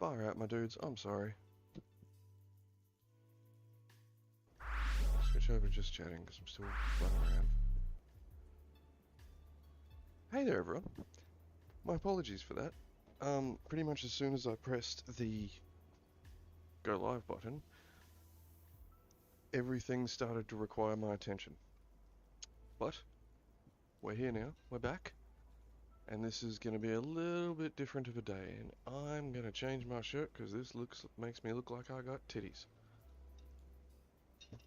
Far out, my dudes. I'm sorry. Switch over to just chatting because I'm still running around. Hey there, everyone. My apologies for that. Pretty much as soon as I pressed the go live button, everything started to require my attention. But we're here now. We're back. And this is going to be a little bit different of a day, and I'm going to change my shirt because this makes me look like I got titties. I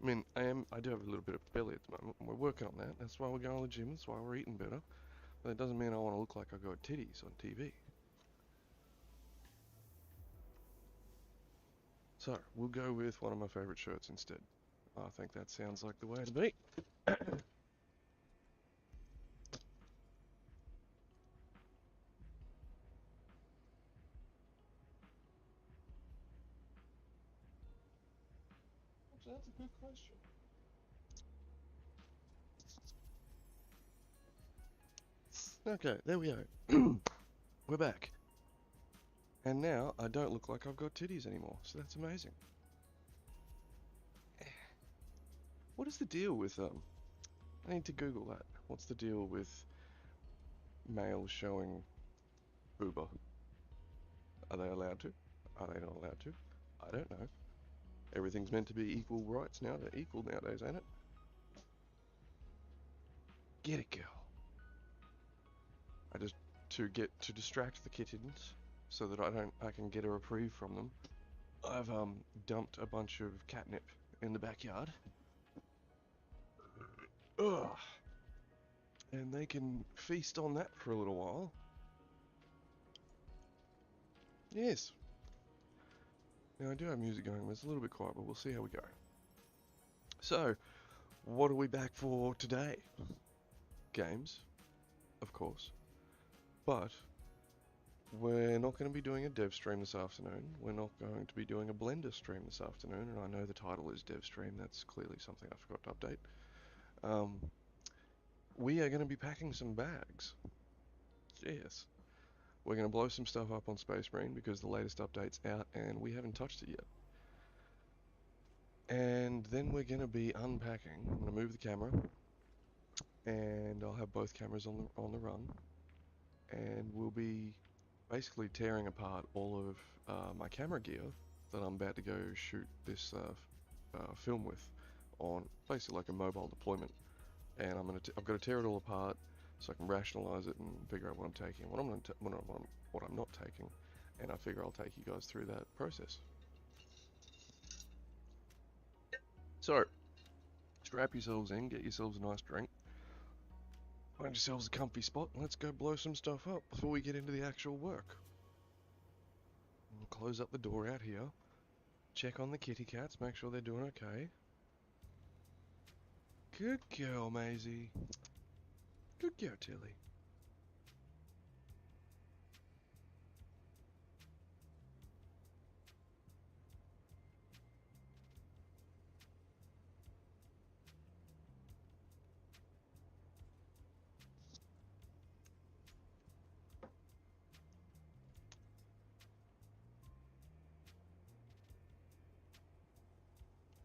mean, I do have a little bit of belly at the moment. We're working on that. That's why we're going to the gym. That's why we're eating better. But it doesn't mean I want to look like I got titties on TV. So, we'll go with one of my favorite shirts instead. I think that sounds like the way to be. That's a good question. Okay, there we go. We're back. And now I don't look like I've got titties anymore, so that's amazing. What is the deal with I need to Google that. What's the deal with males showing booba? Are they allowed to? Are they not allowed to? I don't know. Everything's meant to be equal rights now. They're equal nowadays, ain't it? Get it, girl. To distract the kittens so that I can get a reprieve from them. I've dumped a bunch of catnip in the backyard. Ugh. And they can feast on that for a little while. Yes. Now I do have music going, but it's a little bit quiet, but we'll see how we go. So, what are we back for today? Games, of course. But we're not going to be doing a dev stream this afternoon. We're not going to be doing a Blender stream this afternoon, and I know the title is dev stream. That's clearly something I forgot to update. We are going to be packing some bags. Yes. We're going to blow some stuff up on Space Marine because the latest update's out and we haven't touched it yet. And then we're going to be unpacking. I'm going to move the camera, and I'll have both cameras on the run, and we'll be basically tearing apart all of my camera gear that I'm about to go shoot this film with on basically like a mobile deployment. And I've got to tear it all apart so I can rationalize it and figure out what I'm taking, what I'm not taking, and I figure I'll take you guys through that process. So, strap yourselves in, get yourselves a nice drink, find yourselves a comfy spot, and let's go blow some stuff up before we get into the actual work. We'll close up the door out here, check on the kitty cats, make sure they're doing okay. Good girl, Maisie. Good girl, Tilly.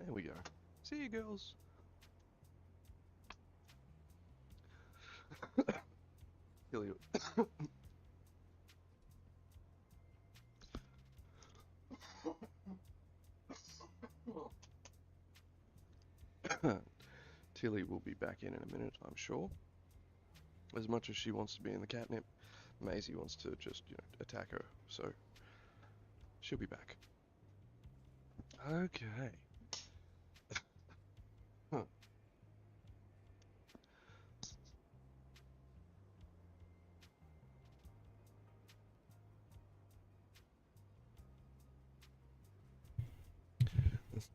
There we go. See you, girls. Tilly. Tilly will be back in a minute, I'm sure. As much as she wants to be in the catnip, Maisie wants to just, attack her, so she'll be back. Okay. Huh.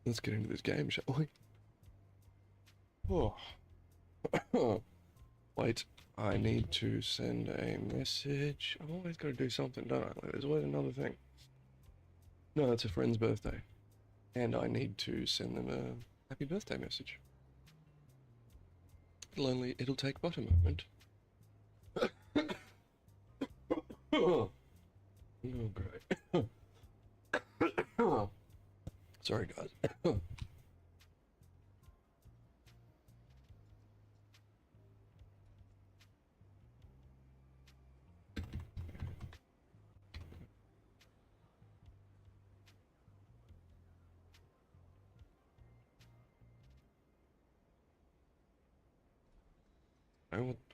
Let's get into this game, shall we? Oh. Wait, I need to send a message. I've always got to do something, don't I? There's always another thing. No, it's a friend's birthday. And I need to send them a happy birthday message. It'll take but a moment. Oh, great. Sorry, guys.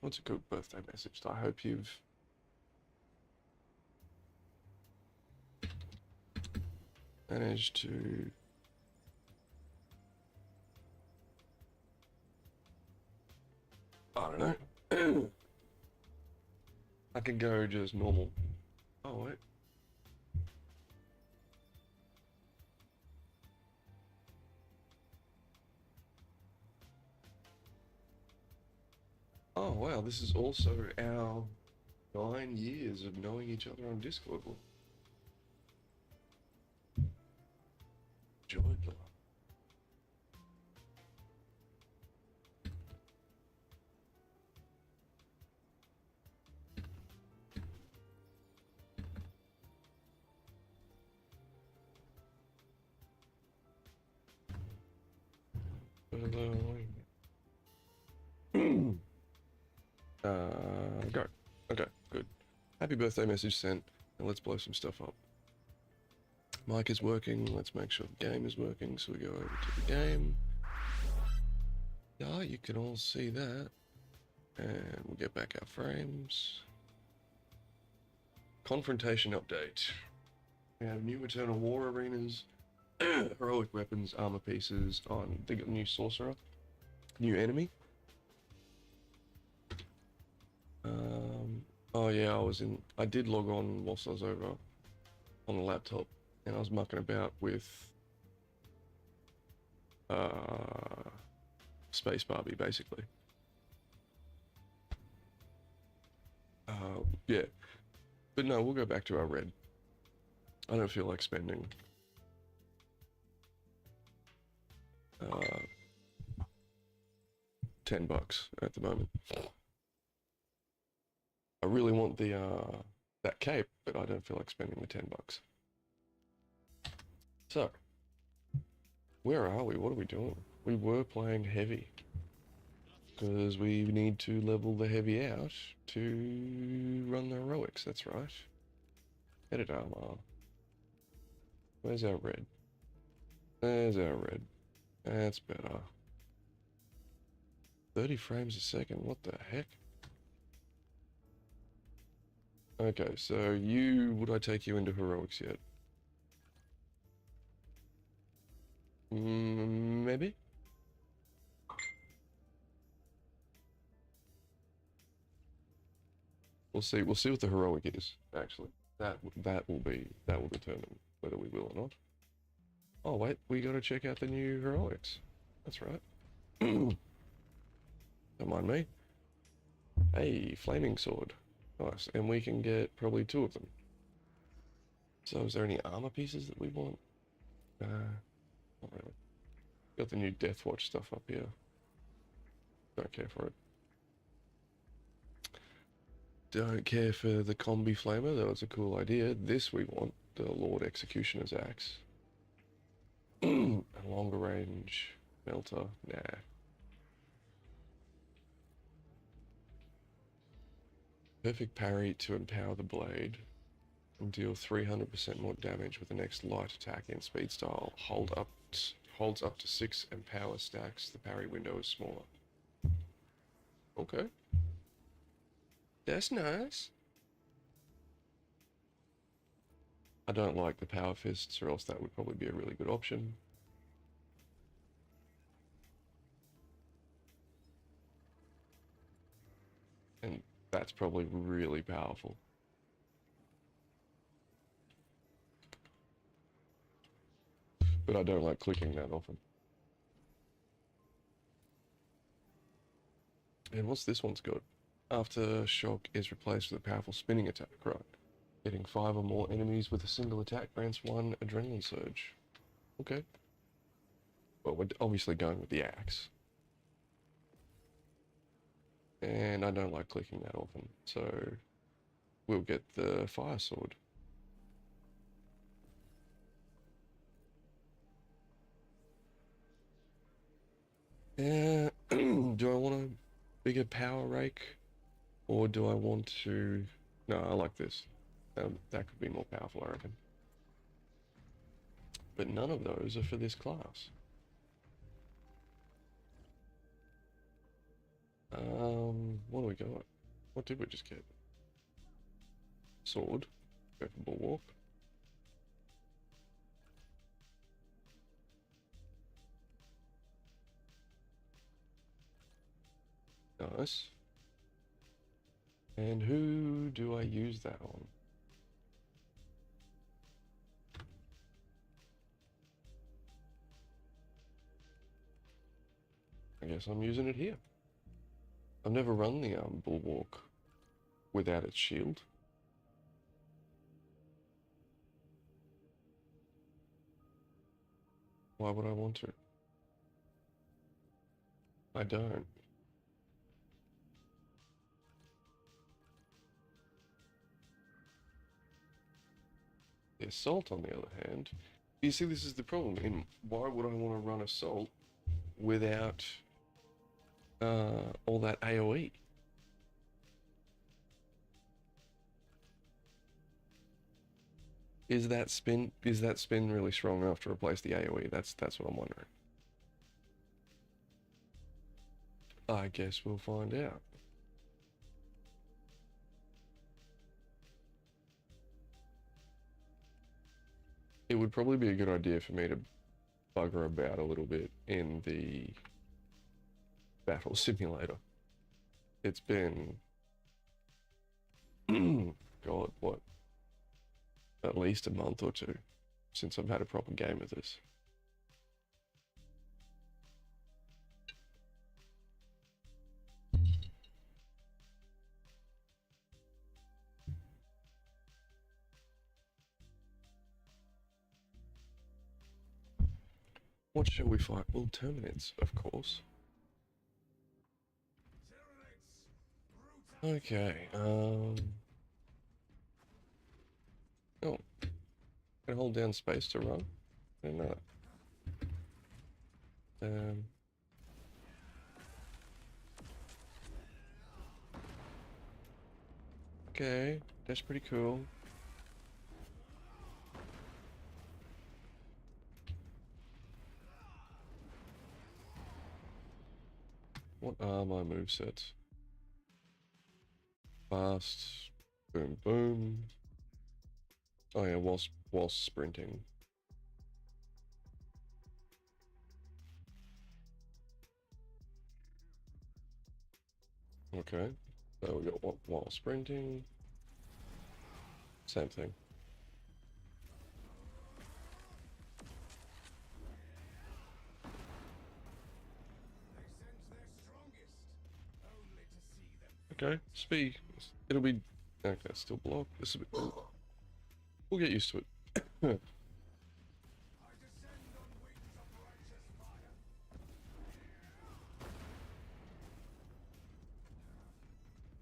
What's a good birthday message? I hope you've managed to I don't know. I can go just normal. Oh wait. Oh wow, this is also our 9 years of knowing each other on Discord. Joy. Go. Okay, good. Happy birthday message sent, and let's blow some stuff up. Mic is working, let's make sure the game is working, so we go over to the game. Yeah, you can all see that. And we'll get back our frames. Confrontation update. We have new Eternal War arenas, heroic weapons, armor pieces on, they got new sorcerer, new enemy. Oh yeah, I did log on whilst I was over on the laptop, and I was mucking about with Space Barbie, basically. Yeah, but no, we'll go back to our red. I don't feel like spending $10 at the moment. I really want the that cape, but I don't feel like spending the $10. So, where are we? What are we doing? We were playing heavy because we need to level the heavy out to run the heroics. That's right. Edit armor. Where's our red? There's our red. That's better. 30 frames a second. What the heck? Okay, so would I take you into heroics yet? Maybe? We'll see what the heroic is, actually. That will determine whether we will or not. Oh wait, we gotta check out the new heroics. That's right. Don't mind me. Hey, flaming sword. Nice, and we can get probably 2 of them. So is there any armor pieces that we want? Not really. Got the new Death Watch stuff up here. Don't care for it. Don't care for the combi flamer, though it's a cool idea. This we want, the Lord Executioner's axe. A longer range melter, nah. Perfect parry to empower the blade and deal 300% more damage with the next light attack in speed style. Holds up to 6 and power stacks. The parry window is smaller. Okay. That's nice. I don't like the power fists, or else that would probably be a really good option. And that's probably really powerful. But I don't like clicking that often. And what's this one's got? Aftershock is replaced with a powerful spinning attack, right? Hitting 5 or more enemies with a single attack grants 1 adrenaline surge. Okay. Well, we're obviously going with the axe. And I don't like clicking that often, so we'll get the fire sword. Do I want a bigger power rake? Or do I want to... No, I like this. That could be more powerful, I reckon. But none of those are for this class. What do we got? What did we just get? Sword. Go for bulwark. Nice. And who do I use that on? I guess I'm using it here. I've never run the bulwark without its shield. Why would I want to? I don't. The assault, on the other hand, you see, this is the problem. Why would I want to run assault without all that AoE? Is that spin really strong enough to replace the AoE? That's what I'm wondering. I guess we'll find out. It would probably be a good idea for me to bugger about a little bit in the battle simulator. It's been, God, what? At least a month or two since I've had a proper game of this. What shall we fight? Well, Terminids, of course. Okay, oh, can I hold down space to run? I don't know that. Okay, that's pretty cool. What are my movesets? Fast, boom, boom. Oh yeah, whilst sprinting. Okay, so we got while sprinting. Same thing. Okay, speed. It'll be okay. Still block. This is a bit. We'll get used to it.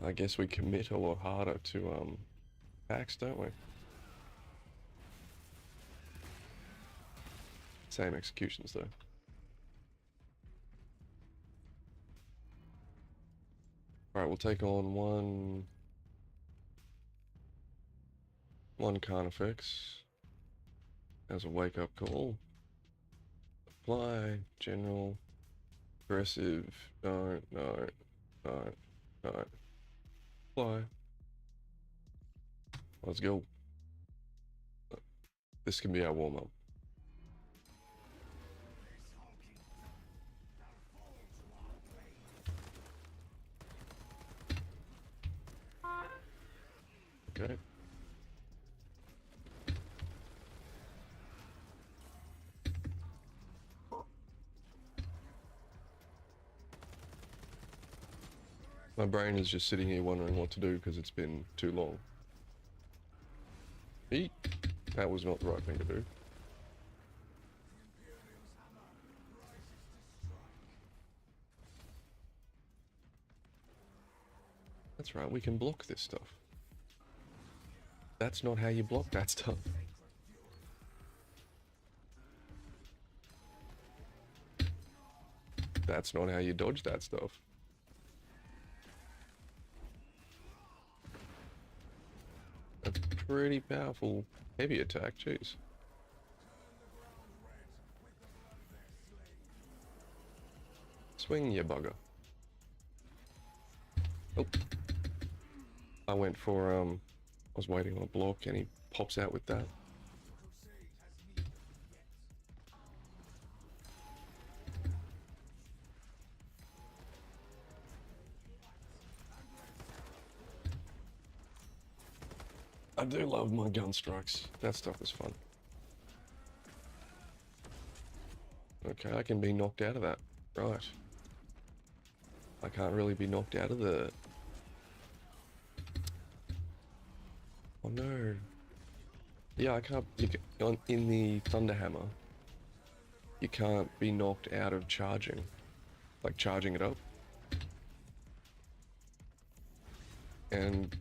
I guess we commit a lot harder to packs, don't we? Same executions though. Alright, we'll take on one Carnifex as a wake-up call. Apply, general, aggressive, no. Apply. Let's go. This can be our warm-up. Okay. My brain is just sitting here wondering what to do because it's been too long. Eat. That was not the right thing to do. That's right, we can block this stuff. That's not how you block that stuff. that's not how you dodge that stuff. That's a pretty powerful heavy attack, jeez. Swing, you bugger. Oh. I went for, I was waiting on a block and he pops out with that. I do love my gun strikes. That stuff is fun. Okay, I can be knocked out of that. Right. I can't really be knocked out of the... Oh no. Yeah, I can't... in the Thunderhammer, you can't be knocked out of charging. Like charging it up. And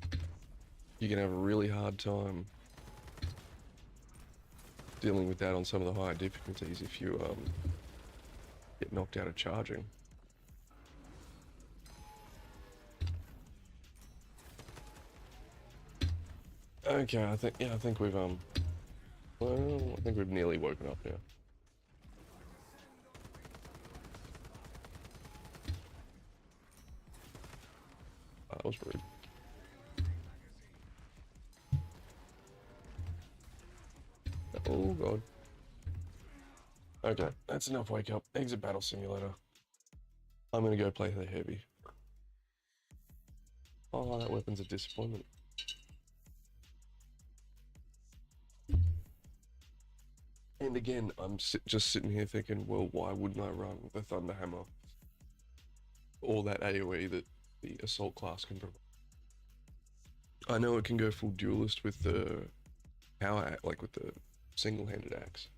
you can have a really hard time dealing with that on some of the higher difficulties if you get knocked out of charging. Okay, I think we've well, I think we've nearly woken up now. Oh, that was rude. Oh god. Okay, that's enough wake up. Exit battle simulator. I'm gonna go play the heavy. Oh, that weapon's a disappointment. And again, I'm just sitting here thinking, well, why wouldn't I run the Thunderhammer? Or that AoE that the assault class can provide. I know it can go full duelist with the power, like with the single-handed axe.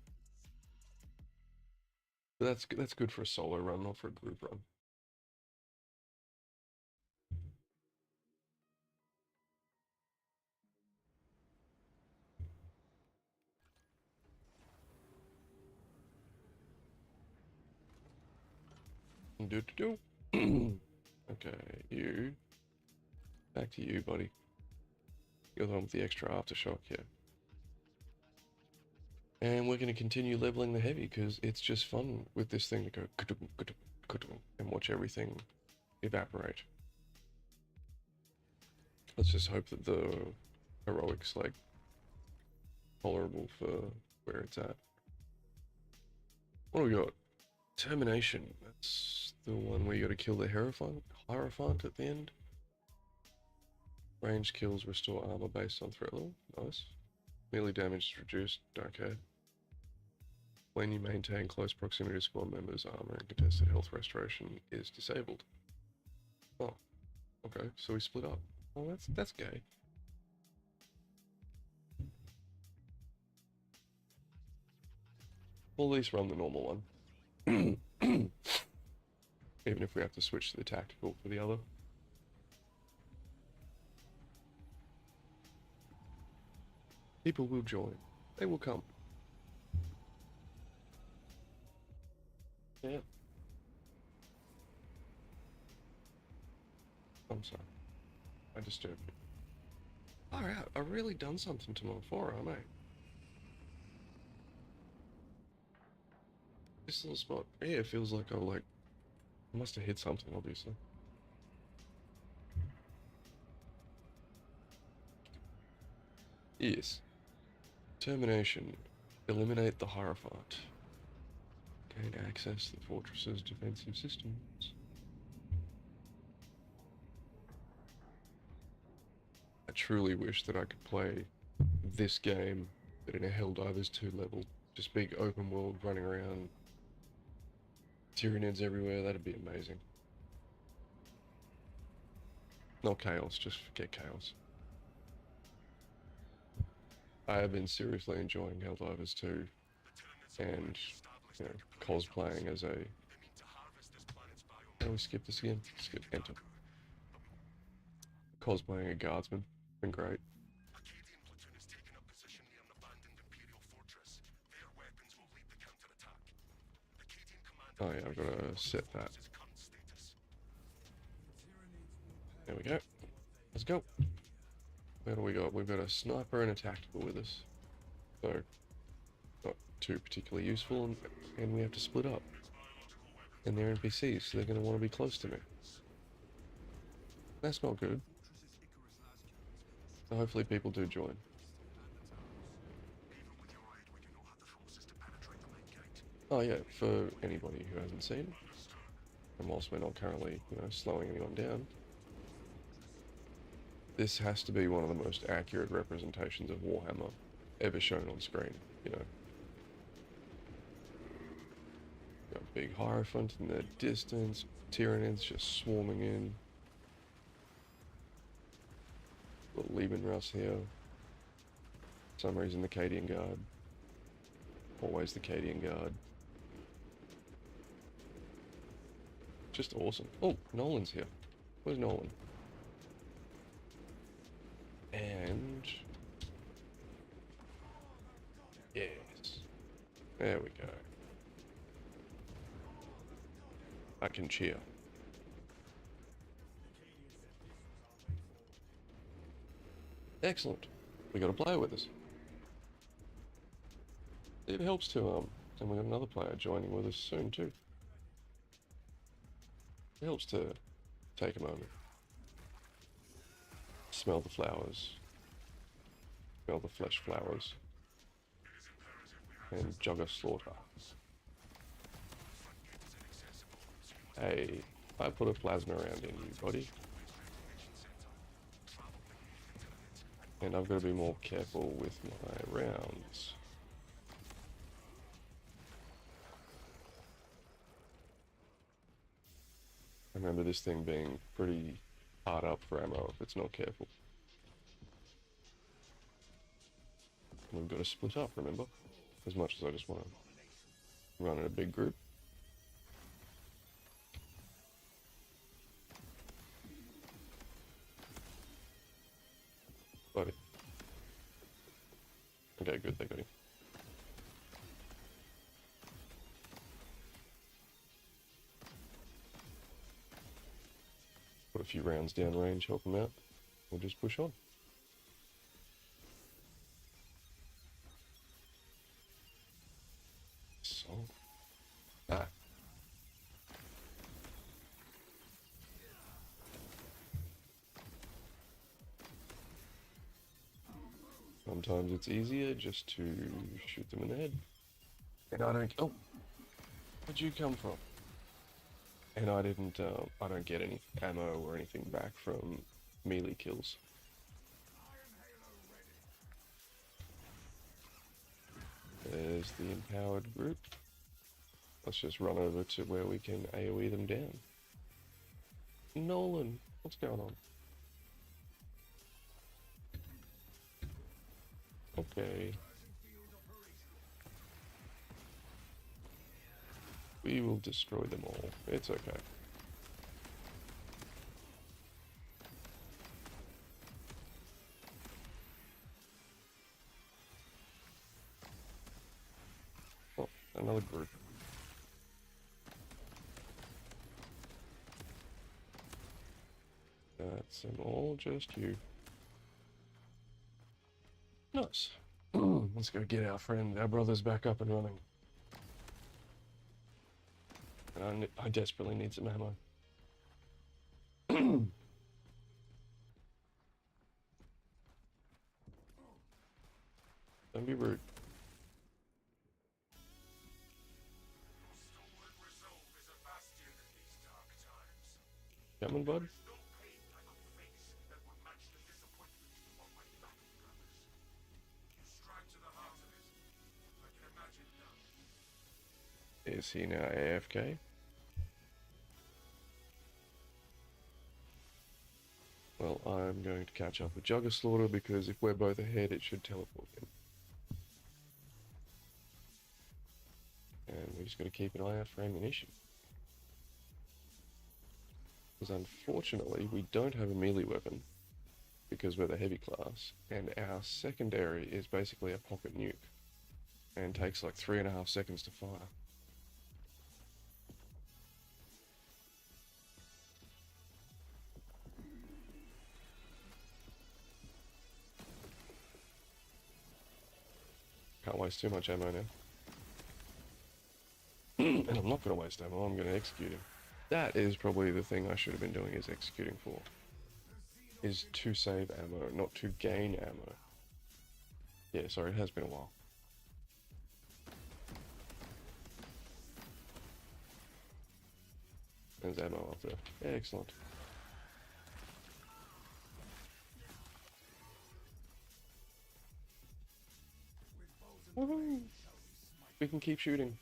But that's good for a solo run, not for a group run. Okay, you. Back to you, buddy. You're the one with the extra aftershock here. And we're going to continue leveling the heavy because it's just fun with this thing to go and watch everything evaporate. Let's just hope that the heroic's like tolerable for where it's at. What do we got? Termination. That's the one where you got to kill the Hierophant at the end. Ranged kills restore armor based on threat level. Nice. Melee damage is reduced. Don't care. When you maintain close proximity to squad members, armor and contested health restoration is disabled. Oh, okay. So we split up. Oh, that's gay. We'll at least run the normal one. Even if we have to switch to the tactical for the other. People will join. They will come. Yeah. I'm sorry. I disturbed you. Alright, I've really done something to my forearm, eh? This little spot. Yeah, it feels like I must have hit something, obviously. Yes. Termination. Eliminate the Hierophant. Gain access to the fortress's defensive systems. I truly wish that I could play this game, but in a Helldivers 2 level. Just big open world running around. Tyranids everywhere, that'd be amazing. Not chaos, just forget chaos. I have been seriously enjoying Helldivers 2 and, you know, cosplaying as a... How do we skip this again? Skip enter. Cosplaying a guardsman, been great. Oh yeah, I've got to set that. There we go. Let's go. What do we got? We've got a sniper and a tactical with us. So, not too particularly useful, and we have to split up. And they're NPCs, so they're going to want to be close to me. That's not good. So hopefully people do join. Oh yeah, for anybody who hasn't seen, and whilst we're not currently, slowing anyone down, this has to be one of the most accurate representations of Warhammer ever shown on screen, Got a big Hierophant in the distance, Tyranids just swarming in. Little Leman Russ here. For some reason the Cadian Guard. Always the Cadian Guard. Just awesome. Oh, Nolan's here. Where's Nolan? And... yes. There we go. I can cheer. Excellent. We got a player with us. It helps to, and we got another player joining with us soon too. It helps to take a moment. Smell the flowers. Smell the flesh flowers. And jog a slaughter. Hey, I put a plasma round in you, buddy. And I've got to be more careful with my rounds. I remember this thing being pretty hard up for ammo if it's not careful. We've got to split up, remember? As much as I just want to run in a big group. Buddy. Okay, good, they got him. Put a few rounds downrange, help them out. We'll just push on. So... ah. Sometimes it's easier just to shoot them in the head. And I don't... oh! Where'd you come from? And I didn't, I don't get any ammo or anything back from melee kills. There's the empowered group. Let's just run over to where we can AoE them down. Nolan, what's going on? Okay. We will destroy them all. It's okay. Oh, another group. That's them all, just you. Nice. Let's go get our friend, our brothers back up and running. And I desperately need some ammo. Don't be rude. Coming, bud? Is he now AFK? Well, I'm going to catch up with Jugger Slaughter because if we're both ahead, it should teleport him. And we just got to keep an eye out for ammunition. Because unfortunately, we don't have a melee weapon because we're the heavy class, and our secondary is basically a pocket nuke and takes like 3.5 seconds to fire. waste too much ammo now. And I'm not going to waste ammo, I'm going to execute him. That is probably the thing I should have been doing, is executing for. Is to save ammo, not to gain ammo. Yeah, sorry, it has been a while. There's ammo up there. Yeah, excellent. Woohoo! We can keep shooting.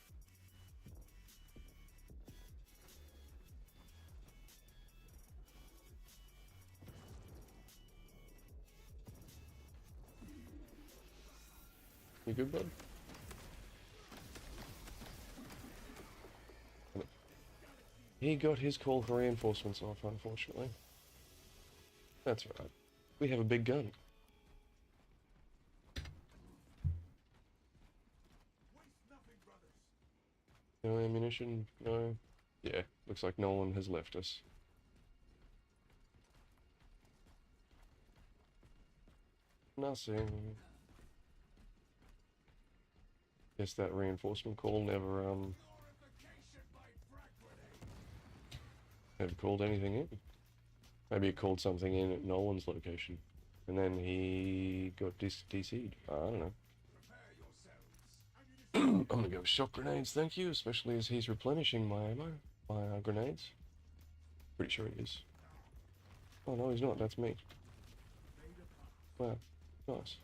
You good, bud? He got his call for reinforcements off, unfortunately. That's right. We have a big gun. No ammunition? No. Yeah, looks like no one has left us. Nothing. Guess that reinforcement call never called anything in. Maybe it called something in at Nolan's location, and then he got DC'd. I don't know. I'm gonna go with shock grenades, thank you, especially as he's replenishing my ammo, my grenades. Pretty sure he is. Oh no, he's not, that's me. Wow, nice.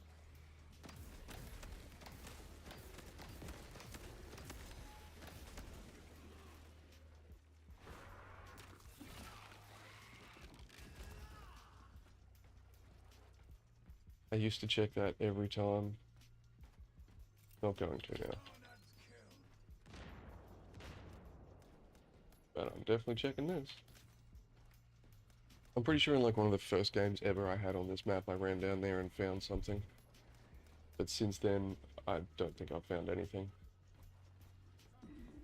I used to check that every time. Not going to now. But I'm definitely checking this. I'm pretty sure in like one of the first games ever I had on this map, I ran down there and found something. But since then, I don't think I've found anything.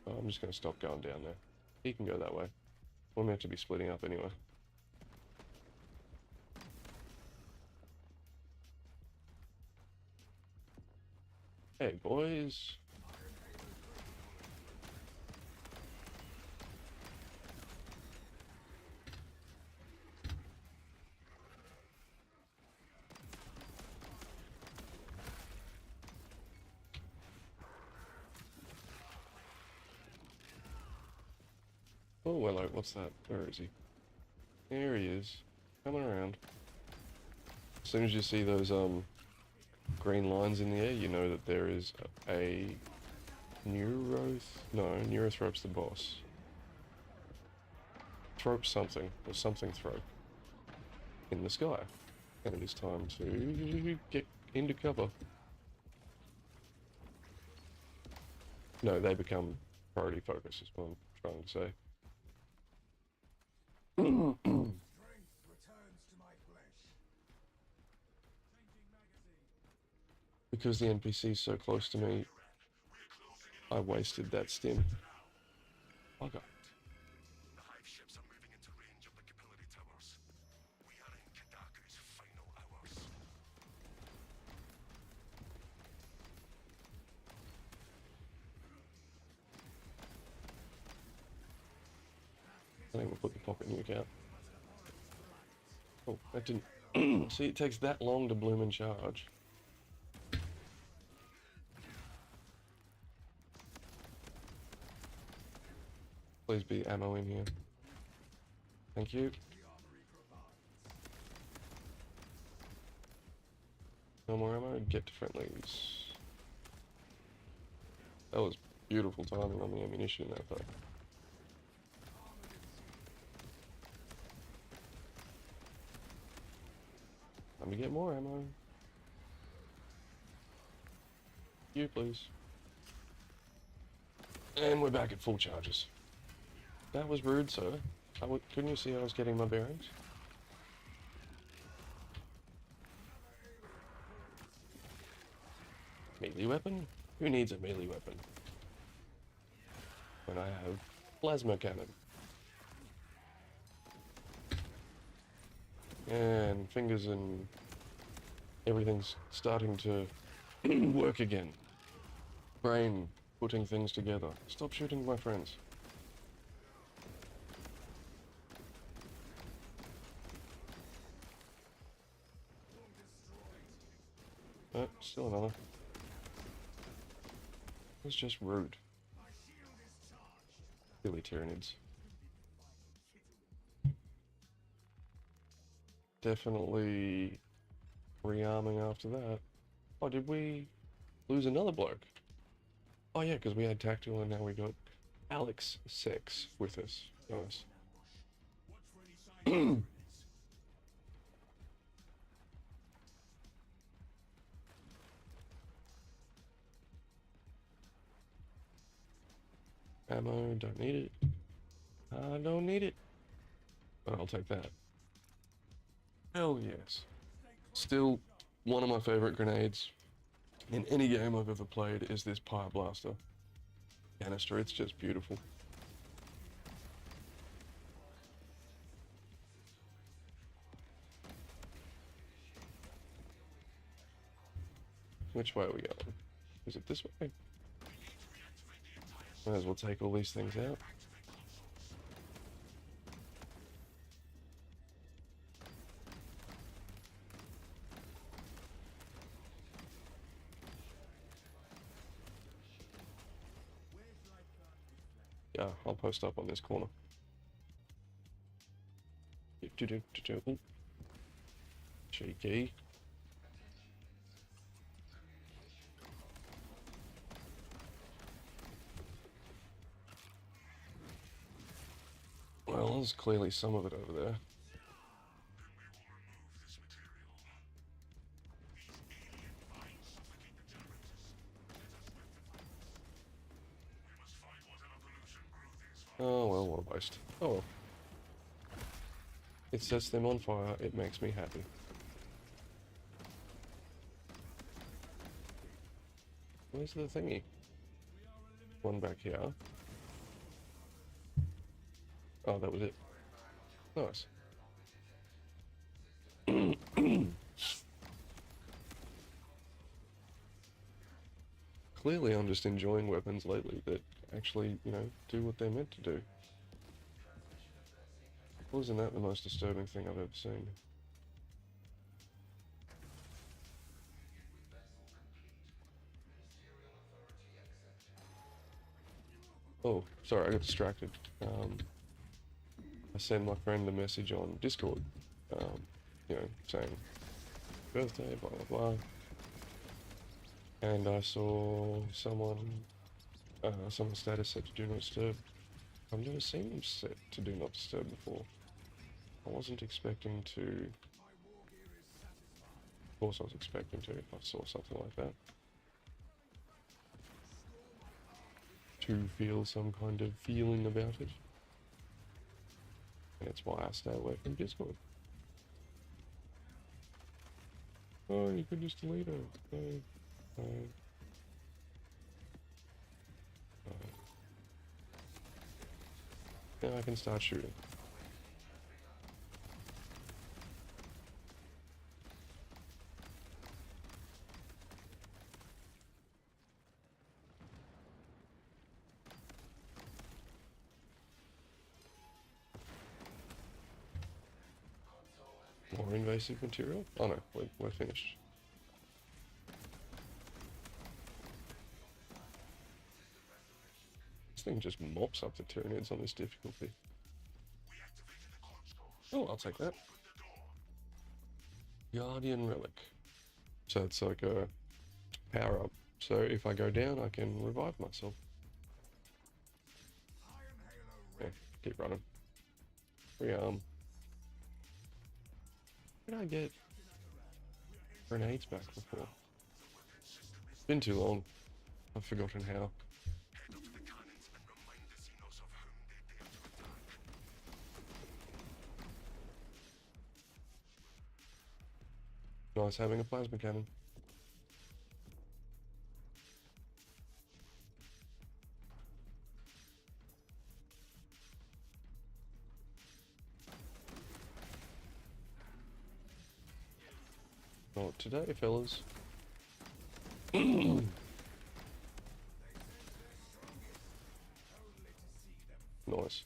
I'm just going to stop going down there. He can go that way. We're meant to be splitting up anyway. Hey, boys. Oh, well, what's that? Where is he? There he is. Coming around. As soon as you see those, green lines in the air, you know that there is a Neurothrope's the boss. Thrope something, or something thrope, in the sky. And it is time to get into cover. No, they become priority focus, is what I'm trying to say. Because the NPC's so close to me, I wasted that stim. Okay. The hive ships are moving into range of the capillary towers. We are in Kadaku's final hours. I think we'll put the pocket nuke out. Oh, that didn't... See, it takes that long to bloom and charge. Please be ammo in here. Thank you. No more ammo, get to friendlies. That was beautiful timing on the ammunition in that though. Let me get more ammo. You please. And we're back at full charges. That was rude, sir. Couldn't you see I was getting my bearings? Melee weapon? Who needs a melee weapon? When I have plasma cannon. And fingers and everything's starting to work again. brain putting things together. Stop shooting my friends. Oh, still another. It's just rude. Really Tyranids. Definitely rearming after that. Oh, did we lose another bloke? Oh yeah, because we had Tactical and now we got Alex Sex with us. Nice. Ammo, don't need it. I don't need it. But I'll take that. Hell yes. Still, one of my favorite grenades in any game I've ever played is this Pyre Blaster canister. It's just beautiful. Which way are we going? Is it this way? Might as well take all these things out. Yeah, I'll post up on this corner. Cheeky. Well, there's clearly some of it over there. Oh well, what a waste. Oh well. It sets them on fire, it makes me happy. Where's the thingy? One back here. Oh, that was it. Nice. Clearly I'm just enjoying weapons lately that actually, you know, do what they're meant to do. Wasn't that the most disturbing thing I've ever seen? Oh, sorry, I got distracted. I sent my friend a message on Discord, you know, saying, birthday, blah, blah, blah. And I saw someone's status set to do not disturb. I've never seen them set to do not disturb before. I wasn't expecting to. Of course I was expecting to if I saw something like that. To feel some kind of feeling about it. And it's why I stay away from Discord. Oh, you could just delete it. No. Now I can start shooting. More invasive material? Oh no, we're finished. This thing just mops up the Tyranids on this difficulty. Oh, I'll take that. Guardian Relic. So it's like a power up. So if I go down, I can revive myself. Yeah, keep running. Rearm. Where did I get grenades back before? It's been too long. I've forgotten how. Nice having a plasma cannon. Not today, fellas. Nice.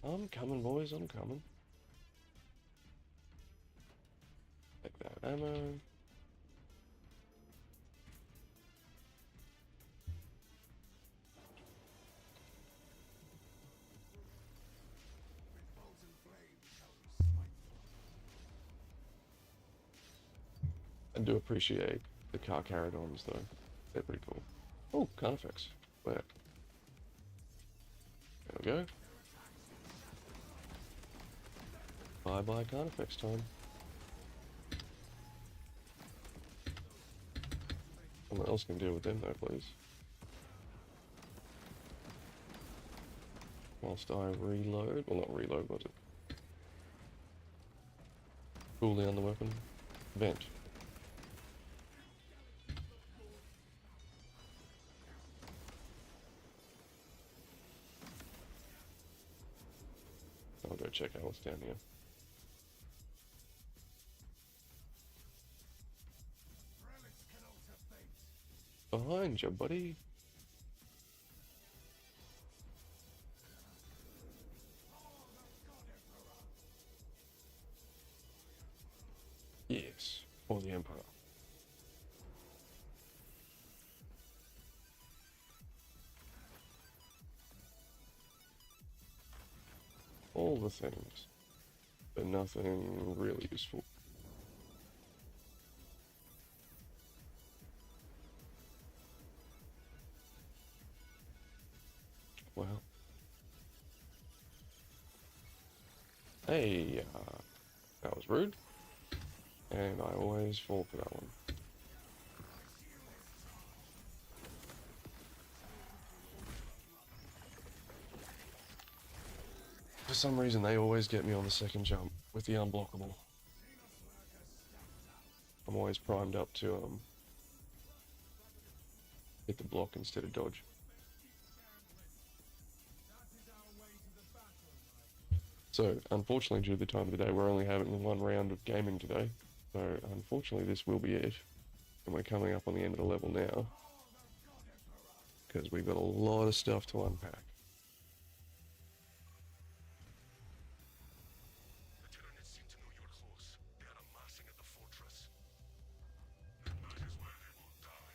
I'm coming, boys, I'm coming. Take that ammo. I do appreciate the car carradons though. They're pretty cool. Oh, Carnifex. Where? There we go. Bye bye Carnifex time. Someone else can deal with them though, please. Whilst I reload. Well, not reload, was it? Cool down the weapon. Vent. I'll go check out what's down here. Behind you, buddy. Yes, or the Emperor. All the things, but nothing really useful. Well. Hey, that was rude. And I always fall for that one. For some reason, they always get me on the second jump with the unblockable. I'm always primed up to hit the block instead of dodge. So, unfortunately, due to the time of the day, we're only having one round of gaming today. So, unfortunately, this will be it. And we're coming up on the end of the level now. Because we've got a lot of stuff to unpack. The Tyranids seem to know you're close. They are amassing at the fortress. And that is where they will die.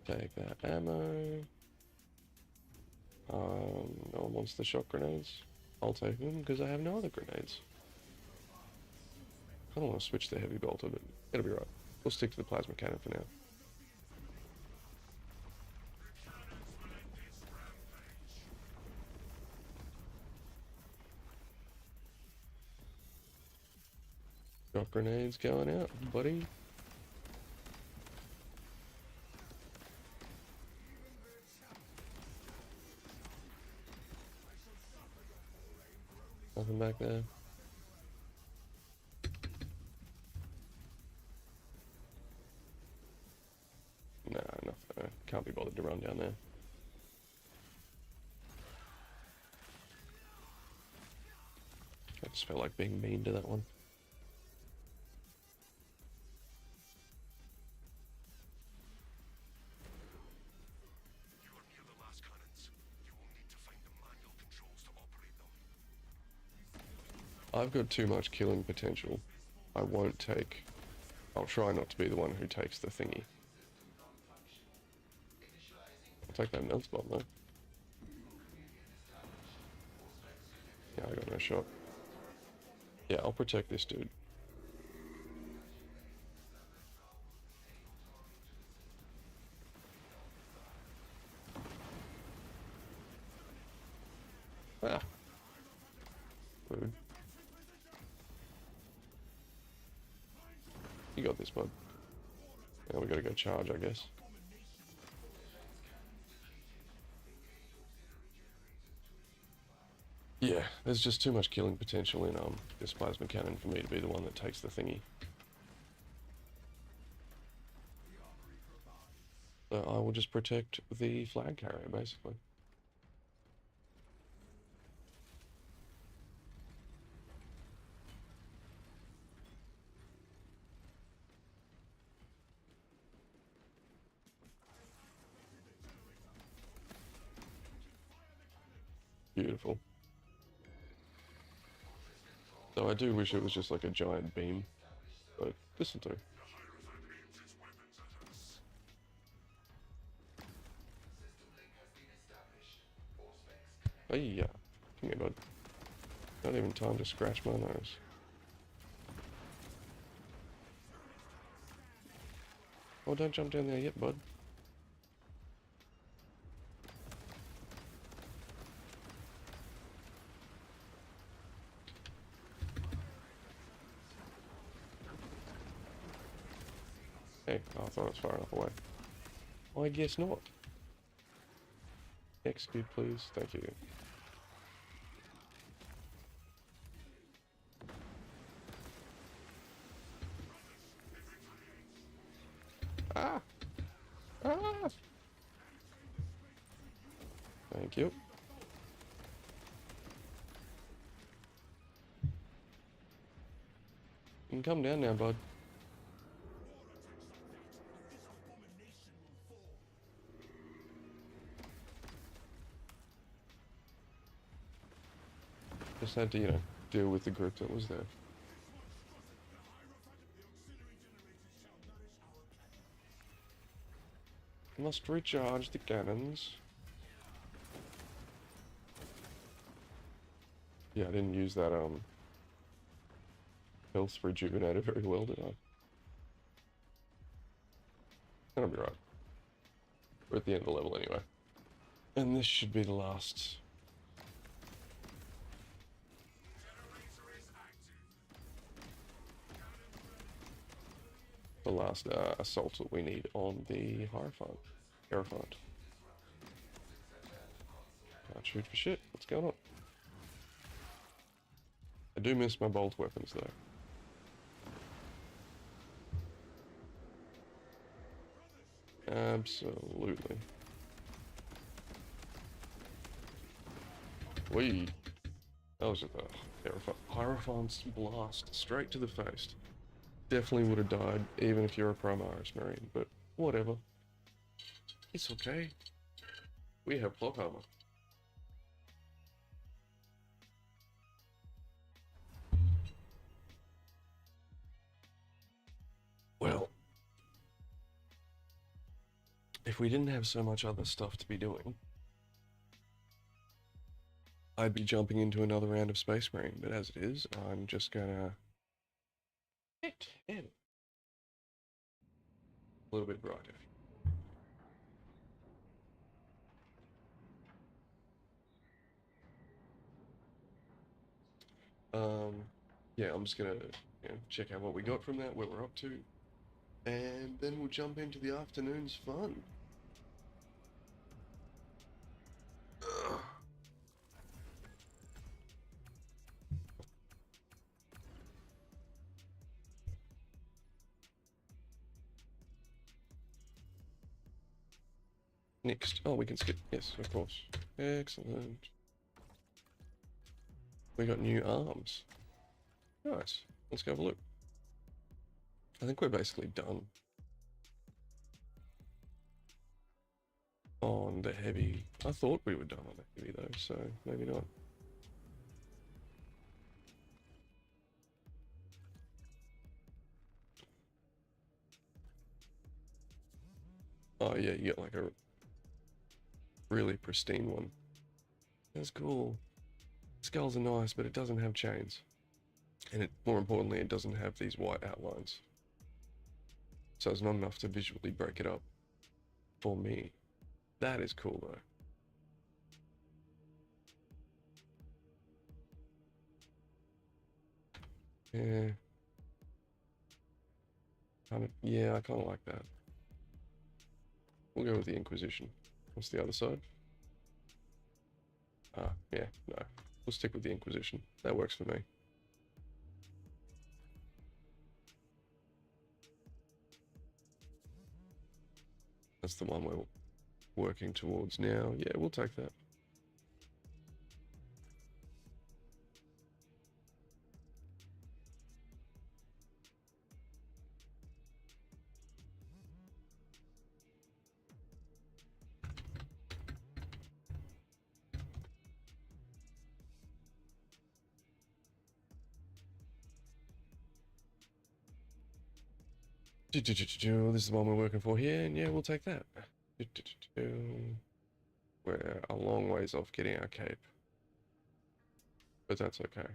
Take that ammo. No one wants the shock grenades. I'll take them because I have no other grenades. I don't want to switch to heavy bolter, but it'll be right. We'll stick to the plasma cannon for now. Shock grenades going out, buddy. Nothing back there. Nah, nothing. Can't be bothered to run down there. I just felt like being mean to that one. You are near the last cannons. You will need to find the manual controls to operate them. I've got too much killing potential. I won't take... I'll try not to be the one who takes the thingy. I'll take that melt bomb though. Yeah, I got no shot. Yeah, I'll protect this dude. Ah. Rude. You got this, bud. Now we gotta go charge, I guess. Yeah, there's just too much killing potential in this plasma cannon for me to be the one that takes the thingy. So I will just protect the flag carrier, basically. Beautiful. So I do wish it was just like a giant beam, but this'll do. Hey, yeah. Come here, bud. Not even time to scratch my nose. Oh, don't jump down there yet, bud. Hey, oh, I thought it was far enough away. I guess not. Execute, please. Thank you. Ah! Ah! Thank you. You can come down now, bud. Just had to, deal with the group that was there. Must recharge the cannons. Yeah, I didn't use that, health rejuvenator very well, did I? That'll be right. We're at the end of the level anyway. And this should be the last... assault that we need on the Hierophant. Can't shoot for shit. What's going on? I do miss my bolt weapons though. Absolutely. That was just a Hierophant's blast straight to the face. Definitely would have died, even if you're a Primaris Marine, but whatever. It's okay. We have plot armor. Well, if we didn't have so much other stuff to be doing, I'd be jumping into another round of Space Marine, but as it is, I'm just gonna get in. A little bit brighter. Yeah, I'm just gonna check out what we got from that, what we're up to, and then we'll jump into the afternoon's fun. Ugh. Next. Oh, we can skip. Yes, of course. Excellent. We got new arms. Nice. Let's go have a look. I think we're basically done on the heavy. I thought we were done on the heavy though, so maybe not. Oh yeah, you get like a really pristine one. That's cool. Skulls are nice, but it doesn't have chains. And more importantly, it doesn't have these white outlines. So it's not enough to visually break it up for me. That is cool though. Yeah. Yeah, I kind of like that. We'll go with the Inquisition. What's the other side? Ah, yeah, no. We'll stick with the Inquisition. That works for me. That's the one we're working towards now. Yeah, we'll take that. This is the one we're working for here, and yeah, we'll take that. We're a long ways off getting our cape. But that's okay.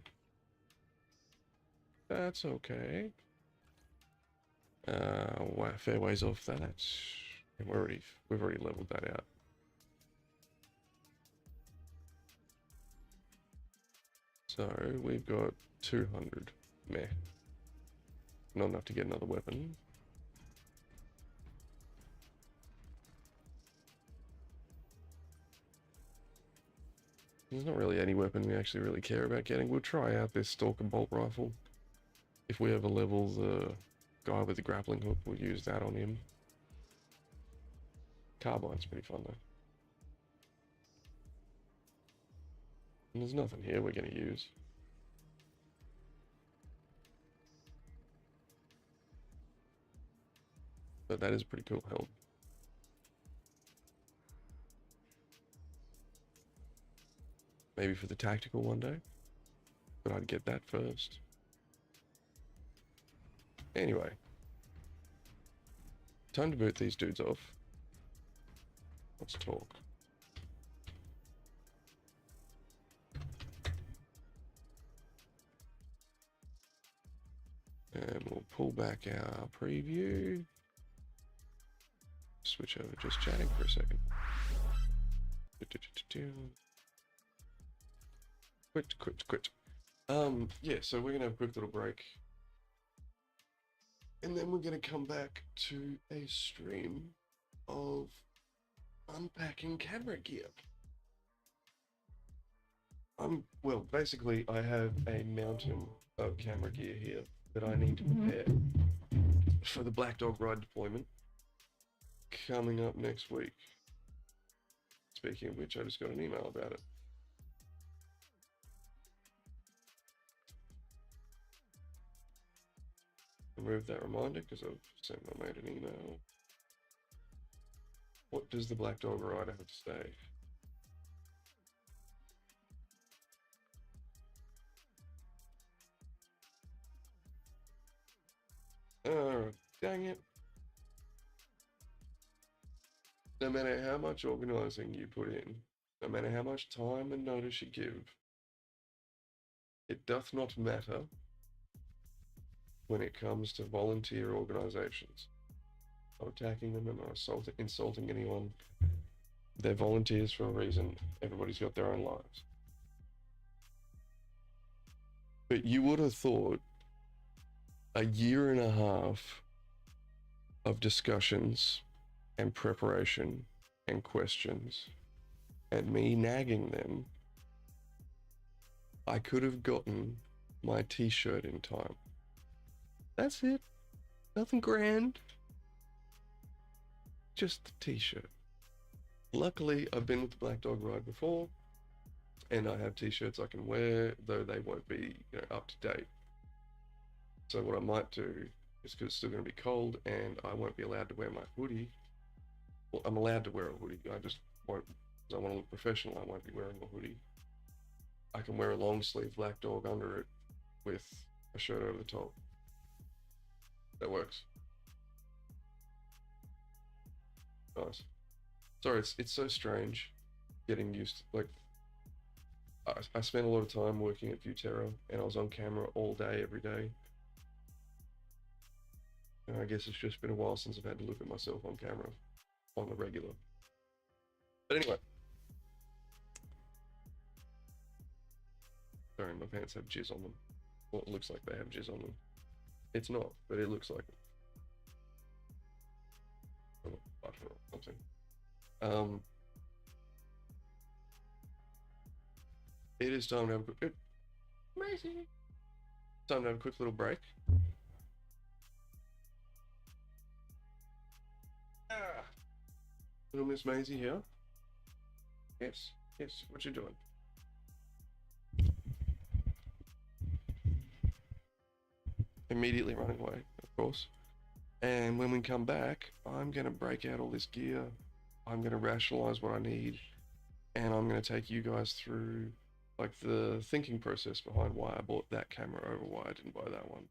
That's okay. Fair ways off that. And we've already leveled that out. So we've got 200. Meh. Not enough to get another weapon. There's not really any weapon we actually really care about getting. We'll try out this Stalker bolt rifle. If we ever level the guy with the grappling hook, we'll use that on him. Carbine's pretty fun though. And there's nothing here we're going to use. But that is a pretty cool helmet. Maybe for the tactical one day. But I'd get that first. Anyway. Time to boot these dudes off. Let's talk. And we'll pull back our preview. Switch over just chatting for a second. Quit. Yeah, so we're gonna have a quick little break. And then we're gonna come back to a stream of unpacking camera gear. Well, basically I have a mountain of camera gear here that I need to prepare for the blackdogride deployment coming up next week. Speaking of which, I just got an email about it. Remove that reminder because I've sent my mate an email. What does the blackdogride have to say? Oh, dang it. No matter how much organising you put in, no matter how much time and notice you give, it doth not matter when it comes to volunteer organisations. I'm attacking them and I'm insulting anyone. They're volunteers for a reason. Everybody's got their own lives. But you would have thought a year and a half of discussions and preparation and questions and me nagging them, I could have gotten my t-shirt in time. That's it. Nothing grand. Just the t-shirt. Luckily, I've been with the blackdogride before, and I have t-shirts I can wear, though they won't be, up to date. So what I might do is, because it's still going to be cold, and I won't be allowed to wear my hoodie. Well, I'm allowed to wear a hoodie. I just won't, because I want to look professional. I won't be wearing a hoodie. I can wear a long sleeve black dog under it with a shirt over the top. That works. Nice. Sorry, it's so strange getting used to, like, I spent a lot of time working at Vuterra, and I was on camera all day, every day. And I guess it's just been a while since I've had to look at myself on camera on the regular. But anyway. Sorry, my pants have jizz on them. Well, it looks like they have jizz on them. It's not, but it looks like it. Oh, butter or something. It is time to have a quick... Amazing! Time to have a quick little break. Little Miss Maisie here. Yes, yes, what you doing? Immediately running away, of course. And when we come back, I'm going to break out all this gear. I'm going to rationalize what I need. And I'm going to take you guys through like the thinking process behind why I bought that camera over why I didn't buy that one.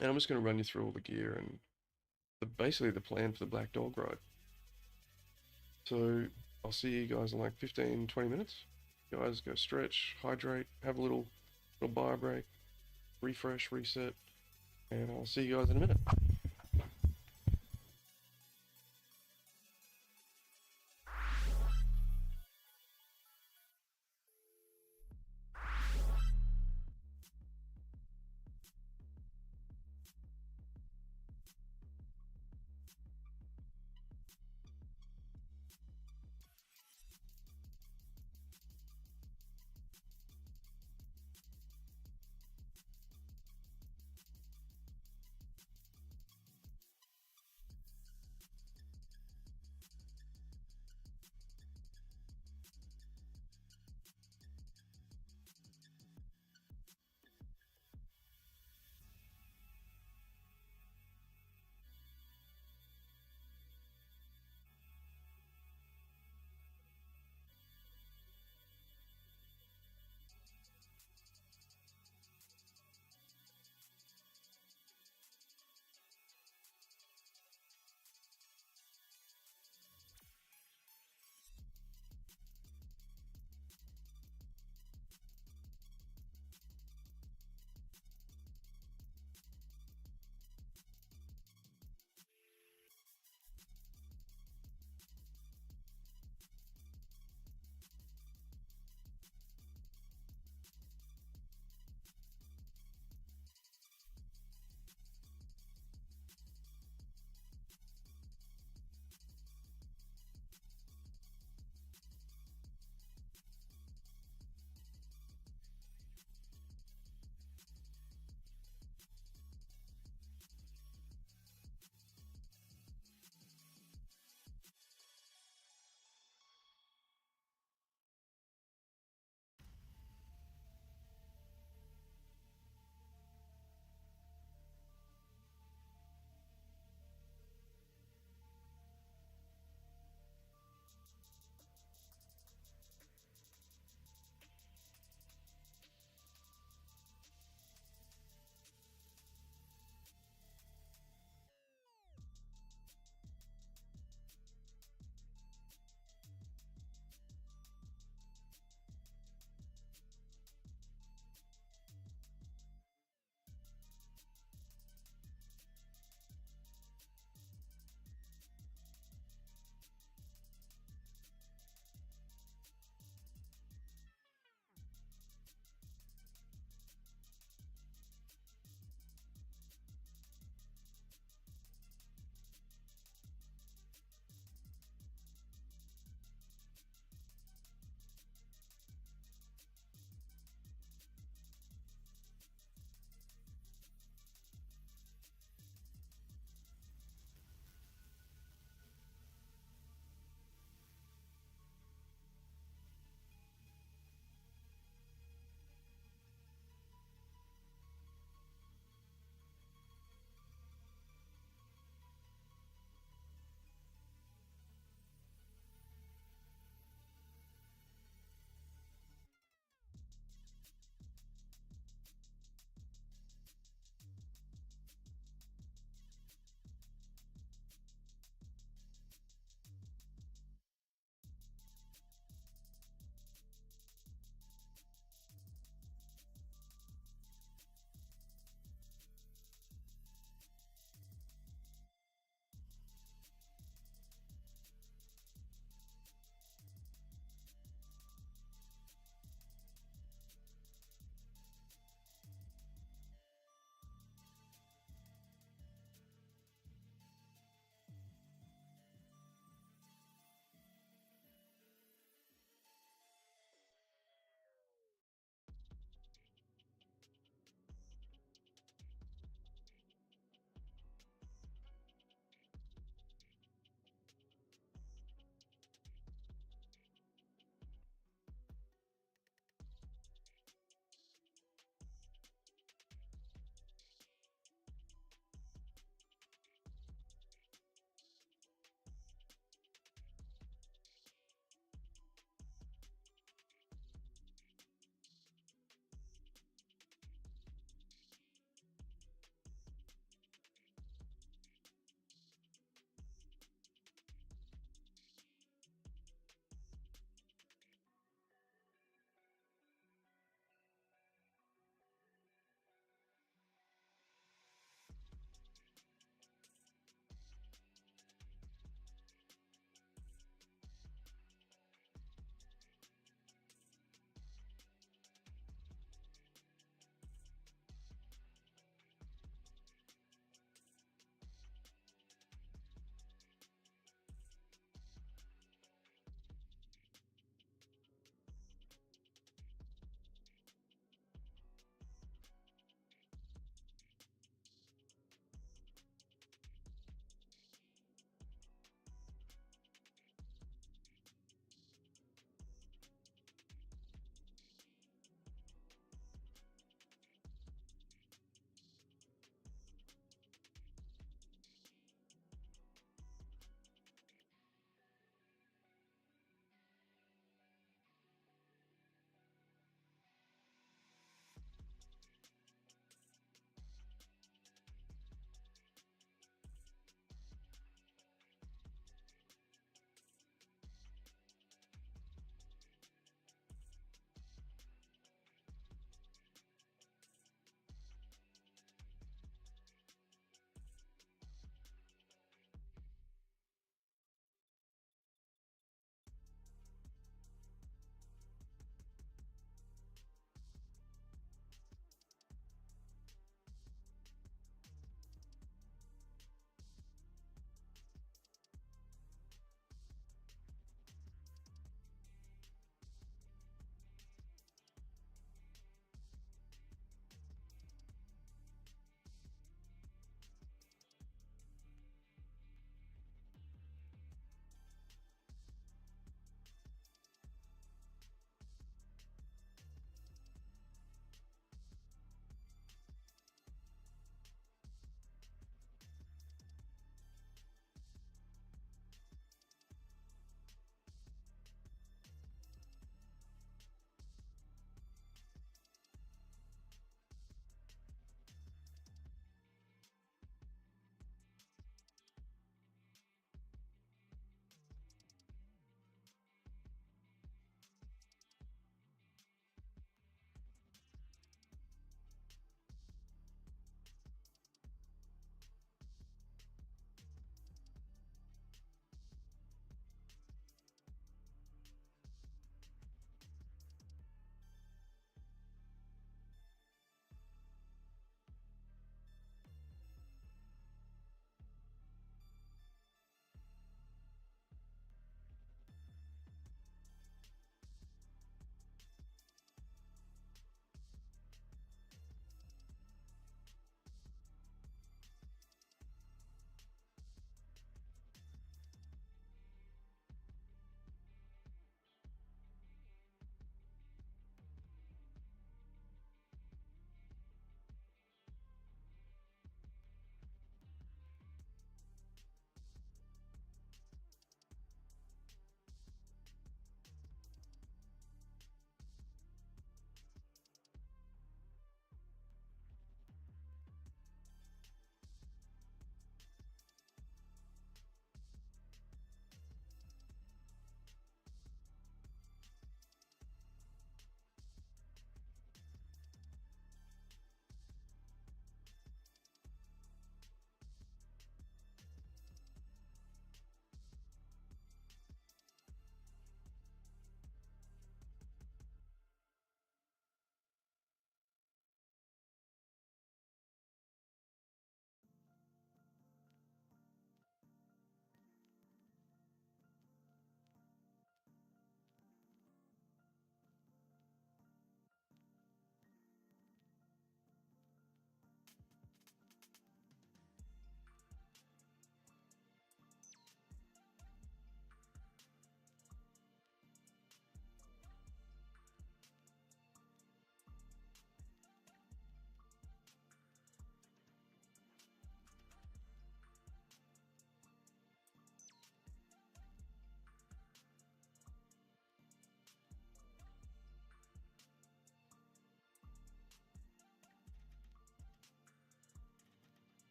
And I'm just going to run you through all the gear and basically the plan for the Black Dog ride. So I'll see you guys in like 15, 20 minutes. You guys go stretch, hydrate, have a little bio break, refresh, reset, and I'll see you guys in a minute.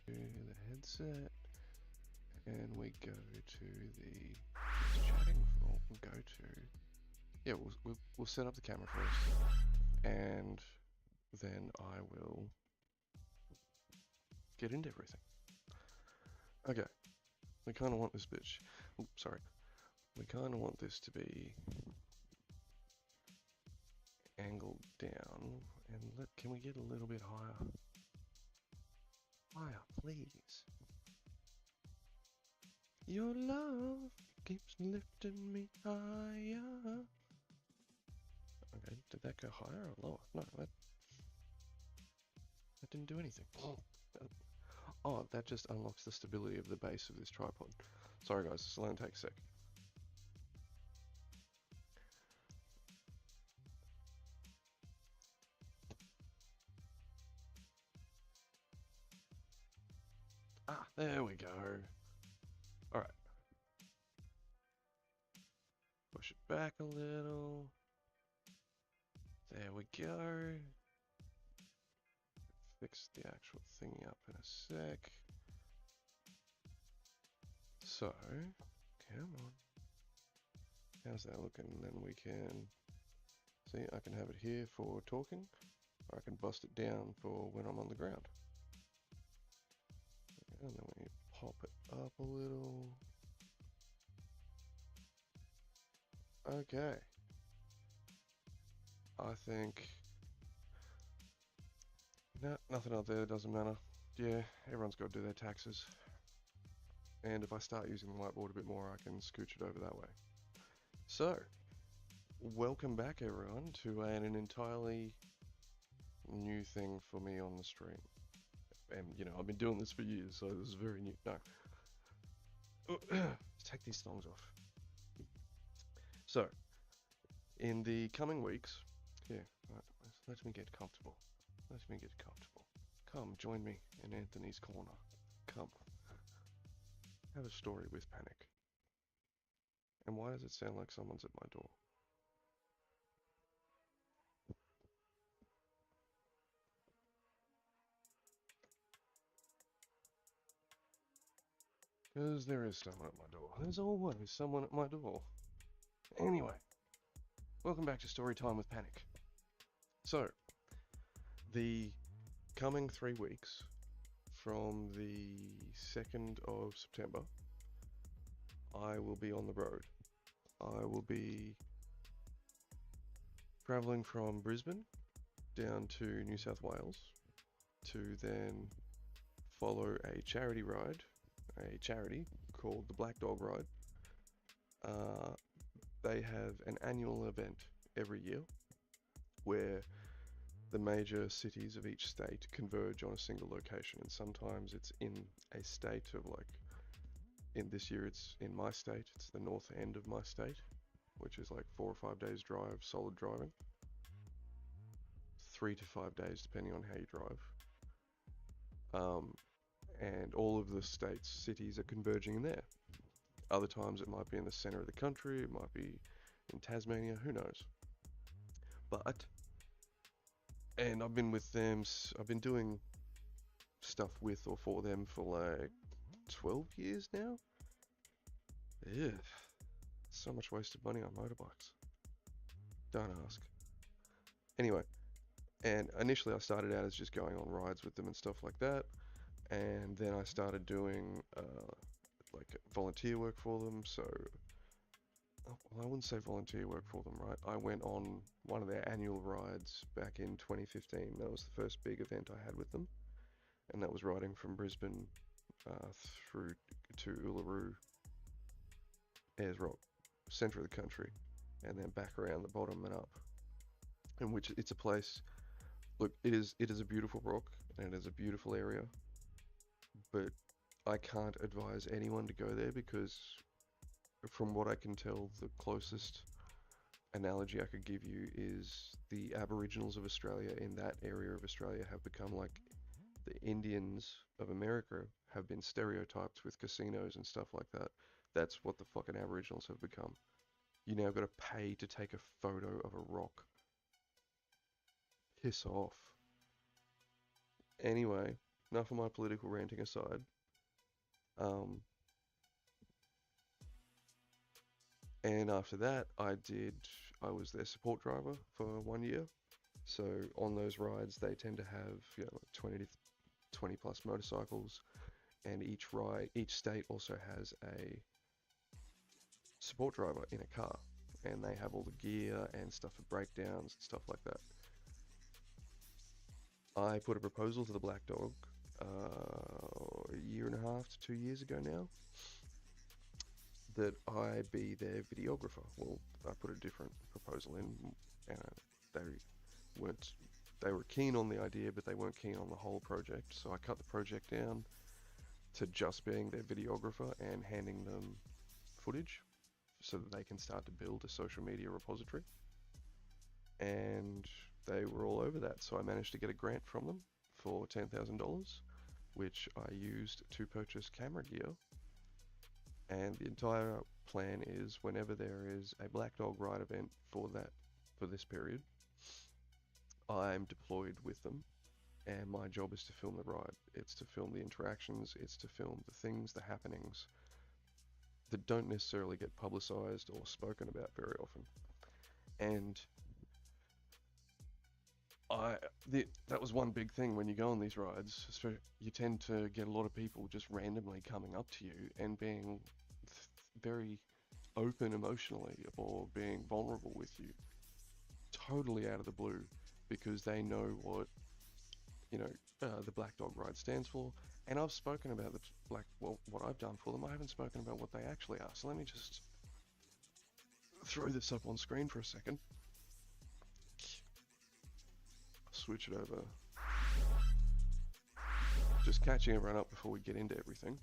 the headset, and we go to the chatting. We'll go to, yeah, we'll set up the camera first, and then I will get into everything. Okay, we kind of want this bitch. Oops, sorry. We kind of want this to be angled down, and can we get a little bit higher? Higher, please. Your love keeps lifting me higher. Okay, did that go higher or lower? No, that didn't do anything. Oh, that just unlocks the stability of the base of this tripod. Sorry guys, this will only take a sec. Ah, there we go. Alright. Push it back a little. There we go. Fix the actual thingy up in a sec. So, come on. How's that looking? And then we can see, I can have it here for talking, or I can bust it down for when I'm on the ground. And then we pop it up a little. Okay. I think, no, nothing out there, doesn't matter. Yeah, everyone's got to do their taxes. And if I start using the whiteboard a bit more, I can scooch it over that way. So, welcome back everyone to an entirely new thing for me on the stream. And, you know, I've been doing this for years, so this is very new. No. Let's take these thongs off. So, in the coming weeks, here, right, let me get comfortable. Let me get comfortable. Come, join me in Anthony's corner. Come. Have a story with Panic. And why does it sound like someone's at my door? Because there is someone at my door. There's always someone at my door. Anyway, welcome back to Story Time with Panic. So, the coming 3 weeks, from the 2nd of September, I will be on the road. I will be travelling from Brisbane down to New South Wales to then follow a charity ride, a charity called the Blackdogride. They have an annual event every year where the major cities of each state converge on a single location, and sometimes it's in a state of, like, in this year it's in my state, it's the north end of my state, which is like 4 or 5 days drive, solid driving. 3 to 5 days depending on how you drive. And all of the states, cities are converging in there. Other times it might be in the center of the country, it might be in Tasmania, who knows. But, and I've been with them, I've been doing stuff with or for them for like 12 years now. Yeah, so much wasted money on motorbikes. Don't ask. Anyway, and initially I started out as just going on rides with them and stuff like that. And then I started doing like volunteer work for them. So, well, I wouldn't say volunteer work for them, right? I went on one of their annual rides back in 2015. That was the first big event I had with them. And that was riding from Brisbane through to Uluru, Ayers Rock, centre of the country, and then back around the bottom and up. In which it's a place, look, it is a beautiful rock and it is a beautiful area, but I can't advise anyone to go there because, from what I can tell, the closest analogy I could give you is the Aboriginals of Australia in that area of Australia have become like the Indians of America have been stereotyped with casinos and stuff like that. That's what the fucking Aboriginals have become. You now got to pay to take a photo of a rock. Piss off. Anyway, enough of my political ranting aside. And after that, I was their support driver for 1 year. So on those rides, they tend to have, you know, 20 to 20 plus motorcycles, and each state also has a support driver in a car, and they have all the gear and stuff for breakdowns and stuff like that. I put a proposal to the Black Dog a year and a half to 2 years ago now that I be their videographer. Well, I put a different proposal in, and they weren't. They were keen on the idea, but they weren't keen on the whole project. So I cut the project down to just being their videographer and handing them footage so that they can start to build a social media repository. And they were all over that. So I managed to get a grant from them for $10,000, which I used to purchase camera gear. And the entire plan is whenever there is a Black Dog Ride event for this period, I'm deployed with them, and my job is to film the ride. It's to film the interactions, it's to film the things, the happenings that don't necessarily get publicized or spoken about very often. And that was one big thing when you go on these rides. So you tend to get a lot of people just randomly coming up to you and being very open emotionally or being vulnerable with you, totally out of the blue, because they know what, you know, the Black Dog Ride stands for. And I've spoken about what I've done for them. I haven't spoken about what they actually are. So let me just throw this up on screen for a second. Switch it over. Just catching everyone up before we get into everything.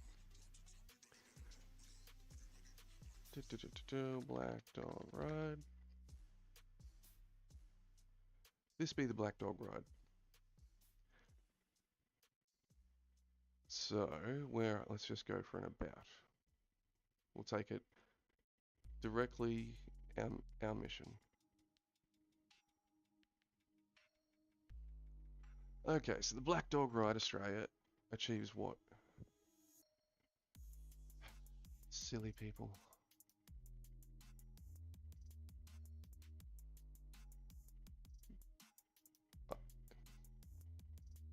Black Dog Ride. This be the Black Dog Ride. So, let's just go for an about. We'll take it directly, our mission. Okay, so the Black Dog Ride Australia achieves what? Silly people.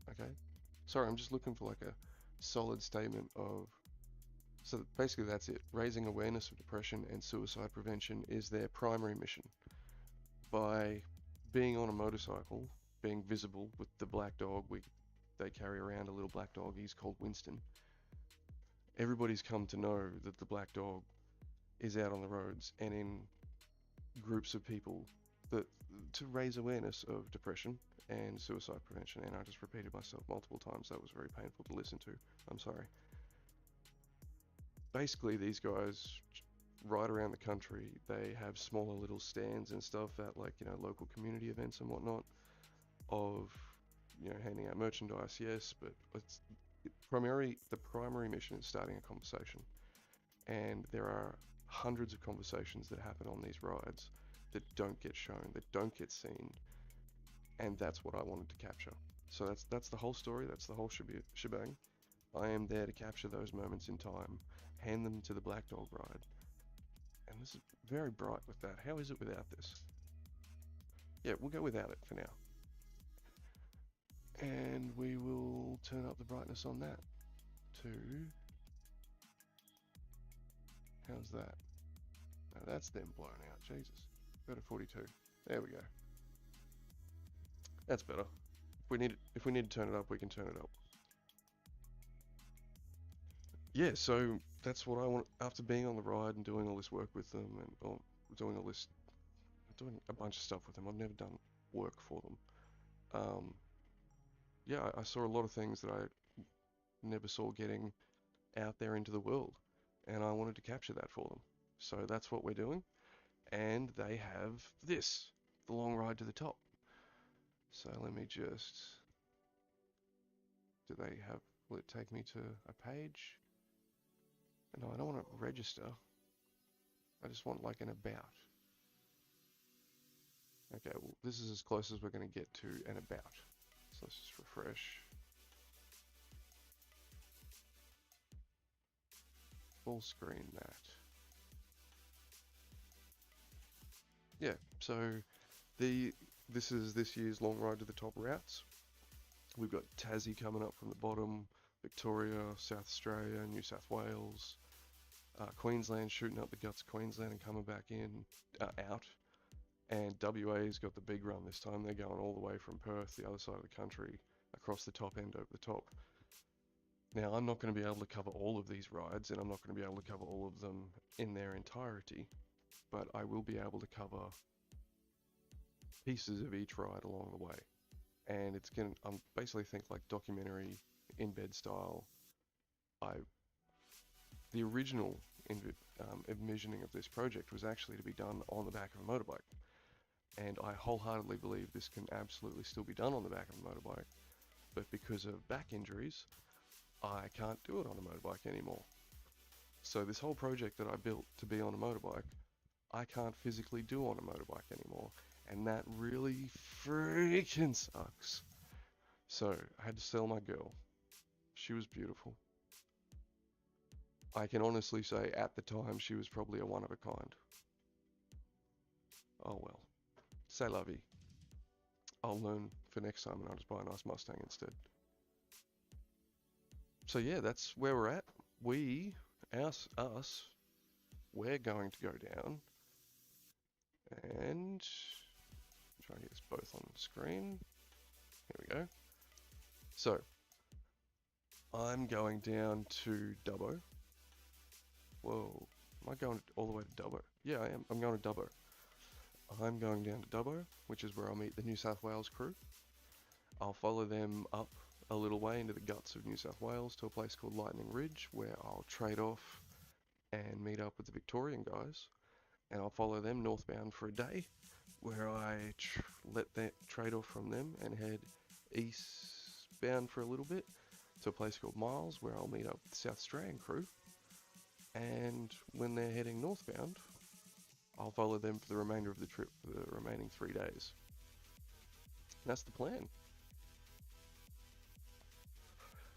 Okay. Sorry, I'm just looking for like a solid statement of... So basically that's it. Raising awareness of depression and suicide prevention is their primary mission. By being on a motorcycle, being visible with the black dog, they carry around a little black dog, he's called Winston. Everybody's come to know that the black dog is out on the roads and in groups of people to raise awareness of depression and suicide prevention. And I just repeated myself multiple times. That was very painful to listen to. I'm sorry. Basically, these guys ride around the country. They have smaller little stands and stuff at, like, you know, local community events and whatnot, of, you know, handing out merchandise, yes, but the primary mission is starting a conversation. And there are hundreds of conversations that happen on these rides that don't get shown, that don't get seen, and that's what I wanted to capture. So that's the whole story, that's the whole shebang. I am there to capture those moments in time, hand them to the Black Dog Ride. And this is very bright with that. How is it without this? Yeah, we'll go without it for now. And we will turn up the brightness on that to... How's that? Now that's them blown out, Jesus. Go to 42. There we go. That's better. If we need to turn it up, we can turn it up. Yeah, so that's what I want after being on the ride and doing all this work with them, and doing a bunch of stuff with them. I've never done work for them. Yeah, I saw a lot of things that I never saw getting out there into the world, and I wanted to capture that for them. So that's what we're doing, and they have this, the long ride to the top. So let me just... will it take me to a page? No, I don't want to register. I just want like an about. Okay, well, this is as close as we're going to get to an about. So let's just refresh. full screen that. Yeah, so this is this year's Long Ride to the Top routes. We've got Tassie coming up from the bottom, Victoria, South Australia, New South Wales, Queensland shooting up the guts of Queensland and coming back in, out. And WA's got the big run this time. They're going all the way from Perth, the other side of the country, across the top end over the top. Now, I'm not going to be able to cover all of these rides, and I'm not going to be able to cover all of them in their entirety, but I will be able to cover pieces of each ride along the way. And it's going to, I'm basically think like documentary in bed style. The original envisioning of this project was actually to be done on the back of a motorbike. And I wholeheartedly believe this can absolutely still be done on the back of a motorbike. But because of back injuries, I can't do it on a motorbike anymore. So this whole project that I built to be on a motorbike, I can't physically do on a motorbike anymore. And that really freaking sucks. So I had to sell my girl. She was beautiful. I can honestly say at the time she was probably a one of a kind. Oh well. C'est la vie. I'll learn for next time and I'll just buy a nice Mustang instead. So yeah, that's where we're at. We're going to go down and try and get us both on the screen. Here we go. So I'm going down to Dubbo. Whoa, am I going all the way to Dubbo? Yeah, I am. I'm going to Dubbo. I'm going down to Dubbo, which is where I'll meet the New South Wales crew. I'll follow them up a little way into the guts of New South Wales to a place called Lightning Ridge, where I'll trade off and meet up with the Victorian guys. And I'll follow them northbound for a day, where I let that trade off from them and head eastbound for a little bit to a place called Miles, where I'll meet up with the South Australian crew. And when they're heading northbound, I'll follow them for the remainder of the trip for the remaining 3 days. And that's the plan.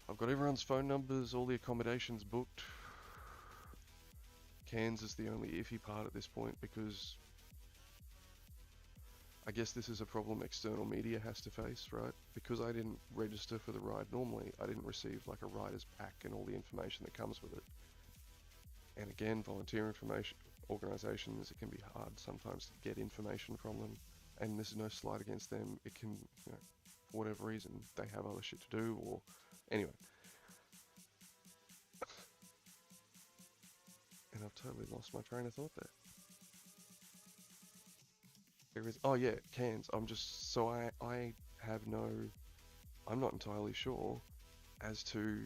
I've got everyone's phone numbers, all the accommodations booked. Cairns is the only iffy part at this point because I guess this is a problem external media has to face, right? Because I didn't register for the ride normally, I didn't receive like a rider's pack and all the information that comes with it. And again, volunteer information organisations, it can be hard sometimes to get information from them. And this is no slight against them. It can, you know, for whatever reason, they have other shit to do or anyway. And I've totally lost my train of thought there. There is, oh yeah, Cairns. I'm just, so I have no, I'm not entirely sure as to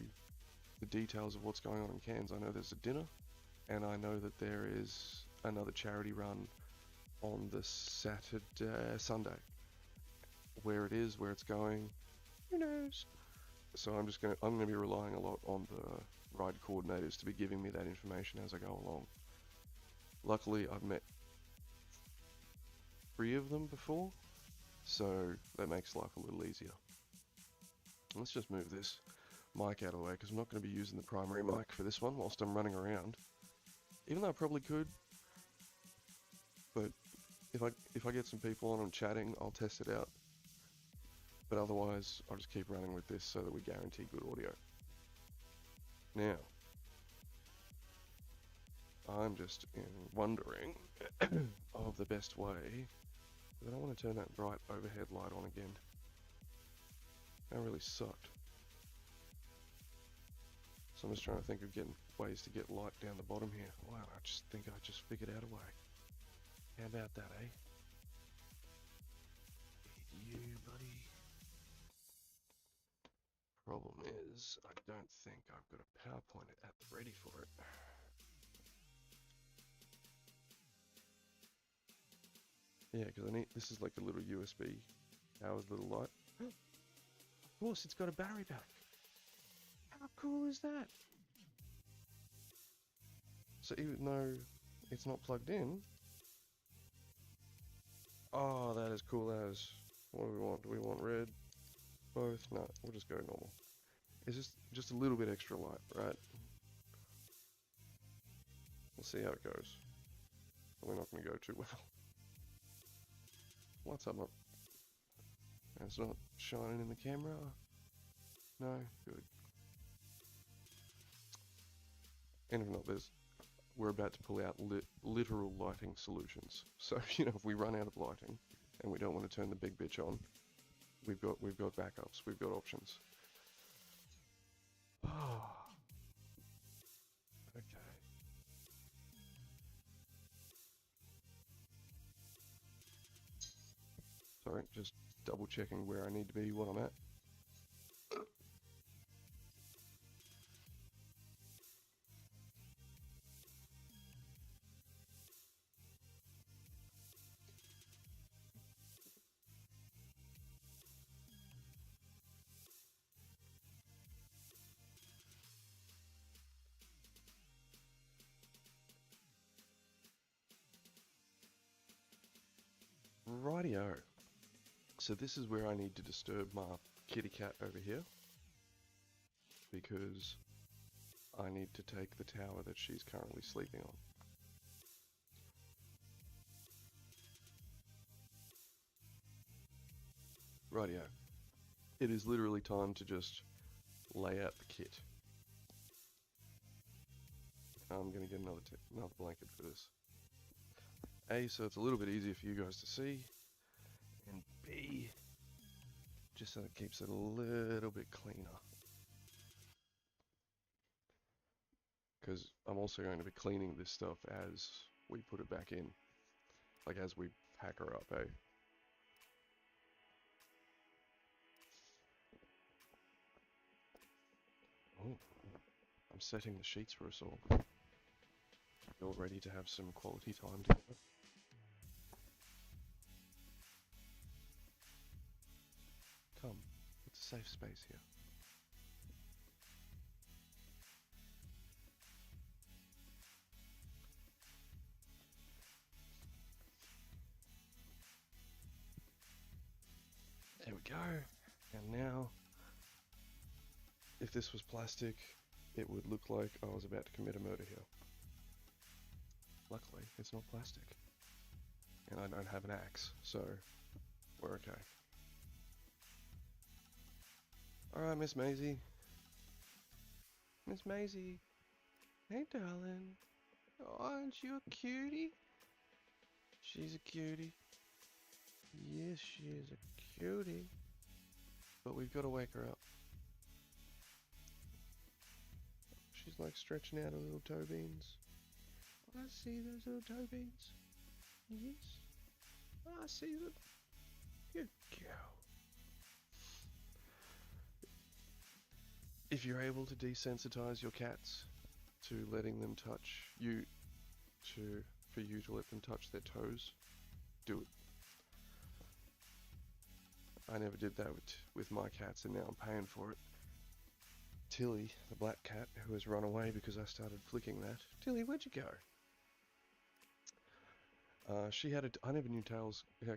the details of what's going on in Cairns. I know there's a dinner, and I know that there is another charity run on the Sunday. Where it is, where it's going, who knows? So I'm gonna be relying a lot on the ride coordinators to be giving me that information as I go along. Luckily, I've met 3 of them before, so that makes life a little easier. Let's just move this mic out of the way because I'm not going to be using the primary mic for this one whilst I'm running around. Even though I probably could, but if I get some people on and chatting, I'll test it out. But otherwise, I'll just keep running with this so that we guarantee good audio. Now, I'm just wondering of the best way. But I want to turn that bright overhead light on again. That really sucked. So I'm just trying to think of getting ways to get light down the bottom here. Wow, I just think I just figured out a way. How about that, eh? You, buddy. Problem is, I don't think I've got a PowerPoint at the ready for it. Yeah, because I need, this is like a little USB powered little light. Of course, it's got a battery pack. How cool is that? So even though it's not plugged in, oh, that is cool as. What do we want? Do we want red? Both? No, we'll just go normal. It's just a little bit extra light, right? see how it goes. We're not going to go too well. What's up? It's not shining in the camera. No, good. And if not, we're about to pull out literal lighting solutions. So you know, if we run out of lighting and we don't want to turn the big bitch on, we've got backups. We've got options. Oh. Okay. Sorry, just double checking where I need to be, what I'm at. Rightio. So this is where I need to disturb my kitty cat over here, because I need to take the tower that she's currently sleeping on. Rightio. It is literally time to just lay out the kit. I'm gonna get another blanket for this. A, so it's a little bit easier for you guys to see, and B, just so it keeps it a little bit cleaner. Because I'm also going to be cleaning this stuff as we put it back in, like as we pack her up, eh? Oh, I'm setting the sheets for us all. You're ready to have some quality time together. Come, it's a safe space here. There we go. And now, if this was plastic, it would look like I was about to commit a murder here. Luckily, it's not plastic. And I don't have an axe, so we're okay. Alright, Miss Maisie. Miss Maisie. Hey, darling. Oh, aren't you a cutie? She's a cutie. Yes, she is a cutie. But we've got to wake her up. She's like stretching out her little toe beans. I see those little toe beans. Yes. I see them. Good girl. If you're able to desensitize your cats to letting them touch you, for you to let them touch their toes, do it. I never did that with my cats, and now I'm paying for it. Tilly, the black cat, who has run away because I started flicking that. Tilly, where'd you go? I never knew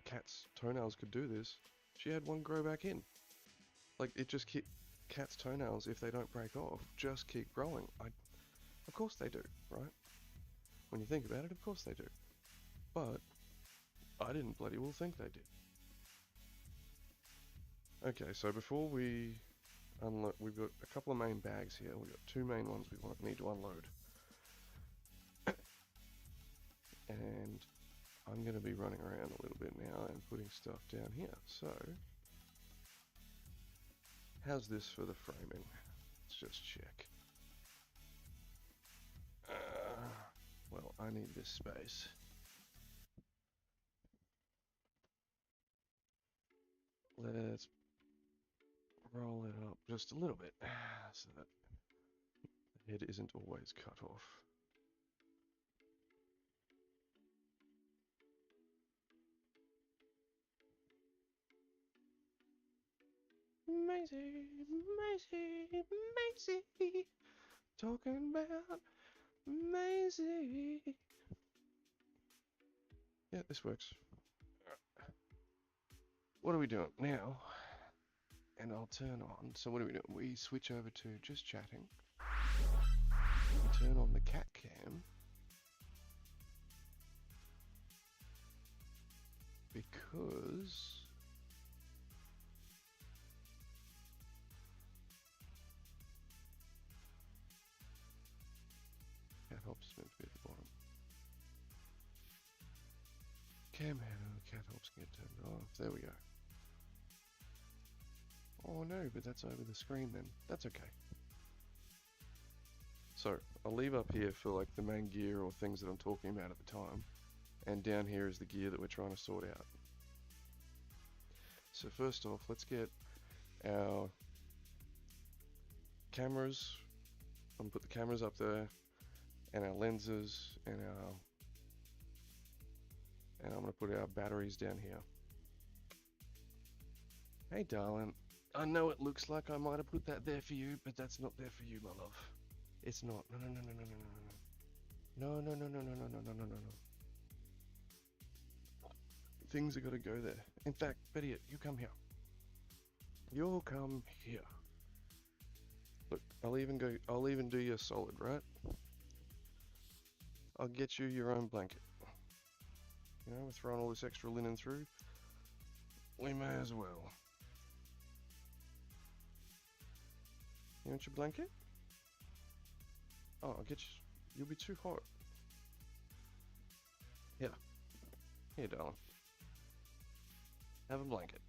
cats' toenails could do this. She had one grow back in. Like, it just cats' toenails, if they don't break off, just keep growing. Of course they do, right? When you think about it, of course they do. But I didn't bloody well think they did. Okay, so before we unload, we've got a couple of main bags here. We've got two main ones we need to unload. And I'm going to be running around a little bit now and putting stuff down here. So, how's this for the framing? Let's just check. Well, I need this space. Let's roll it up just a little bit so that the head isn't always cut off. Maisie, Maisie, Maisie, talking about Maisie. Yeah, this works. What are we doing now? And I'll turn on. So what are we doing? We switch over to just chatting. We turn on the cat cam. because cat hop's meant to be at the bottom. Cam handle, cat hop's get turned off. There we go. Oh no, but that's over the screen then. That's okay. So, I'll leave up here for like the main gear or things that I'm talking about at the time. And down here is the gear that we're trying to sort out. So first off, let's get our cameras. I'm gonna put the cameras up there, and our lenses, and I'm gonna put our batteries down here. Hey darling, I know it looks like I might have put that there for you, but that's not there for you, my love. It's not. No, no, no, no, no, no, no, no, no, no, no, no, no, no, no, no, no, no. Things are gotta go there. In fact, better yet, you come here. You'll come here. Look, I'll even do your solid, right? I'll get you your own blanket. You know, we're throwing all this extra linen through. We may as well. You want your blanket? Oh, I'll get you. You'll be too hot. Here. Here, darling. Have a blanket.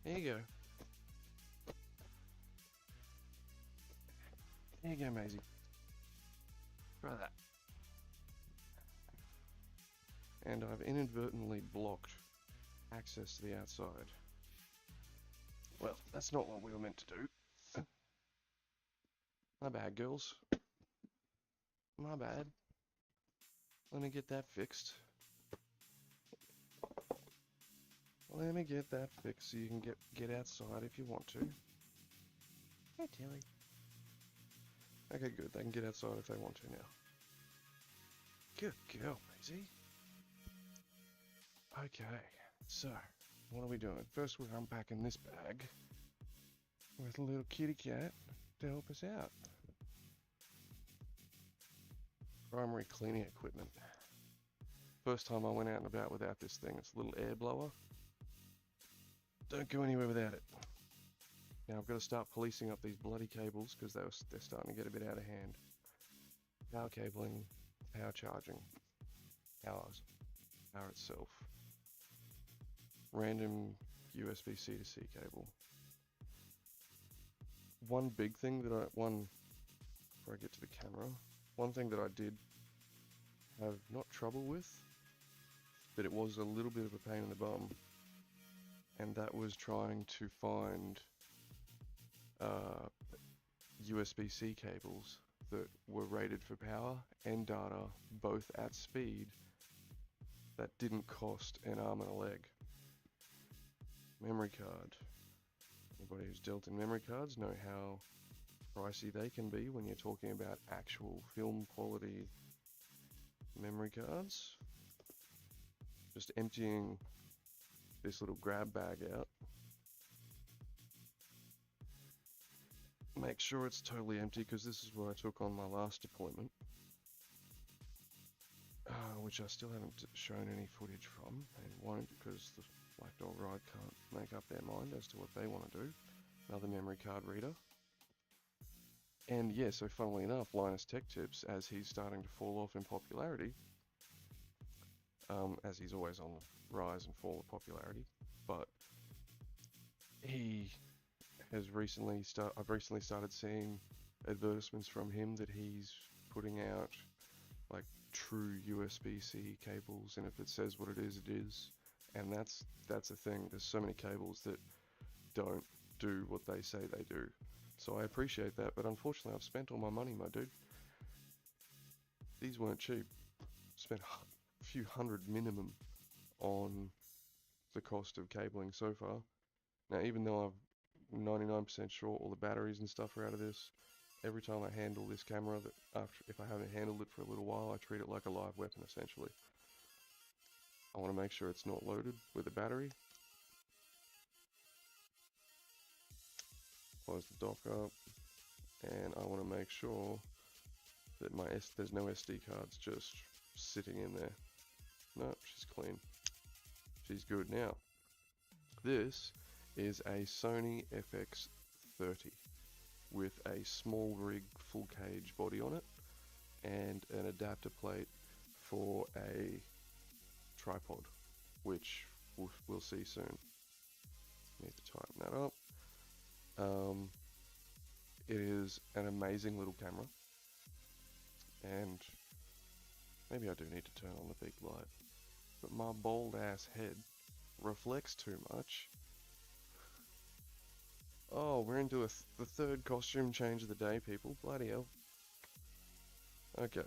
Here you go. Here you go, Maisie. Try that. And I've inadvertently blocked access to the outside. Well, that's not what we were meant to do. My bad, girls. My bad. Let me get that fixed. Let me get that fixed so you can get outside if you want to. Hey, Tilly. Okay, good. They can get outside if they want to now. Good girl, Maisie. Okay, so what are we doing? First, we're unpacking this bag with a little kitty cat to help us out. Primary cleaning equipment. First time I went out and about without this thing. It's a little air blower. Don't go anywhere without it. Now I've got to start policing up these bloody cables because they're starting to get a bit out of hand. Power cabling, power charging, power itself. Random USB-C to C cable. One big thing that before I get to the camera, one thing that I did have not trouble with, but it was a little bit of a pain in the bum, and that was trying to find USB-C cables that were rated for power and data, both at speed, that didn't cost an arm and a leg. Memory card. Anybody who's dealt in memory cards know how pricey they can be when you're talking about actual film quality memory cards. Just emptying this little grab bag out. Make sure it's totally empty because this is what I took on my last deployment, which I still haven't shown any footage from, and won't because the blackdogride can't make up their mind as to what they want to do. Another memory card reader. And yeah, so funnily enough, Linus Tech Tips, as he's starting to fall off in popularity, as he's always on the rise and fall of popularity, but he has I've recently started seeing advertisements from him that he's putting out like true USB-C cables, and if it says what it is, and that's the thing. There's so many cables that don't do what they say they do. So I appreciate that, but unfortunately I've spent all my money, my dude. These weren't cheap. Spent a few hundred minimum on the cost of cabling so far. Now, even though I'm 99% sure all the batteries and stuff are out of this, every time I handle this camera, if I haven't handled it for a little while, I treat it like a live weapon essentially. I want to make sure it's not loaded with a battery. Close the dock up, and I want to make sure that there's no SD cards just sitting in there. No, she's clean. She's good now. This is a Sony FX30 with a small rig full cage body on it and an adapter plate for a tripod, which we'll see soon. Need to tighten that up. It is an amazing little camera, and maybe I do need to turn on the big light, but my bald ass head reflects too much. Oh, we're into the third costume change of the day, people. Bloody hell. Okay.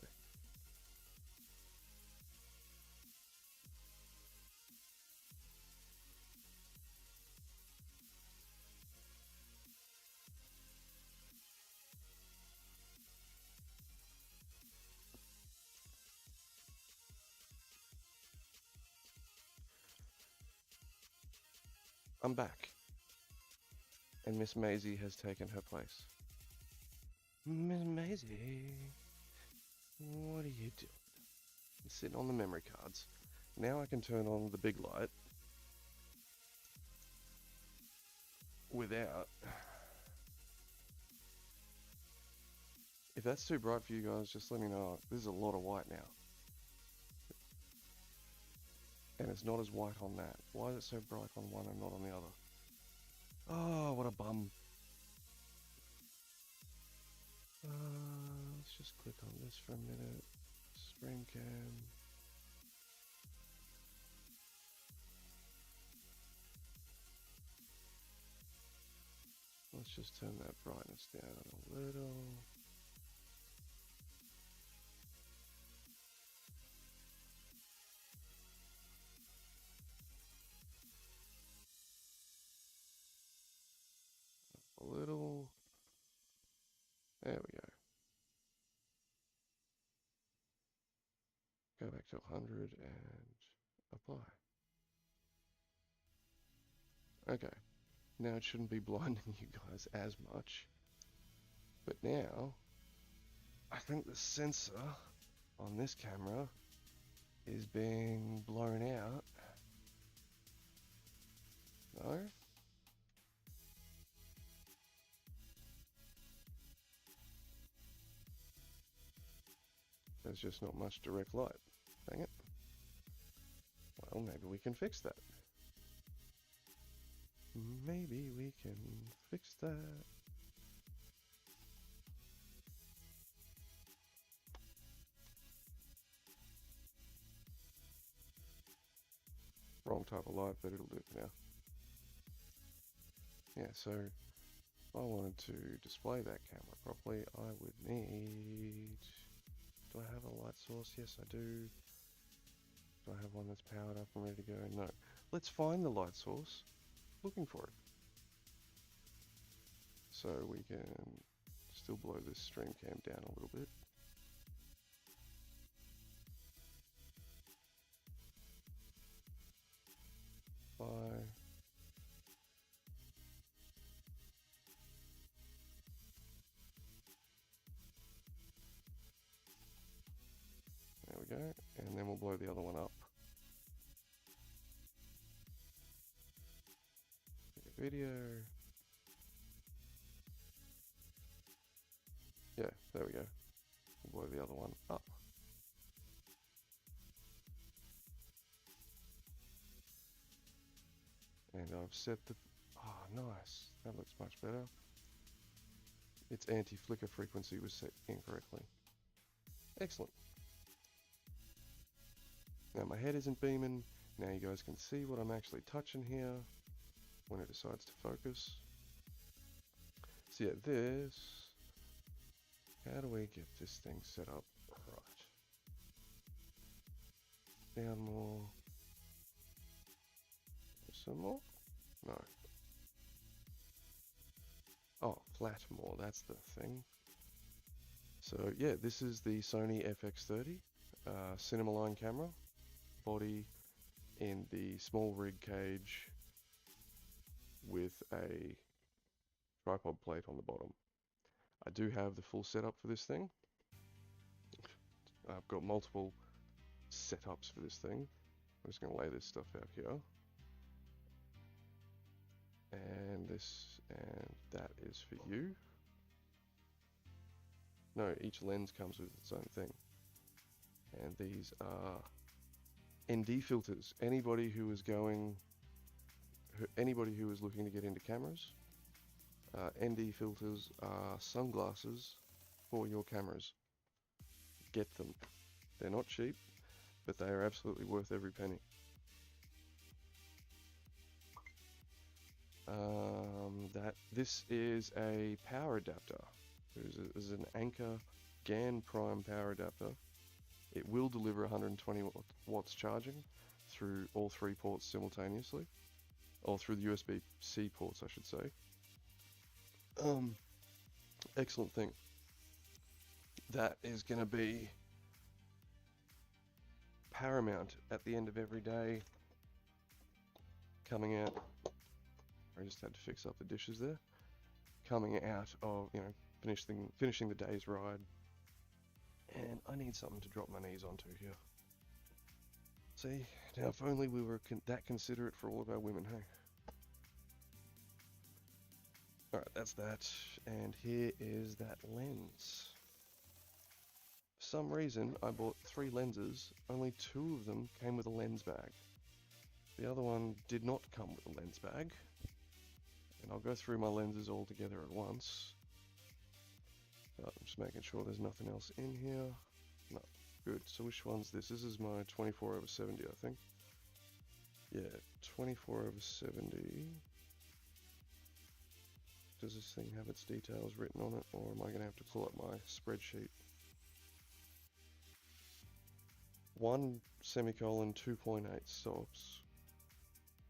I'm back. And Miss Maisie has taken her place. Miss Maisie, what are you doing? I'm sitting on the memory cards. Now I can turn on the big light without... If that's too bright for you guys, just let me know. This is a lot of white now. And it's not as white on that. Why is it so bright on one and not on the other? Oh, what a bum. Let's just click on this for a minute. Stream cam. Let's just turn that brightness down a little. A little. There we go. Go back to 100 and apply. Okay. Now it shouldn't be blinding you guys as much. But now, I think the sensor on this camera is being blown out. No? There's just not much direct light. Dang it. Well, maybe we can fix that. Maybe we can fix that. Wrong type of light, but it'll do for now. Yeah, so if I wanted to display that camera properly, I would need... Do I have a light source? Yes, I do. Do I have one that's powered up and ready to go? No. Let's find the light source. Looking for it. So we can still blow this stream cam down a little bit. Bye. There we go. And then we'll blow the other one up. Video. Yeah, there we go. We'll blow the other one up. And I've set the... Oh, nice. That looks much better. Its anti-flicker frequency was set incorrectly. Excellent. Now my head isn't beaming. Now you guys can see what I'm actually touching here when it decides to focus. So yeah, this... How do we get this thing set up right? Down more. Some more? No. Oh, flat more, that's the thing. So yeah, this is the Sony FX30 cinema line camera. Body in the small rig cage with a tripod plate on the bottom. I do have the full setup for this thing. I've got multiple setups for this thing. I'm just going to lay this stuff out here. And this and that is for you. No, each lens comes with its own thing. And these are ND filters. Anybody who is looking to get into cameras, ND filters are sunglasses for your cameras. Get them. They're not cheap, but they are absolutely worth every penny. This is a power adapter. This is an Anker GAN Prime power adapter. It will deliver 120 watts charging through all 3 ports simultaneously, or through the USB-C ports, I should say. Excellent thing. That is going to be paramount at the end of every day. Coming out, I just had to fix up the dishes there. Coming out of, finishing the day's ride. And I need something to drop my knees onto here. See, now if only we were that considerate for all of our women, hey? Alright, that's that. And here is that lens. For some reason, I bought 3 lenses. Only 2 of them came with a lens bag. The other one did not come with a lens bag. And I'll go through my lenses all together at once. I'm just making sure there's nothing else in here. No, good. So which one's this? This is my 24/70, I think. Yeah, 24/70. Does this thing have its details written on it, or am I going to have to pull up my spreadsheet? 1:2.8 stops.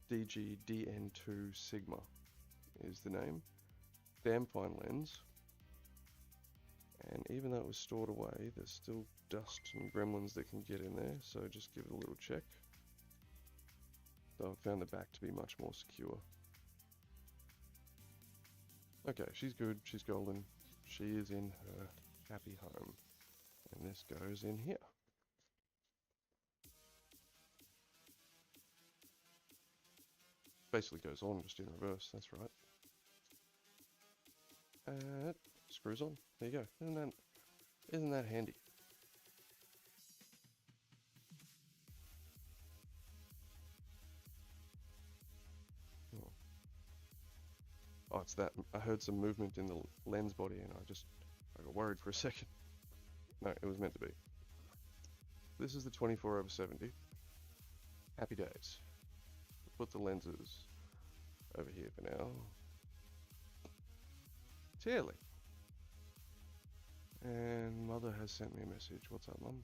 DGDN2 Sigma is the name. Damn fine lens. And even though it was stored away, there's still dust and gremlins that can get in there, so just give it a little check. So I found the back to be much more secure. Okay, she's good, she's golden. She is in her happy home. And this goes in here. Basically goes on just in reverse, that's right. Screws on. There you go. Isn't that handy? Oh, it's that. I heard some movement in the lens body and I got worried for a second. No, it was meant to be. This is the 24/70. Happy days. Put the lenses over here for now. Tearly. And Mother has sent me a message. What's up, Mum?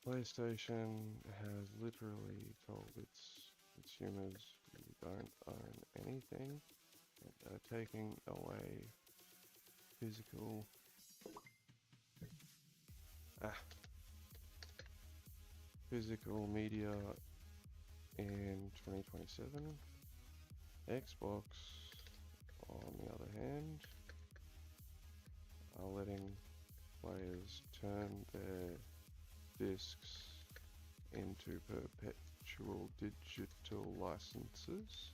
PlayStation has literally told its consumers you don't own anything, and they're taking away physical media in 2027. Xbox, on the other hand, are letting players turn their discs into perpetual digital licenses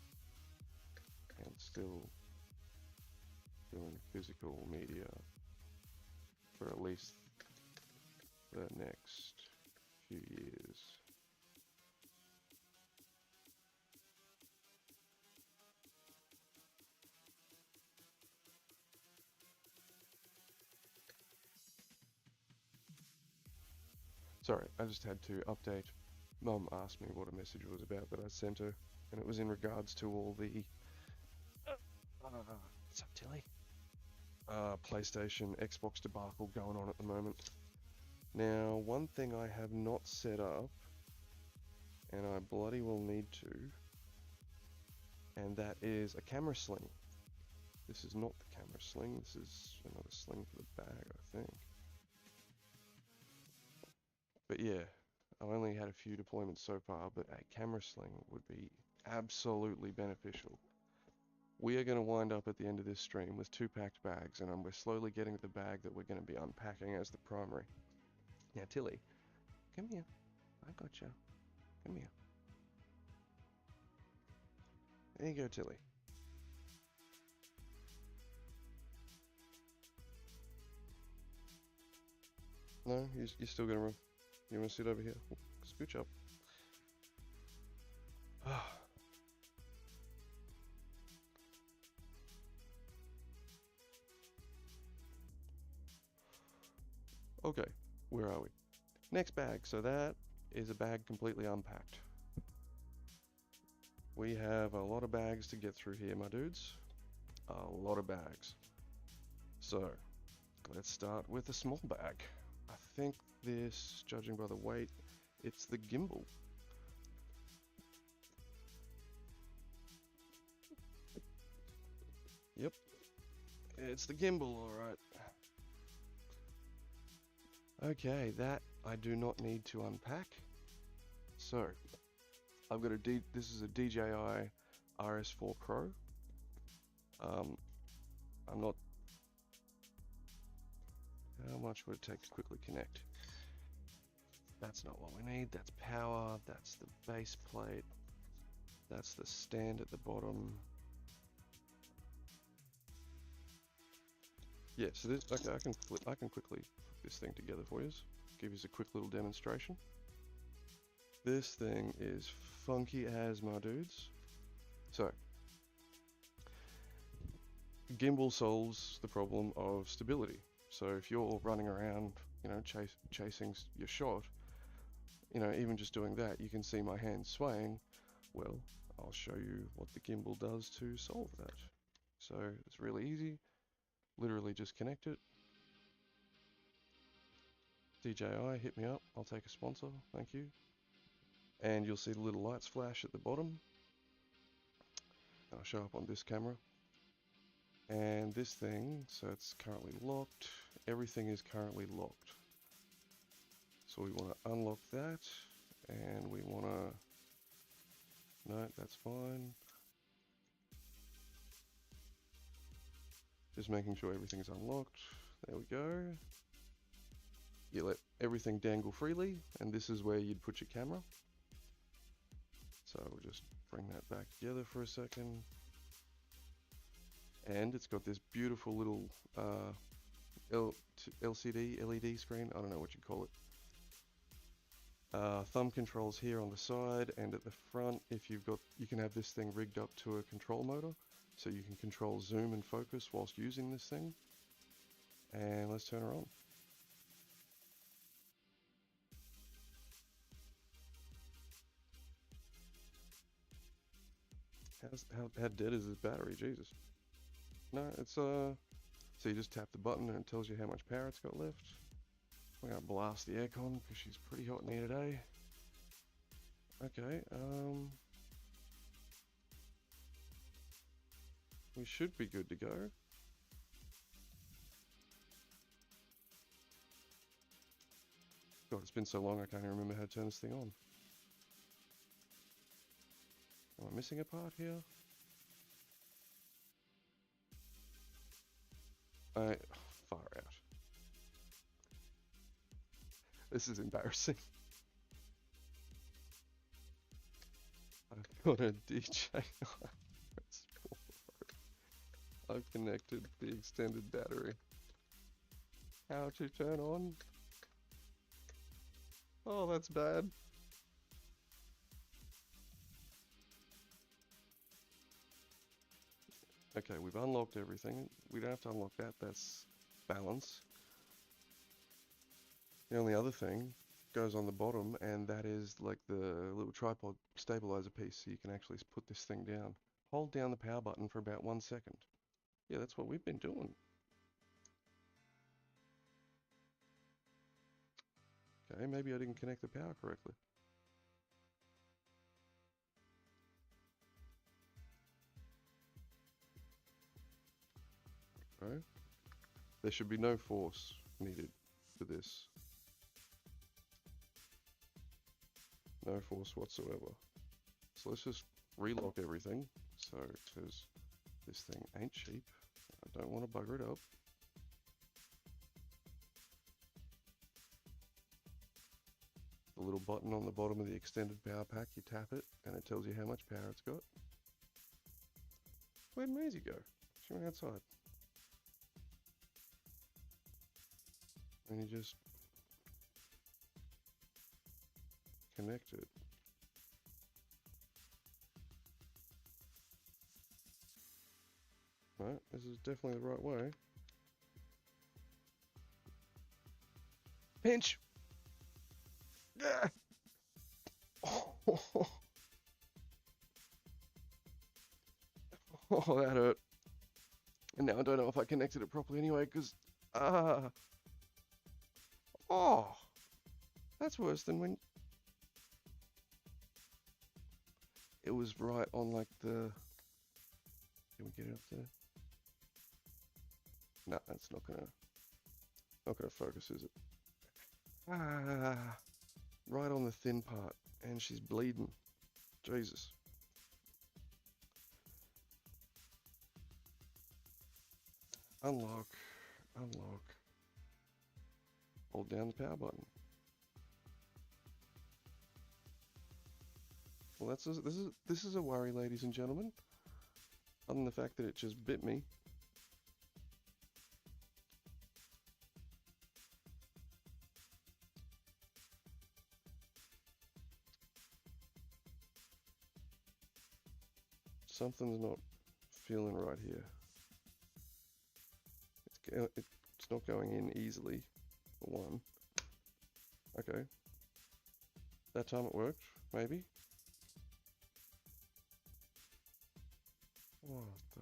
and still doing physical media for at least the next few years. Sorry, I just had to update. Mum asked me what a message was about that I sent her, and it was in regards to all the what's up, Tilly? PlayStation, Xbox debacle going on at the moment. Now, one thing I have not set up, and I bloody well need to, and that is a camera sling. This is not the camera sling, this is another sling for the bag, I think. But yeah, I've only had a few deployments so far, but a camera sling would be absolutely beneficial. We are going to wind up at the end of this stream with 2 packed bags, and we're slowly getting to the bag that we're going to be unpacking as the primary. Now, Tilly, come here. I got you. Come here. There you go, Tilly. No, you're still gonna run. You wanna sit over here? Scooch up. Okay, where are we? Next bag. So that is a bag completely unpacked. We have a lot of bags to get through here, my dudes. A lot of bags. So, let's start with a small bag. I think this, judging by the weight, it's the gimbal. Yep, it's the gimbal, alright. Okay, that I do not need to unpack. So, I've got this is a DJI RS4 Pro. I'm not... How much would it take to quickly connect? That's not what we need. That's power. That's the base plate. That's the stand at the bottom. Yeah, so this, okay, I can quickly put this thing together for you. Give you a quick little demonstration. This thing is funky as my dudes. So, gimbal solves the problem of stability. So if you're running around, you know, chasing your shot, you know, even just doing that, you can see my hands swaying. Well, I'll show you what the gimbal does to solve that. So it's really easy. Literally just connect it. DJI, hit me up. I'll take a sponsor. Thank you. And you'll see the little lights flash at the bottom. I'll show up on this camera. And this thing, so it's currently locked. Everything is currently locked. So we want to unlock that. And we want to... No, that's fine. Just making sure everything's unlocked. There we go. You let everything dangle freely, and this is where you'd put your camera. So we'll just bring that back together for a second. And it's got this beautiful little LCD, LED screen. I don't know what you call it. Thumb controls here on the side, and at the front, if you've got, you can have this thing rigged up to a control motor, so you can control zoom and focus whilst using this thing. And let's turn her on. How dead is this battery? Jesus. No, it's so you just tap the button and it tells you how much power it's got left. We're gonna blast the aircon because she's pretty hot in here today. Okay, we should be good to go. God, it's been so long I can't even remember how to turn this thing on. Am I missing a part here? Far out. This is embarrassing. I've got a DJI. I've connected the extended battery. How to turn on? Oh, that's bad. Okay, we've unlocked everything. We don't have to unlock that, that's balance. The only other thing goes on the bottom, and that is like the little tripod stabilizer piece, so you can actually put this thing down. Hold down the power button for about 1 second. Yeah, that's what we've been doing. Okay, maybe I didn't connect the power correctly. Okay. There should be no force needed for this. No force whatsoever. So let's just relock everything. So, because this thing ain't cheap. I don't want to bugger it up. The little button on the bottom of the extended power pack, you tap it and it tells you how much power it's got. Where'd Maisie go? She went outside. And you just connect it. Right, this is definitely the right way. Pinch! Ah! Oh, that hurt. And now I don't know if I connected it properly anyway, because... Oh! That's worse than when... It was right on, like, the... Can we get it up there? No, that's not gonna focus, is it? Ah! Right on the thin part. And she's bleeding. Jesus. Unlock. Unlock. Hold down the power button. Well, this is a worry, ladies and gentlemen. Other than the fact that it just bit me. Something's not feeling right here. It's not going in easily, for one. Okay. That time it worked, maybe. What the...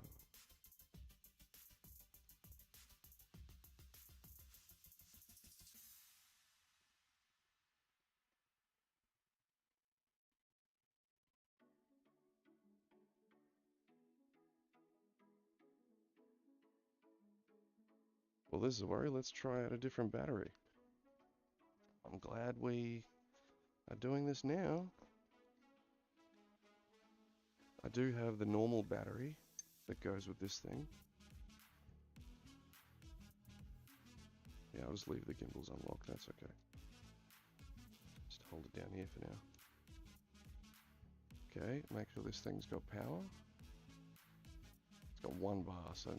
Well, this is a worry. Let's try out a different battery. I'm glad we are doing this now. I do have the normal battery that goes with this thing. Yeah, I'll just leave the gimbals unlocked, that's okay. Just hold it down here for now. Okay, make sure this thing's got power. It's got 1 bar, so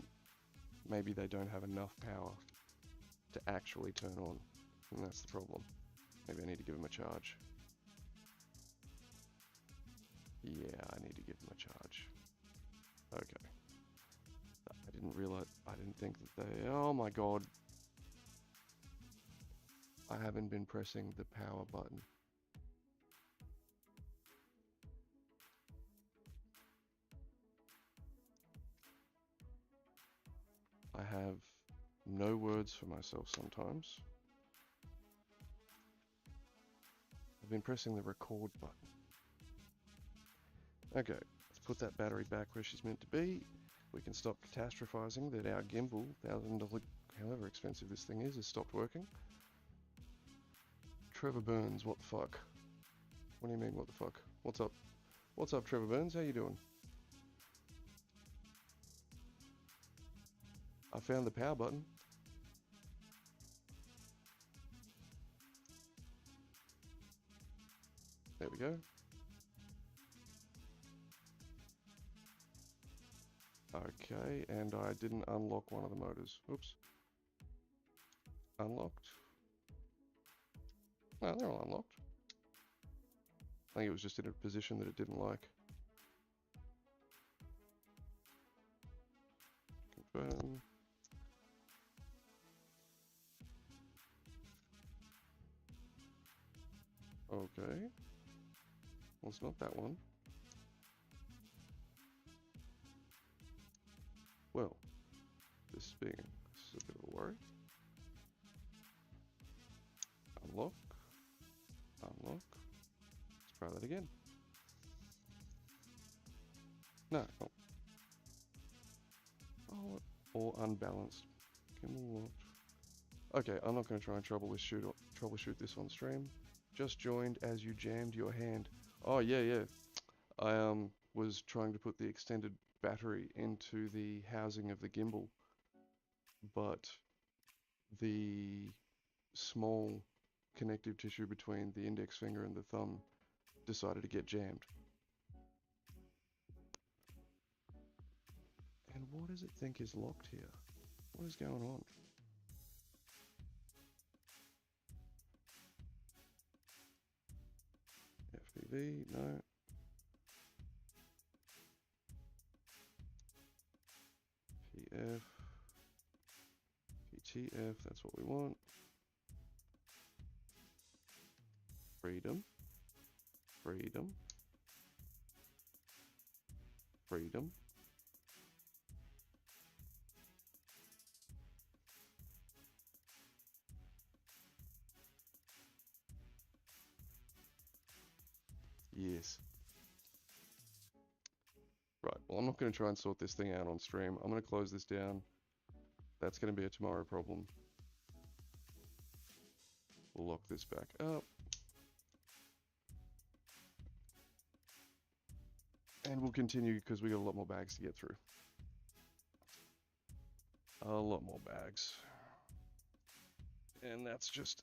maybe they don't have enough power to actually turn on, and that's the problem. Maybe I need to give them a charge. Yeah, I need to give them a charge. Okay. I didn't think that they... Oh my god. I haven't been pressing the power button. I have no words for myself sometimes. I've been pressing the record button. Okay, let's put that battery back where she's meant to be. We can stop catastrophizing that our gimbal, $1,000, however expensive this thing is, has stopped working. Trevor Burns, what the fuck? What do you mean, what the fuck? What's up? What's up, Trevor Burns? How you doing? I found the power button. There we go. Okay, and I didn't unlock one of the motors. Oops. Unlocked. No, they're all unlocked. I think it was just in a position that it didn't like. Confirm. Okay. Well, it's not that one. Well, this is a bit of a worry. Unlock. Unlock. Let's try that again. No. Oh. Oh, or unbalanced. Gimbal locked. Okay, I'm not going to try and troubleshoot this on stream. Just joined as you jammed your hand. Oh yeah. I was trying to put the extended battery into the housing of the gimbal, but the small connective tissue between the index finger and the thumb decided to get jammed. And what does it think is locked here? What is going on? FPV, no. PF. PTF, that's what we want. Freedom. Freedom. Freedom. Yes. Right, well, I'm not going to try and sort this thing out on stream. I'm going to close this down. That's going to be a tomorrow problem. We'll lock this back up. And we'll continue because we got a lot more bags to get through. A lot more bags. And that's just...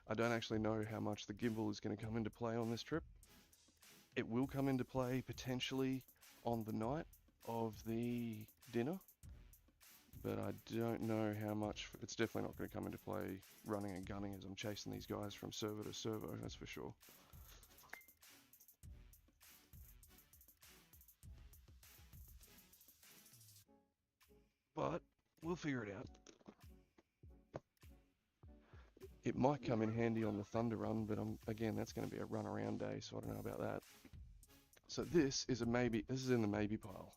I don't actually know how much the gimbal is going to come into play on this trip. It will come into play potentially on the night of the dinner, but I don't know how much. It's definitely not going to come into play running and gunning as I'm chasing these guys from server to server, that's for sure. But we'll figure it out. It might come in handy on the Thunder run, but again, that's going to be a run around day, so I don't know about that. So this is a maybe. This is in the maybe pile.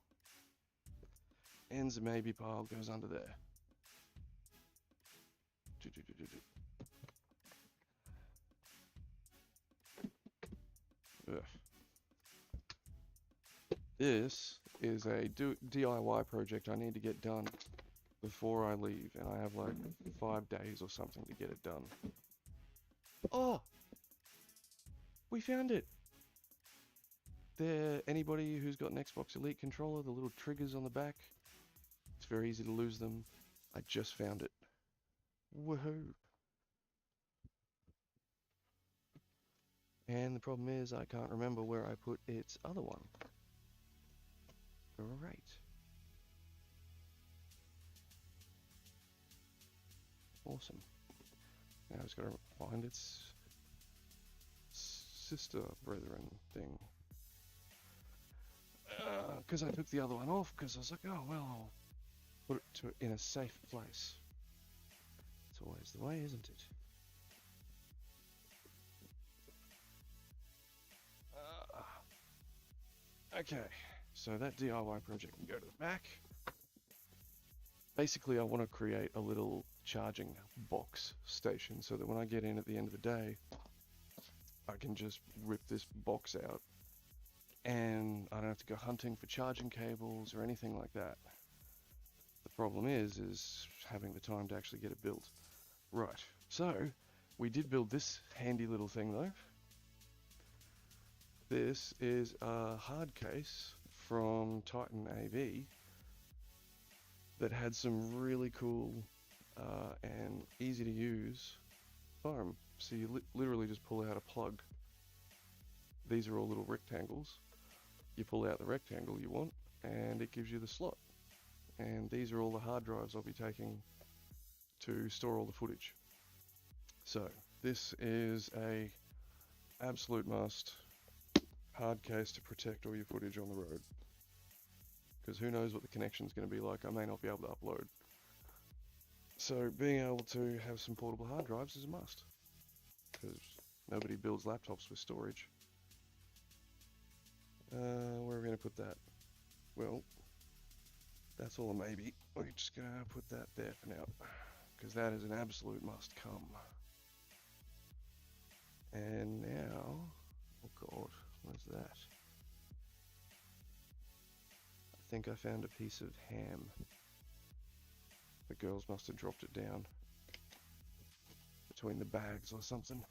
Ends the maybe pile, goes under there. Ugh. This is a DIY project I need to get done before I leave, and I have like 5 days or something to get it done. Oh! We found it! Anybody who's got an Xbox Elite controller, the little triggers on the back, it's very easy to lose them. I just found it. Woohoo! And the problem is I can't remember where I put its other one. Great. Awesome. Now I've just got to find its sister brethren thing. Because I took the other one off because I was like, oh well, I'll put it in a safe place. It's always the way, isn't it? Okay, so that DIY project can go to the back. Basically, I want to create a little charging box station so that when I get in at the end of the day, I can just rip this box out and I don't have to go hunting for charging cables or anything like that. The problem is having the time to actually get it built. Right, so we did build this handy little thing though. This is a hard case from Titan AV that had some really cool and easy to use foam. So you literally just pull out a plug. These are all little rectangles. You pull out the rectangle you want and it gives you the slot. And these are all the hard drives I'll be taking to store all the footage. So this is a absolute must. Hard case to protect all your footage on the road, because who knows what the connection's going to be like. I may not be able to upload, so being able to have some portable hard drives is a must, because nobody builds laptops with storage. Where are we going to put that? Well, that's all a maybe. We're just going to put that there for now, because that is an absolute must come. And now, oh god, what's that? I think I found a piece of ham. The girls must have dropped it down between the bags or something.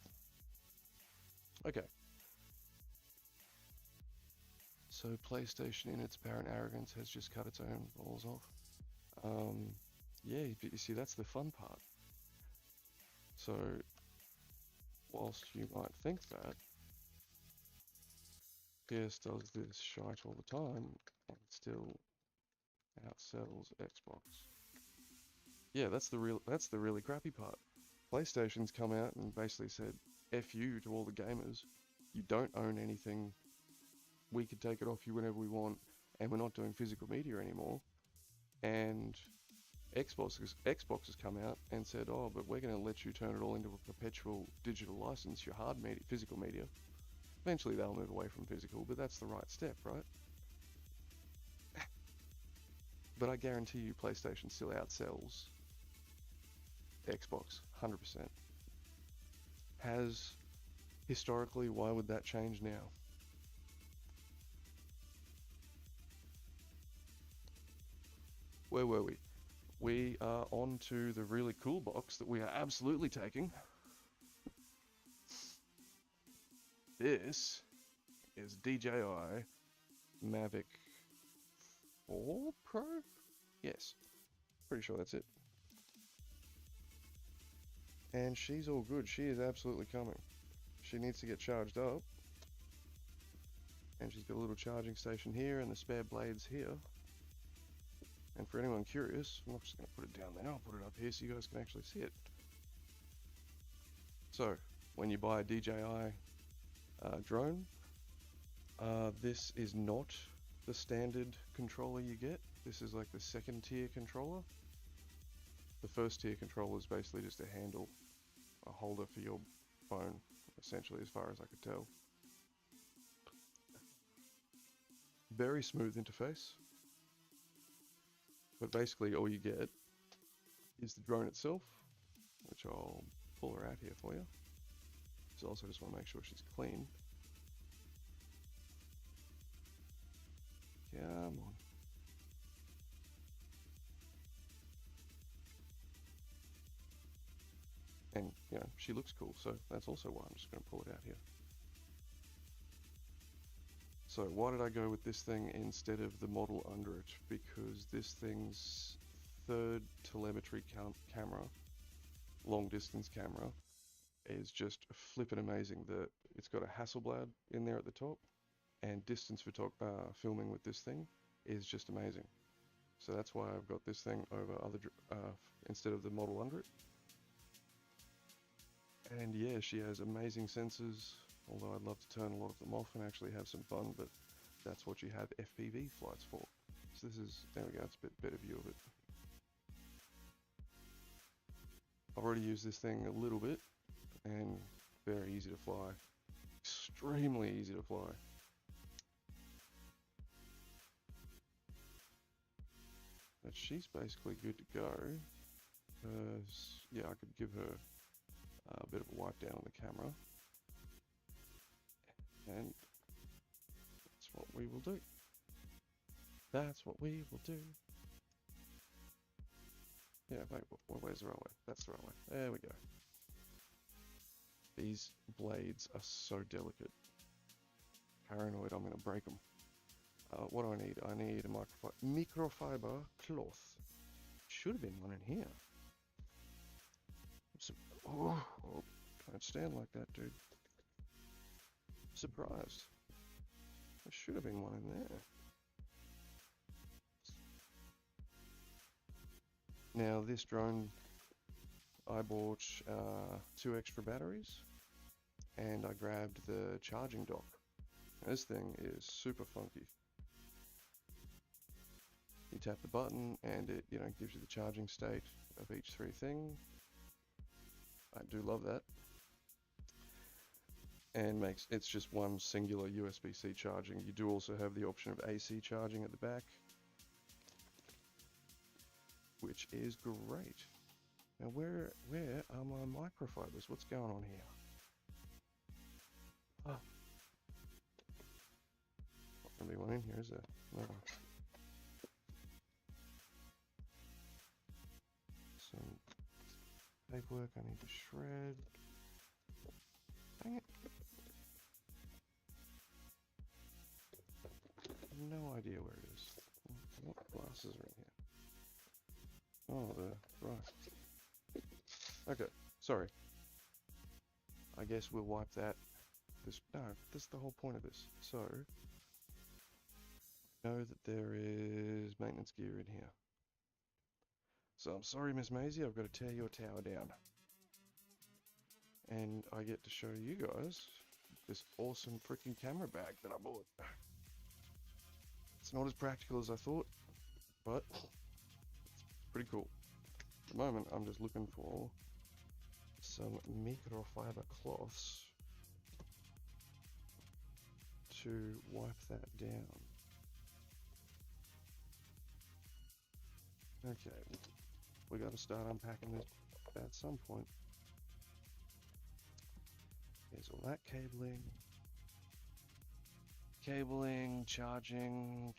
Okay. So PlayStation, in its apparent arrogance, has just cut its own balls off. Yeah, you see, that's the fun part. So whilst you might think that, PS does this shite all the time and still outsells Xbox. Yeah, that's the really crappy part. PlayStation's come out and basically said, F you to all the gamers. You don't own anything. We can take it off you whenever we want, and we're not doing physical media anymore. And Xbox has come out and said, oh, but we're going to let you turn it all into a perpetual digital license, your hard media, physical media. Eventually they'll move away from physical, but that's the right step, right? But I guarantee you PlayStation still outsells Xbox, 100%. Has historically, why would that change now? Where were we? We are on to the really cool box that we are absolutely taking. This is DJI Mavic 4 Pro? Yes, pretty sure that's it. And she's all good. She is absolutely coming. She needs to get charged up. And she's got a little charging station here and the spare blades here. And for anyone curious, I'm not just going to put it down there, I'll put it up here so you guys can actually see it. So, when you buy a DJI drone, this is not the standard controller you get. This is like the second tier controller. The first tier controller is basically just a handle, a holder for your phone, essentially, as far as I could tell. Very smooth interface. But basically all you get is the drone itself, which I'll pull her out here for you. So also just want to make sure she's clean. Come on. And, you know, she looks cool, so that's also why I'm just going to pull it out here. So why did I go with this thing instead of the model under it? Because this thing's third telemetry camera, long distance camera, is just flippin' amazing. It's got a Hasselblad in there at the top, and distance filming with this thing is just amazing. So that's why I've got this thing over instead of the model under it. And yeah, she has amazing sensors, although I'd love to turn a lot of them off and actually have some fun, but that's what you have FPV flights for. So this is, there we go, it's a bit better view of it. I've already used this thing a little bit, and very easy to fly. Extremely easy to fly. But she's basically good to go, because, yeah, I could give her a bit of a wipe down on the camera. And that's what we will do. That's what we will do. Yeah, wait, where's the right way? That's the right way. There we go. These blades are so delicate. Paranoid I'm going to break them. What do I need? I need a microfiber cloth. Should have been one in here. Oh, don't stand like that, dude. Surprised. There should have been one in there. Now this drone, I bought 2 extra batteries, and I grabbed the charging dock. This thing is super funky. You tap the button and it, gives you the charging state of each 3 thing. I do love that. And it's just one singular USB-C charging. You do also have the option of AC charging at the back, which is great. Now where are my microfibers? What's going on here? Oh. Not gonna be one in here, is there? No. Some paperwork I need to shred. Dang it. No idea where it is. What glasses are in here? Oh, right. Okay, sorry. I guess we'll wipe that. No, that's the whole point of this. So, know that there is maintenance gear in here. So I'm sorry, Miss Maisie, I've got to tear your tower down. And I get to show you guys this awesome freaking camera bag that I bought. It's not as practical as I thought, but it's pretty cool. At the moment, I'm just looking for some microfiber cloths to wipe that down. Okay, we got to start unpacking this at some point. Here's all that cabling. Cabling, charging.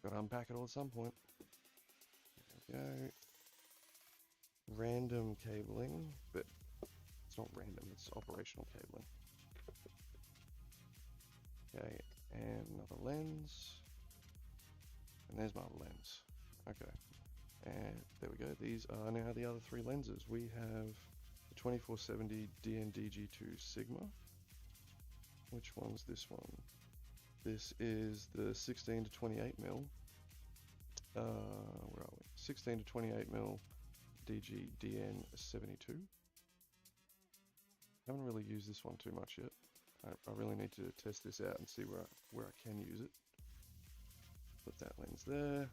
Got to unpack it all at some point. There we go. Random cabling, but it's not random, it's operational cabling. Okay, and another lens. And there's my lens. Okay, and there we go. These are now the other three lenses. We have the 2470 DNDG2 Sigma. Which one's this one? This is the 16 to 28 mil. Where are we? 16 to 28 mil DG DN72. Haven't really used this one too much yet. I really need to test this out and see where I can use it. Put that lens there,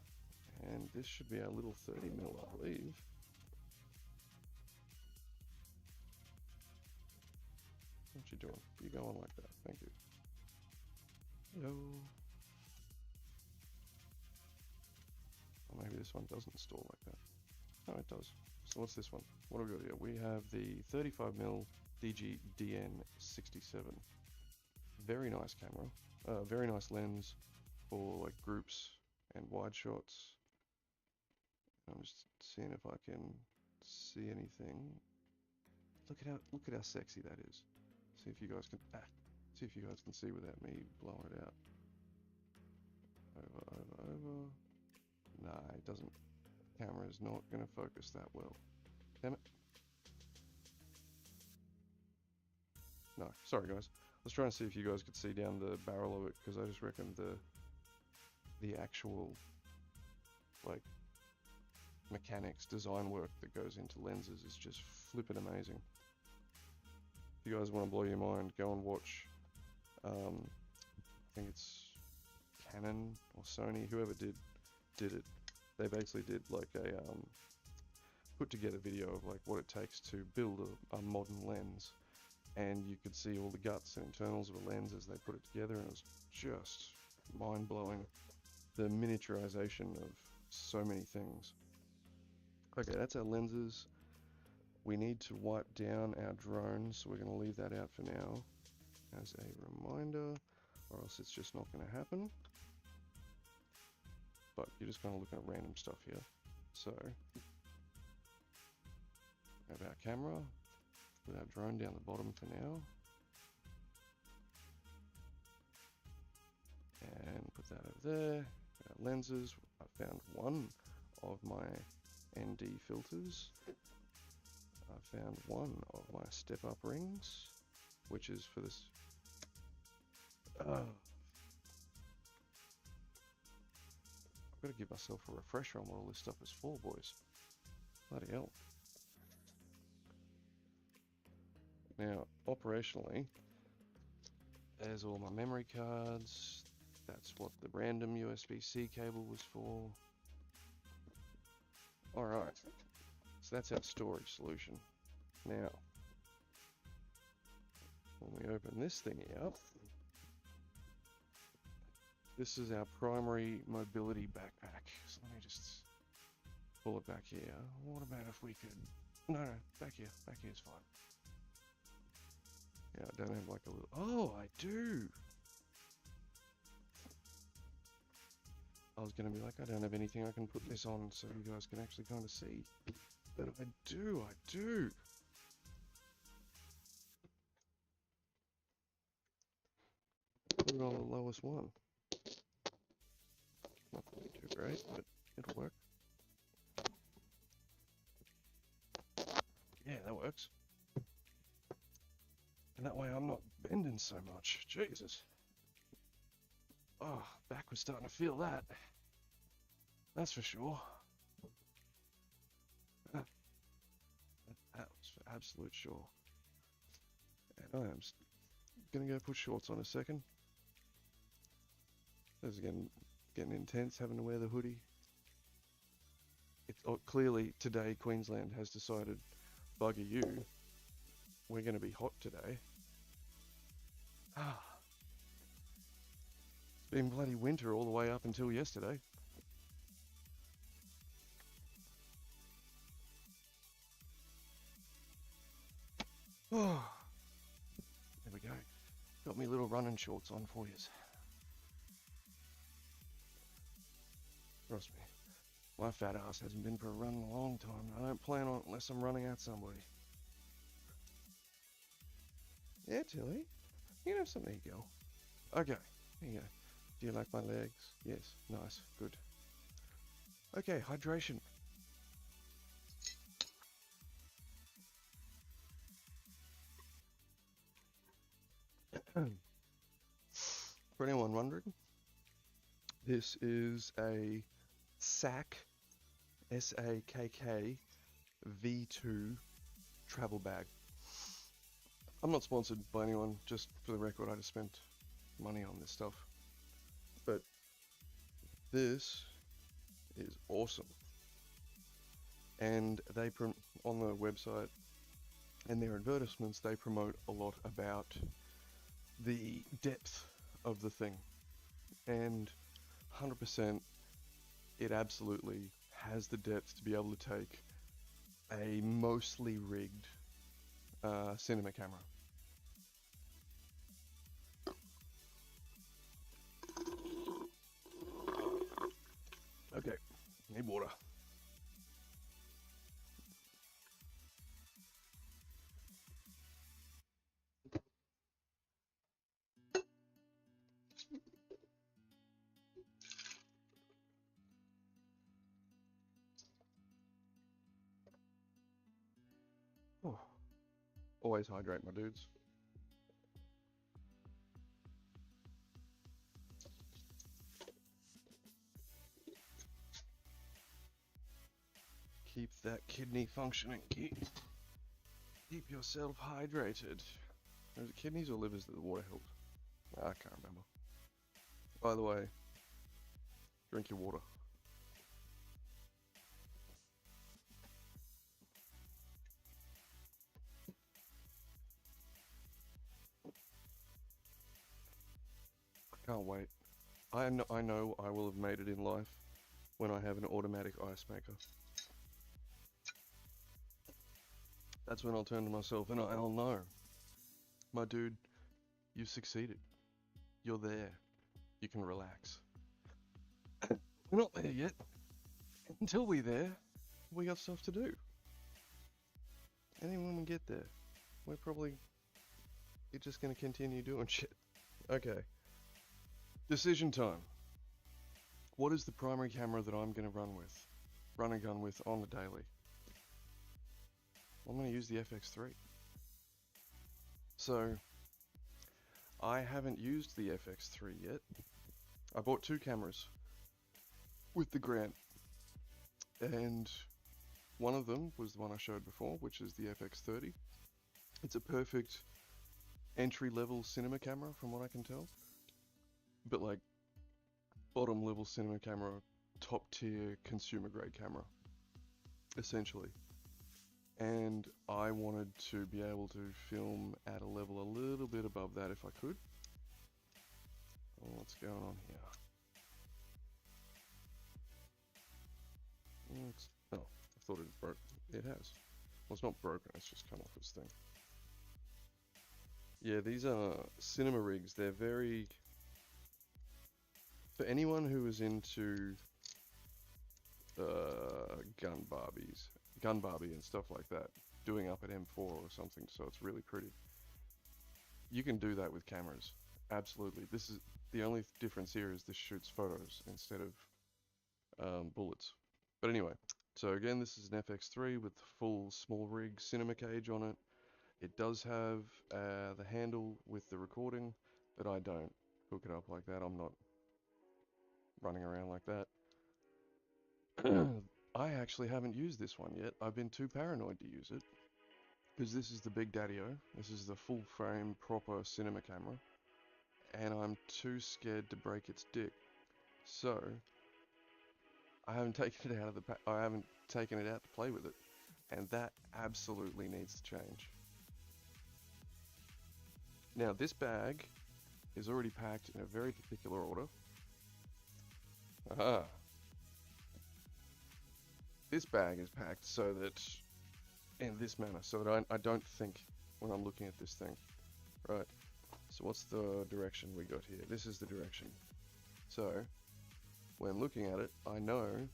and this should be our little 30 mil, I believe. What you doing? You go on like that. Thank you. Hello. Or maybe this one doesn't install like that. No, it does. So what's this one? What have we got here? We have the 35mm DG DN67. Very nice camera. Very nice lens for like groups and wide shots. I'm just seeing if I can see anything. Look at how sexy that is. See if you guys can see without me blowing it out. Over. Nah, it doesn't. Camera's not going to focus that well. Damn it. No, sorry guys. I was trying to see if you guys could see down the barrel of it, because I just reckon the actual like mechanics, design work that goes into lenses is just flippin' amazing. If you guys want to blow your mind, go and watch. I think it's Canon or Sony, whoever did it. They basically did like a put together video of like what it takes to build a modern lens, and you could see all the guts and internals of a lens as they put it together, and it was just mind-blowing, the miniaturization of so many things. Okay, that's our lenses. We need to wipe down our drone, so we're going to leave that out for now as a reminder, or else it's just not going to happen. But you're just kind of looking at random stuff here. So, have our camera, put our drone down the bottom for now. And put that over there. Our lenses, I found one of my ND filters. I found one of my step-up rings, which is for this. I've got to give myself a refresher on what all this stuff is for, boys. Bloody hell. Now, operationally, there's all my memory cards. That's what the random USB-C cable was for. Alright, so that's our storage solution. Now, when we open this thingy up, this is our primary mobility backpack. So let me just pull it back here. What about if we could... No, back here. Back here's fine. Yeah, I don't have like a little... Oh, I do! I was going to be like, I don't have anything I can put this on so you guys can actually kind of see. But I do! Put it on the lowest one. Not really too great, but it'll work. Yeah, that works. sweating so much. Jesus. Oh, back was starting to feel that. That's for sure. That was for absolute sure. And I am gonna go put shorts on a second. This is getting intense having to wear the hoodie. It's clearly today Queensland has decided, bugger you, we're going to be hot today. It's been bloody winter all the way up until yesterday. Oh, there we go. Got me little running shorts on for yous. Trust me. My fat ass hasn't been for a run in a long time. I don't plan on it unless I'm running at somebody. Yeah, Tilly. You can have some. There you go. Okay. There you go. Do you like my legs? Yes. Nice. Good. Okay, hydration. For anyone wondering, this is a SAKK, S-A-K-K, V2 travel bag. I'm not sponsored by anyone, just for the record, I just spent money on this stuff. But this is awesome. And they, on the website and their advertisements, they promote a lot about the depth of the thing. And 100%, it absolutely has the depth to be able to take a mostly rigged cinema camera. Okay, need water. Oh, always hydrate, my dudes. Keep that kidney functioning. Keep yourself hydrated. Was it kidneys or livers that the water helped? I can't remember. By the way, drink your water. I can't wait. I know I will have made it in life when I have an automatic ice maker. That's when I'll turn to myself and I'll know. My dude, you've succeeded. You're there. You can relax. We're not there yet. Until we're there, we got stuff to do. And then when we get there, you're just gonna continue doing shit. Okay. Decision time. What is the primary camera that I'm gonna run a gun with on the daily? I'm gonna use the FX3. So, I haven't used the FX3 yet. I bought 2 cameras with the grant, and one of them was the one I showed before, which is the FX30. It's a perfect entry-level cinema camera from what I can tell, but like bottom-level cinema camera, top-tier consumer-grade camera, essentially. And I wanted to be able to film at a level a little bit above that if I could. Oh, what's going on here? Oh, I thought it broke. It has. Well, it's not broken, it's just come off its thing. Yeah, these are cinema rigs. They're very... For anyone who is into gun Barbie and stuff like that, doing up at M4 or something, so it's really pretty. You can do that with cameras, absolutely. This is the only difference here is this shoots photos instead of bullets. But anyway, so again, this is an FX3 with full small rig cinema cage on it. It does have the handle with the recording, but I don't hook it up like that. I'm not running around like that. I actually haven't used this one yet. I've been too paranoid to use it. Because this is the Big Daddy-O. This is the full frame proper cinema camera. And I'm too scared to break its dick. So I haven't taken it out of the I haven't taken it out to play with it. And that absolutely needs to change. Now this bag is already packed in a very particular order. Aha. This bag is packed so that, in this manner, so that I don't think when I'm looking at this thing. Right. So what's the direction we got here? This is the direction. So, when looking at it, I know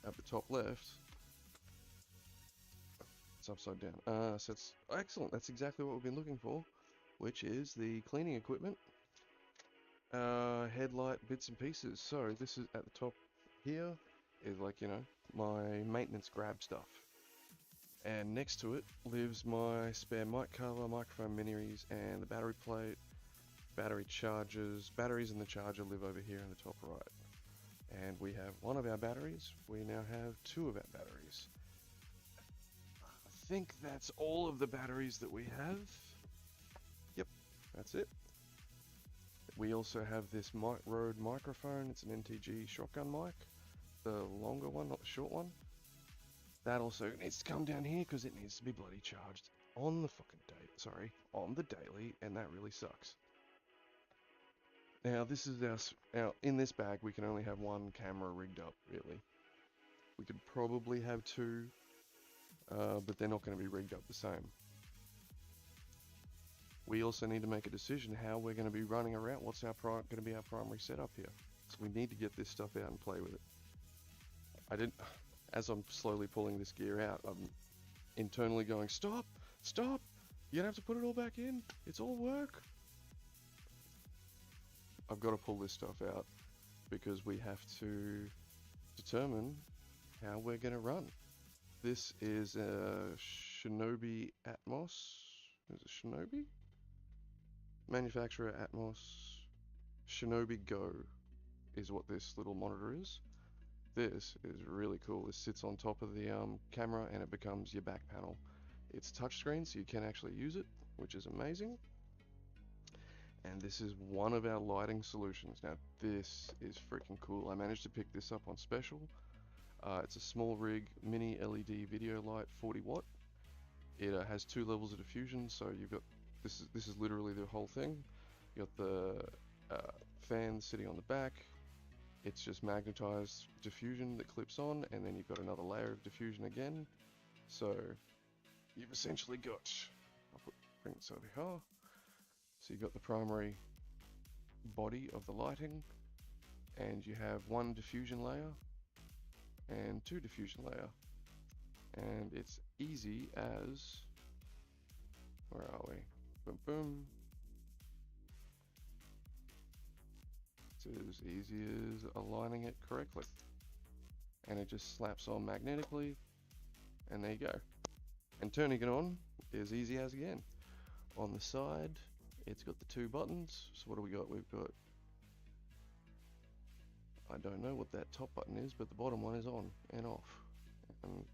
at the top left, it's upside down. So it's excellent. That's exactly what we've been looking for, which is the cleaning equipment, headlight bits and pieces. So this is at the top here is like, you know, my maintenance grab stuff. And next to it lives my spare mic cover, microphone minis, and the battery plate, battery chargers. Batteries and the charger live over here in the top right. And we have one of our batteries. We now have two of our batteries. I think that's all of the batteries that we have. Yep, that's it. We also have this Rode microphone. It's an NTG shotgun mic. The longer one, not the short one. That also needs to come down here because it needs to be bloody charged on the fucking day. Sorry, on the daily, and that really sucks. Now this is our in this bag we can only have one camera rigged up, really. We could probably have two, but they're not going to be rigged up the same. We also need to make a decision how we're going to be running around. What's our going to be our primary setup here? So we need to get this stuff out and play with it. As I'm slowly pulling this gear out, I'm internally going, stop, stop, you don't have to put it all back in, it's all work. I've got to pull this stuff out because we have to determine how we're going to run. This is a Shinobi Atmos. Is it Shinobi? Manufacturer Atmos. Shinobi Go is what this little monitor is. This is really cool. This sits on top of the camera and it becomes your back panel. It's touchscreen, so you can actually use it, which is amazing. And this is one of our lighting solutions. Now this is freaking cool. I managed to pick this up on special. It's a small rig mini LED video light, 40 watt. It has two levels of diffusion, so you've got this is literally the whole thing. You got the fan sitting on the back. It's just magnetized diffusion that clips on, and then you've got another layer of diffusion again. So you've essentially got, bring this over here. So you've got the primary body of the lighting, and you have one diffusion layer and two diffusion layer. And it's easy as, where are we? Boom, boom. It's as easy as aligning it correctly. And it just slaps on magnetically, and there you go. And turning it on is easy as again. On the side, it's got the two buttons. So what do we got? We've got, I don't know what that top button is, but the bottom one is on and off. And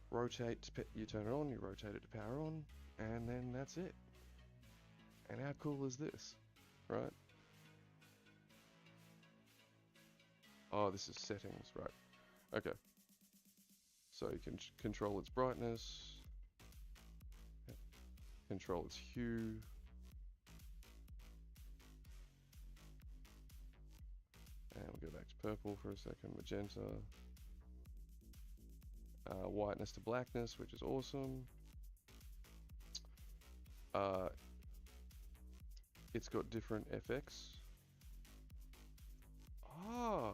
rotate, you turn it on, you rotate it to power on, and then that's it. And how cool is this, right? Oh, this is settings, right? Okay. So you can control its brightness, control its hue, and we'll go back to purple for a second, magenta, whiteness to blackness, which is awesome. It's got different FX. Ah.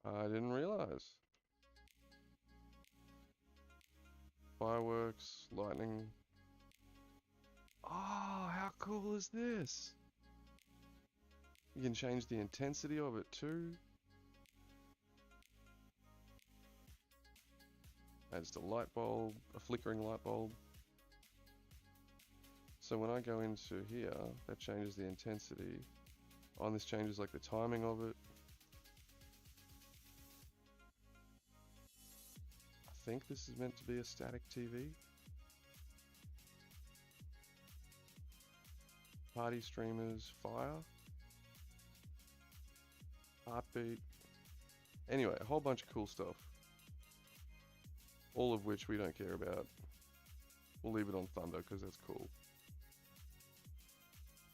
I didn't realize. Fireworks, lightning. Oh, how cool is this? You can change the intensity of it too. adds a light bulb, a flickering light bulb. So when I go into here, that changes the intensity. Oh, and this changes like the timing of it. I think this is meant to be a static TV. Party streamers, fire, heartbeat. Anyway, a whole bunch of cool stuff. All of which we don't care about. We'll leave it on Thunder because that's cool.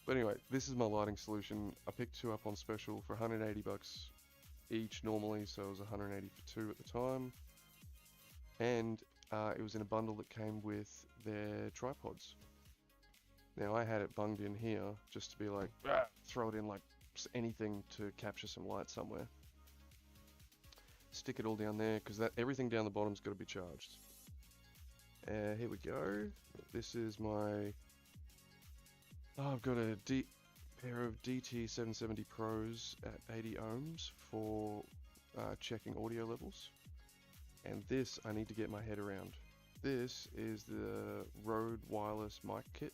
But anyway, this is my lighting solution. I picked two up on special for 180 bucks each normally, so it was 180 for two at the time. And it was in a bundle that came with their tripods. Now I had it bunged in here just to be like, throw it in like anything to capture some light somewhere. Stick it all down there because everything down the bottom's got to be charged. Here we go. This is my. I've got a pair of DT770 Pros at 80 ohms for checking audio levels. And this I need to get my head around. This is the Rode wireless mic kit.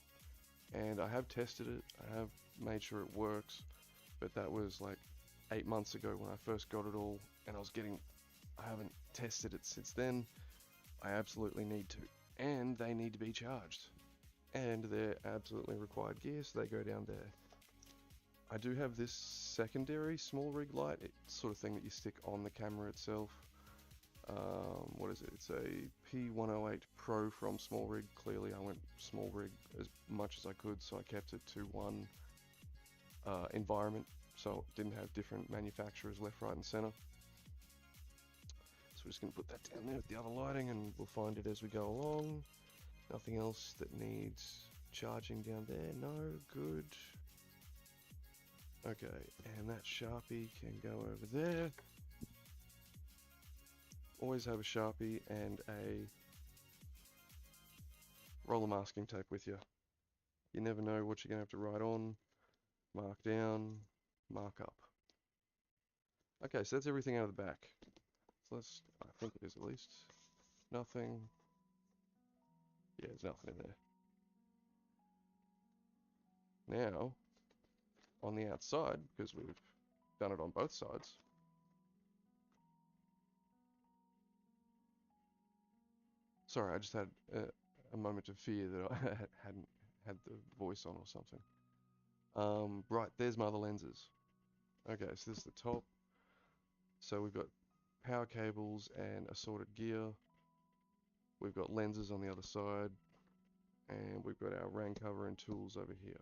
And I have tested it. I have made sure it works. But that was like 8 months ago when I first got it all. And I haven't tested it since then. I absolutely need to. And they need to be charged. And they're absolutely required gear, so they go down there. I do have this secondary small rig light. It's sort of thing that you stick on the camera itself. What is it? It's a P108 Pro from Small Rig. Clearly I went Small Rig as much as I could, so I kept it to one environment, so it didn't have different manufacturers left, right and center. So we're just going to put that down there with the other lighting and we'll find it as we go along. Nothing else that needs charging down there. No, good. Okay, and that Sharpie can go over there. Always have a Sharpie and a roller masking tape with you. You never know what you're going to have to write on, mark down, mark up. Okay, so that's everything out of the back. So I think it is at least. Nothing. Yeah, there's nothing in there. Now, on the outside, because we've done it on both sides, sorry, I just had a moment of fear that I hadn't had the voice on or something. Right, there's my other lenses. Okay, so this is the top. So we've got power cables and assorted gear. We've got lenses on the other side. And we've got our rain cover and tools over here.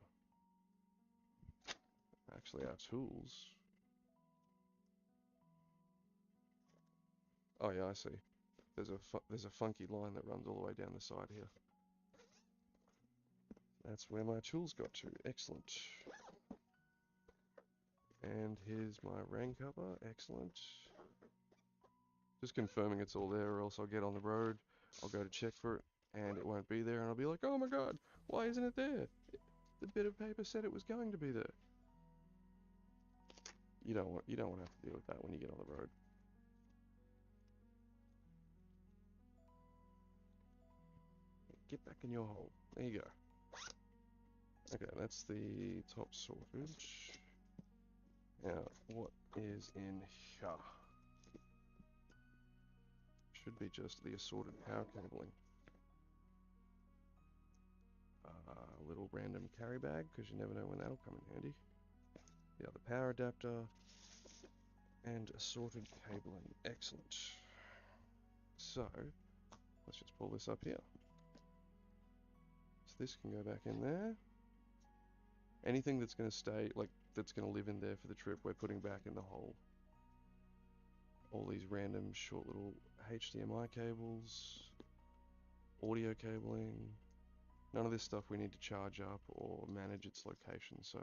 Actually, our tools. Oh yeah, I see. There's a funky line that runs all the way down the side here. That's where my tools got to. Excellent. And here's my rain cover. Excellent. Just confirming it's all there, or else I'll get on the road. I'll go to check for it, and it won't be there, and I'll be like, oh my god, why isn't it there? The bit of paper said it was going to be there. You don't want to have to deal with that when you get on the road. Get back in your hole. There you go. Okay, that's the top sorted. Now, what is in here? Should be just the assorted power cabling. A little random carry bag, because you never know when that'll come in handy. The other power adapter. And assorted cabling. Excellent. So, let's just pull this up here. So this can go back in there. Anything that's going to stay, like, that's going to live in there for the trip, we're putting back in the hole. All these random short little HDMI cables, audio cabling. None of this stuff we need to charge up or manage its location, so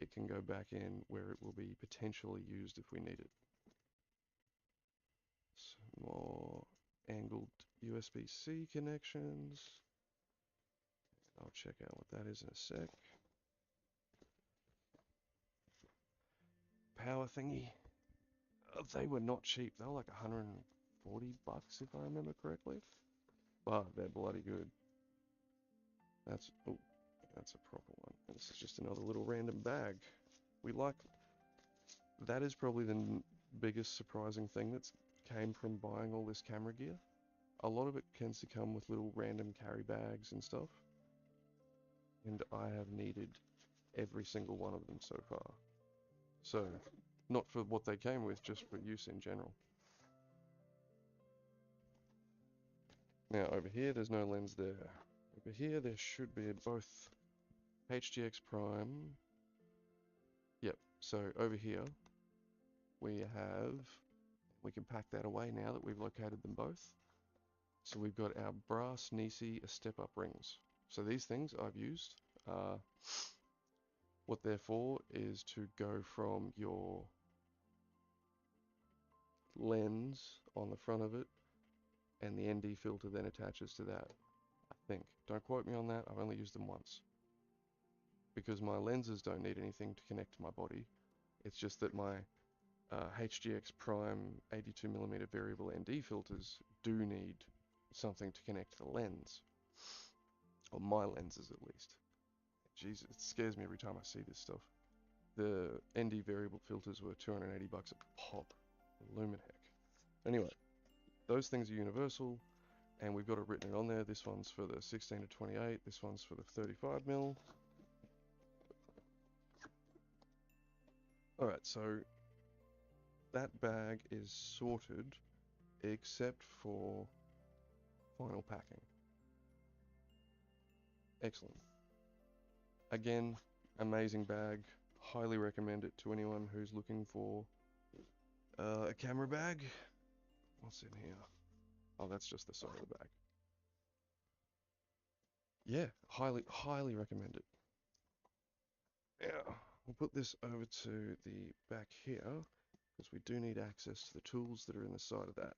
it can go back in where it will be potentially used if we need it. Some more angled USB-C connections. I'll check out what that is in a sec. Power thingy. They were not cheap. They were like $140 $40 if I remember correctly. But they're bloody good. That's, oh, that's a proper one. This is just another little random bag. We like, that is probably the biggest surprising thing that's came from buying all this camera gear. A lot of it tends to come with little random carry bags and stuff. And I have needed every single one of them so far. So, not for what they came with, just for use in general. Now over here, there's no lens there. Over here, there should be both HGX Prime. Yep, so over here, we can pack that away now that we've located them both. So we've got our brass Nisi step-up rings. So these things I've used. What they're for is to go from your lens on the front of it, and the ND filter then attaches to that, I think. Don't quote me on that, I've only used them once. Because my lenses don't need anything to connect to my body. It's just that my HGX Prime 82mm variable ND filters do need something to connect to the lens. Or my lenses at least. Jeez, it scares me every time I see this stuff. The ND variable filters were $280 a pop. Lumen heck. Anyway, those things are universal, and we've got it written on there. This one's for the 16 to 28, this one's for the 35mm. Alright, so that bag is sorted except for final packing. Excellent. Again, amazing bag. Highly recommend it to anyone who's looking for a camera bag. What's in here? Oh, that's just the side of the bag. Yeah, highly recommend it. Yeah, we'll put this over to the back here because we do need access to the tools that are in the side of that.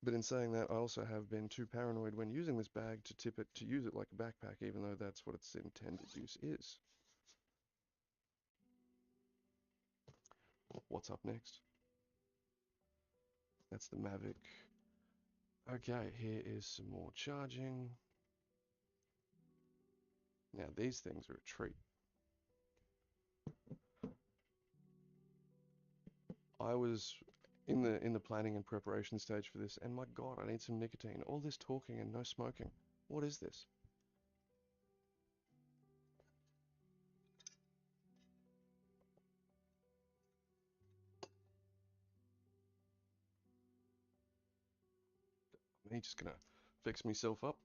But in saying that, I also have been too paranoid when using this bag to tip it to use it like a backpack, even though that's what its intended use is. What's up next? That's the Mavic. Okay, here is some more charging. Now these things are a treat. I was in the planning and preparation stage for this, and my God, I need some nicotine. All this talking and no smoking. What is this? Me just gonna fix myself up.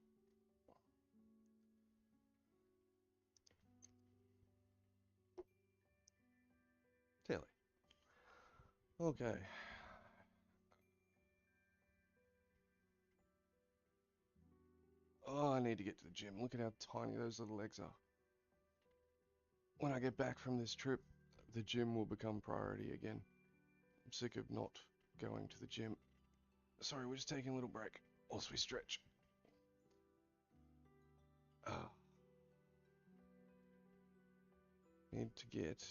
Telly. Okay. Oh, I need to get to the gym. Look at how tiny those little legs are. When I get back from this trip, the gym will become priority again. I'm sick of not going to the gym. Sorry, we're just taking a little break whilst we stretch. Need to get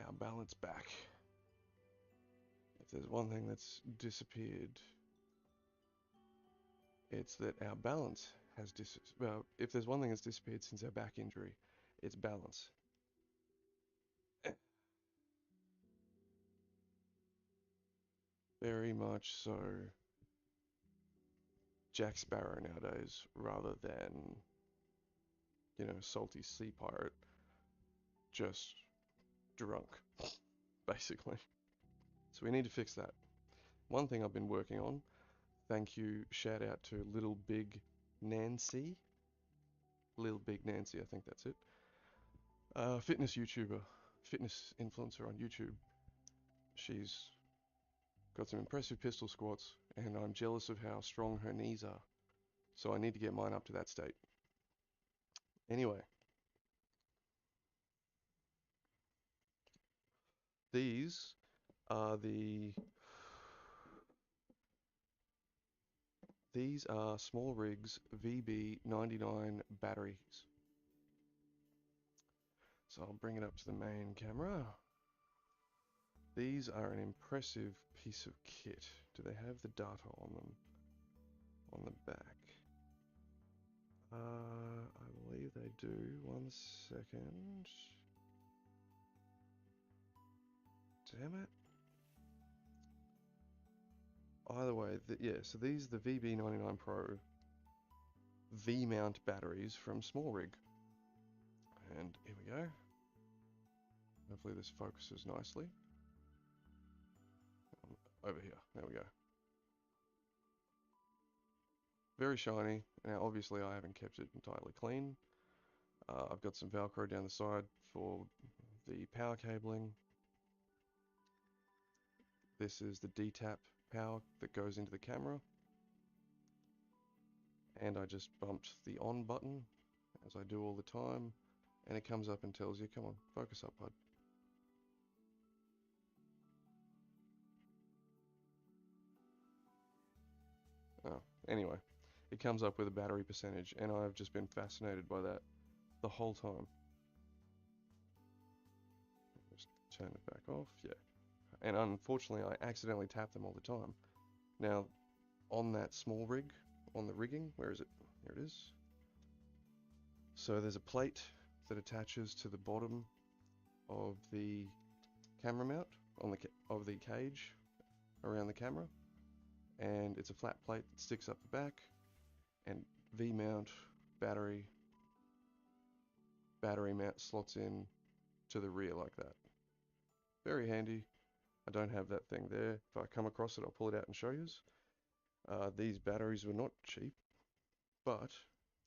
our balance back. If there's one thing that's disappeared, it's that our balance has well, if there's one thing that's disappeared since our back injury, it's balance. Very much so Jack Sparrow nowadays, rather than, you know, salty sea pirate, just drunk, basically. So we need to fix that. One thing I've been working on, thank you, shout out to Little Big Nancy. Little Big Nancy, I think that's it. Fitness YouTuber, fitness influencer on YouTube. She's got some impressive pistol squats, and I'm jealous of how strong her knees are. So I need to get mine up to that state. Anyway, these are Small Rigs VB99 batteries. So I'll bring it up to the main camera. These are an impressive piece of kit. Do they have the data on them on the back? I believe they do. 1 second. Damn it. Either way, yeah, so these are the VB99 Pro V-mount batteries from Small Rig. And here we go. Hopefully this focuses nicely. Over here, there we go. Very shiny. Now obviously I haven't kept it entirely clean. I've got some Velcro down the side for the power cabling. This is the D-tap power that goes into the camera. And I just bumped the on button, as I do all the time, and it comes up and tells you, come on, focus up, bud. Oh, anyway, it comes up with a battery percentage, and I've just been fascinated by that the whole time. Just turn it back off, yeah. And unfortunately, I accidentally tap them all the time. Now, on that small rig, on the rigging, where is it? Here it is. So there's a plate that attaches to the bottom of the camera mount of the cage around the camera, and it's a flat plate that sticks up the back, and V-mount battery mount slots in to the rear like that. Very handy. I don't have that thing there. If I come across it, I'll pull it out and show you. These batteries were not cheap, but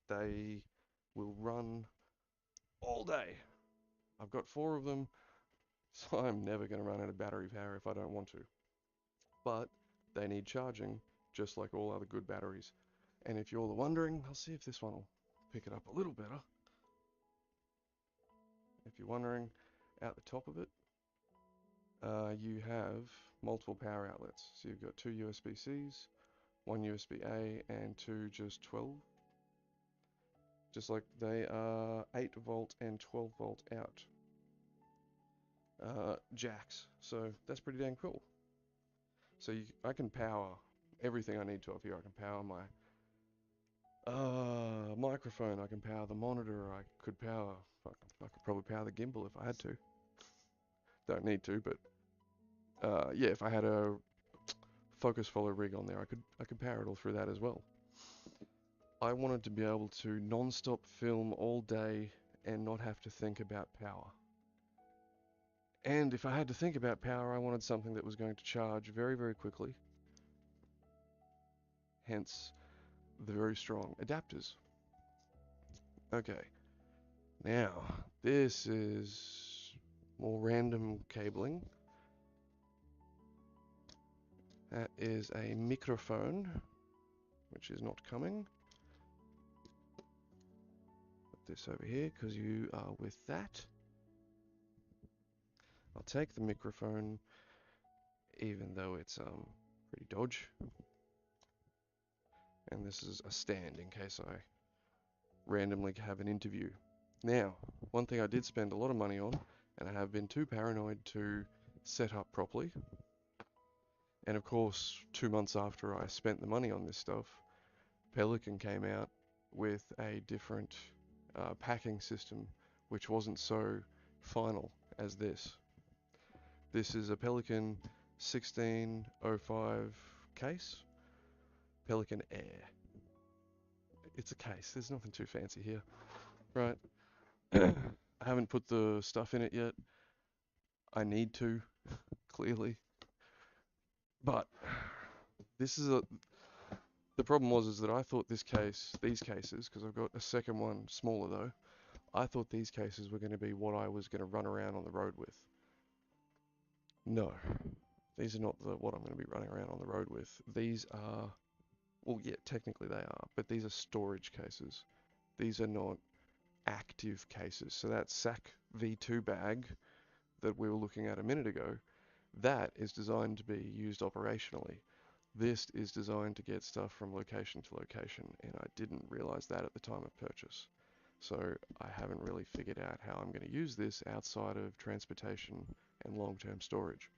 they will run all day. I've got 4 of them, so I'm never going to run out of battery power if I don't want to. But they need charging, just like all other good batteries. And if you're all wondering, I'll see if this one will pick it up a little better. If you're wondering, out the top of it, you have multiple power outlets. So you've got 2 USB-Cs, 1 USB-A, and 2 just 12. Just like they are 8 volt and 12 volt out jacks. So that's pretty dang cool. So I can power everything I need to up here. I can power my microphone, I can power the monitor, I could probably power the gimbal if I had to. Don't need to, but yeah, if I had a focus follow rig on there, I could power it all through that as well. I wanted to be able to non-stop film all day and not have to think about power. And if I had to think about power, I wanted something that was going to charge very, very quickly. Hence, the very strong adapters. Okay, now this is more random cabling. That is a microphone, which is not coming. Put this over here because you are with that. I'll take the microphone, even though it's pretty dodge. And this is a stand in case I randomly have an interview. Now, one thing I did spend a lot of money on, and I have been too paranoid to set up properly. And of course, 2 months after I spent the money on this stuff, Pelican came out with a different packing system, which wasn't so final as this. This is a Pelican 1605 case, Pelican Air. It's a case, there's nothing too fancy here, right? I haven't put the stuff in it yet. I need to, clearly. But this is the problem is that I thought these cases, because I've got a second one smaller though, I thought these cases were going to be what I was going to run around on the road with. No, these are not what I'm going to be running around on the road with. These are, well, yeah, technically they are, but these are storage cases. These are not active cases. So that SAC V2 bag that we were looking at a minute ago, that is designed to be used operationally. This is designed to get stuff from location to location, and I didn't realize that at the time of purchase. So I haven't really figured out how I'm going to use this outside of transportation and long-term storage.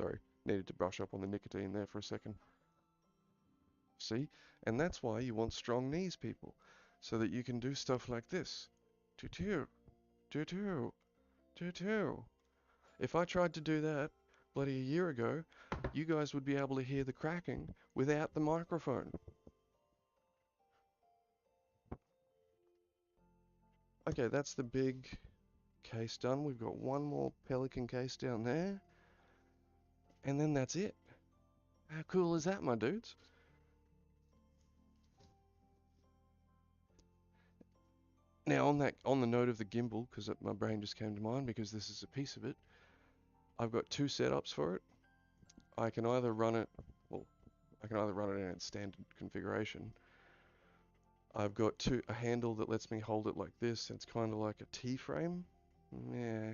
Sorry, needed to brush up on the nicotine there for a second. See? And that's why you want strong knees, people. So that you can do stuff like this. Tutu, tutu, tutu. If I tried to do that bloody a year ago, you guys would be able to hear the cracking without the microphone. Okay, that's the big case done. We've got one more pelican case down there. And then that's it. How cool is that, my dudes? Now on the note of the gimbal, because my brain just came to mind because this is a piece of it, I've got two setups for it. I can either run it in its standard configuration. I've got a handle that lets me hold it like this. It's kind of like a T-frame. Yeah.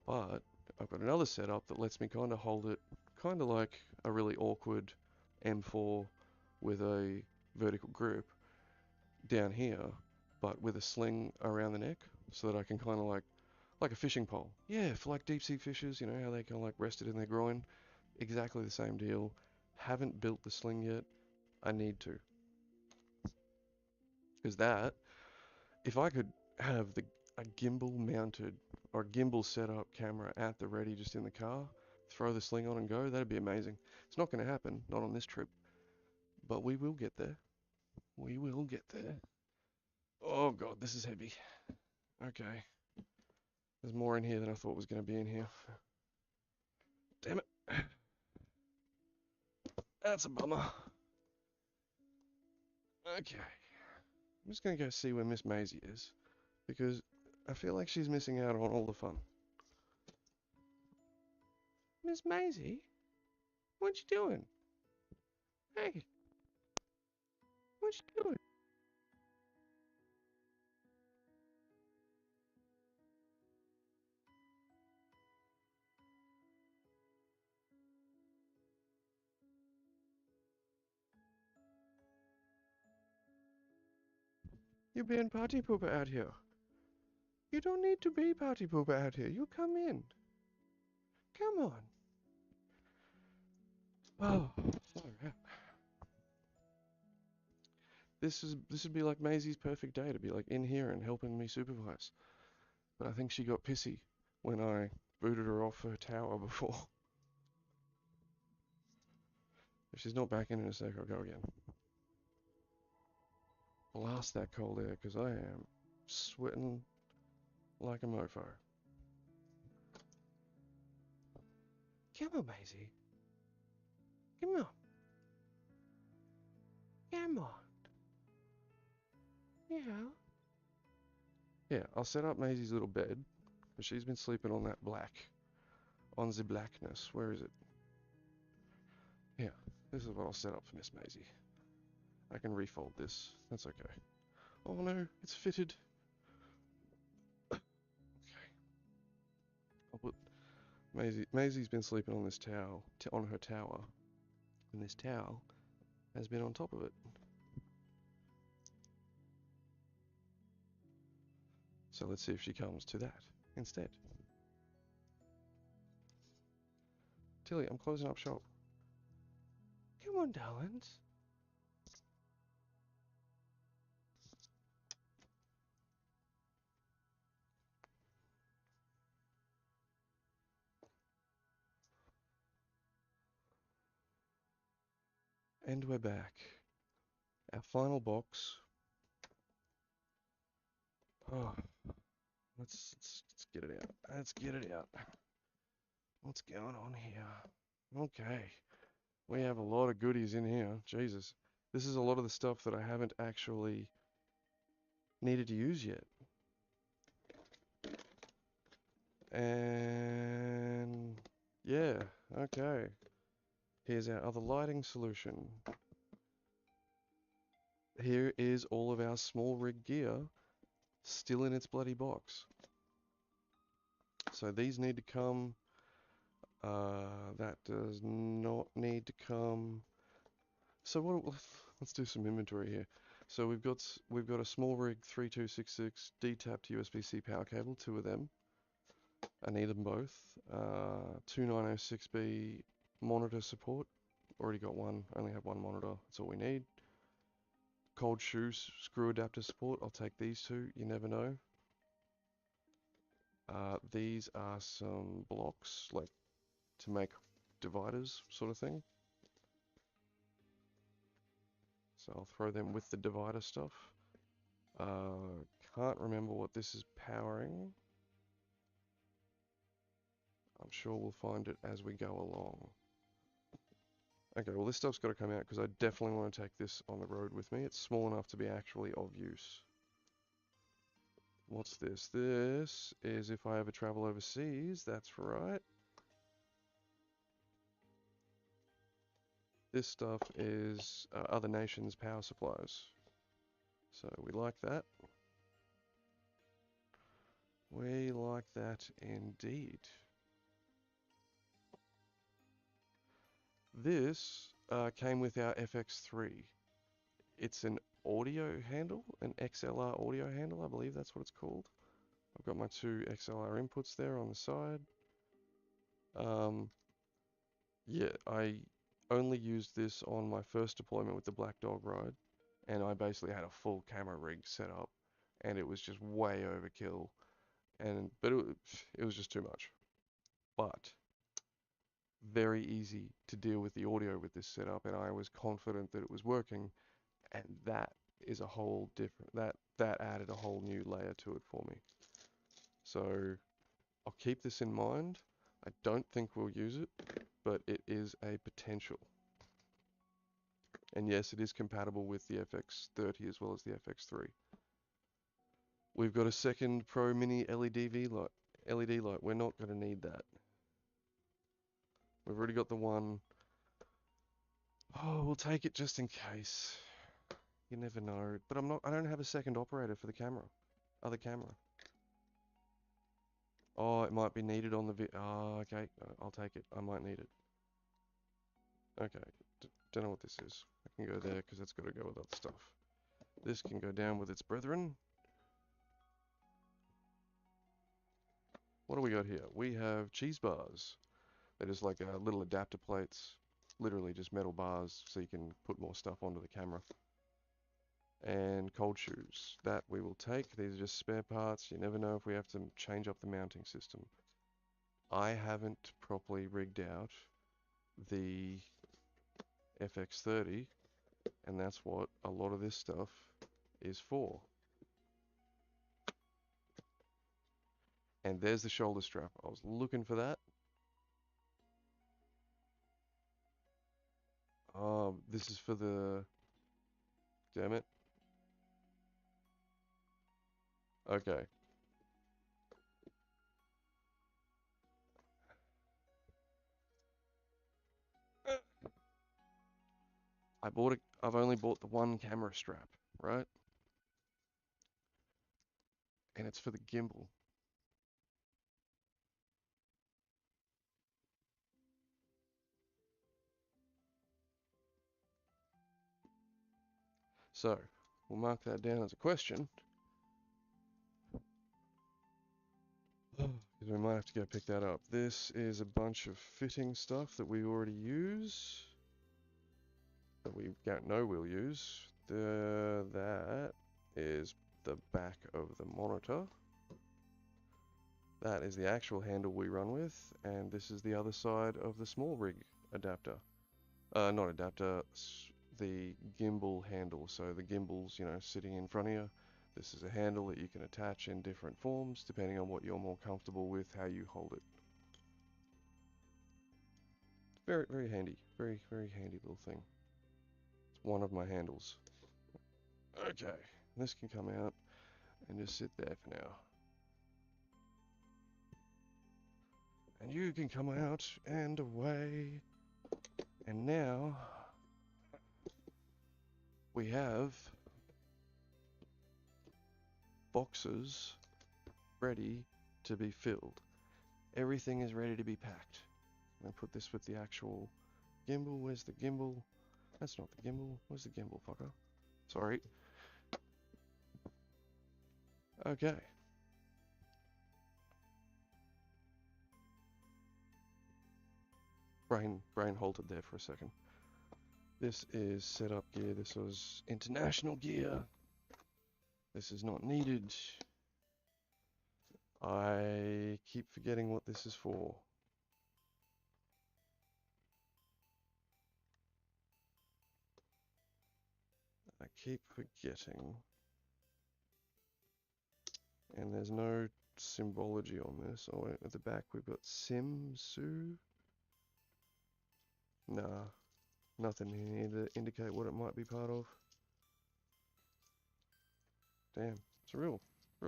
But I've got another setup that lets me kind of hold it kind of like a really awkward M4 with a vertical grip down here, but with a sling around the neck so that I can kind of like a fishing pole. Yeah, for like deep sea fishes, you know, how they kind of like rest it in their groin. Exactly the same deal. Haven't built the sling yet. I need to. Because that, if I could have a gimbal mounted or gimbal set up camera at the ready just in the car, throw the sling on and go, that'd be amazing. It's not going to happen, not on this trip, but we will get there. We will get there. Oh god, this is heavy. Okay. There's more in here than I thought was going to be in here. Damn it. That's a bummer. Okay. I'm just going to go see where Miss Maisie is, because I feel like she's missing out on all the fun. Miss Maisie? What you doing? Hey, what you doing? You being party pooper out here. You don't need to be party pooper out here. You come in. Come on. Oh, alright. This would be like Maisie's perfect day to be like in here and helping me supervise. But I think she got pissy when I booted her off her tower before. If she's not back in a sec, I'll go again. Blast that cold air, because I am sweating like a mofo. Come on, Maisie. Come on. Come on. Yeah. Yeah, I'll set up Maisie's little bed, because she's been sleeping on that on the blackness. Where is it? Yeah, this is what I'll set up for Miss Maisie. I can refold this. That's okay. Oh no, it's fitted. Okay. I'll put Maisie's been sleeping on this towel, on her tower, and this towel has been on top of it. So let's see if she comes to that instead. Tilly, I'm closing up shop. Come on, darlings. And we're back. Our final box. Oh, let's get it out. Let's get it out. What's going on here? Okay. We have a lot of goodies in here. Jesus. This is a lot of the stuff that I haven't actually needed to use yet. And yeah, okay. Here's our other lighting solution. Here is all of our small rig gear still in its bloody box. So these need to come. That does not need to come. So let's do some inventory here. So we've got a small rig 3266 D-tapped USB-C power cable, two of them. I need them both. 2906B monitor support. Already got one. Only have one monitor. That's all we need. Cold shoes, screw adapter support. I'll take these two. You never know. These are some blocks, like to make dividers, sort of thing. So I'll throw them with the divider stuff. Can't remember what this is powering. I'm sure we'll find it as we go along. Okay, well this stuff's got to come out because I definitely want to take this on the road with me. It's small enough to be actually of use. What's this? This is if I ever travel overseas, that's right. This stuff is other nations' power supplies. So we like that. We like that indeed. This came with our FX3. It's an audio handle, an XLR audio handle, I believe that's what it's called. I've got my two XLR inputs there on the side. Yeah, I only used this on my first deployment with the blackdogride, and I basically had a full camera rig set up, and it was just way overkill, but it was just too much. But very easy to deal with the audio with this setup, and I was confident that it was working, and that is a whole different, that added a whole new layer to it for me. So I'll keep this in mind. I don't think we'll use it, but it is a potential. And yes, it is compatible with the FX30 as well as the FX3. We've got a second Pro Mini LED light. We're not going to need that. We've already got the one. Oh, we'll take it just in case. You never know. But I don't have a second operator for the camera. Other camera. Oh, it might be needed on the oh, okay. I'll take it. I might need it. Okay. Don't know what this is. I can go there because it's got to go with other stuff. This can go down with its brethren. What do we got here? We have cheese bars. They're just like little adapter plates. Literally just metal bars so you can put more stuff onto the camera. And cold shoes. That we will take. These are just spare parts. You never know if we have to change up the mounting system. I haven't properly rigged out the FX30, and that's what a lot of this stuff is for. And there's the shoulder strap. I was looking for that. This is for the... Damn it. Okay. I've only bought the one camera strap, right? And it's for the gimbal. So, we'll mark that down as a question. Because we might have to go pick that up. This is a bunch of fitting stuff that we already use. That we don't know we'll use. That is the back of the monitor. That is the actual handle we run with. And this is the other side of the small rig adapter. Not adapter, the gimbal handle. So the gimbal's, sitting in front of you. This is a handle that you can attach in different forms, depending on what you're more comfortable with, how you hold it. Very, very handy. Very, very handy little thing. It's one of my handles. Okay, this can come out and just sit there for now. And you can come out and away. And now we have boxes ready to be filled. Everything is ready to be packed. I'm going to put this with the actual gimbal. Where's the gimbal? That's not the gimbal. Where's the gimbal, fucker? Sorry. Okay. brain halted there for a second. This is setup gear. This was international gear. This is not needed. I keep forgetting what this is for. I keep forgetting. And there's no symbology on this. Oh, at the back we've got Simsu. Nah, nothing here to indicate what it might be part of. Damn, it's a real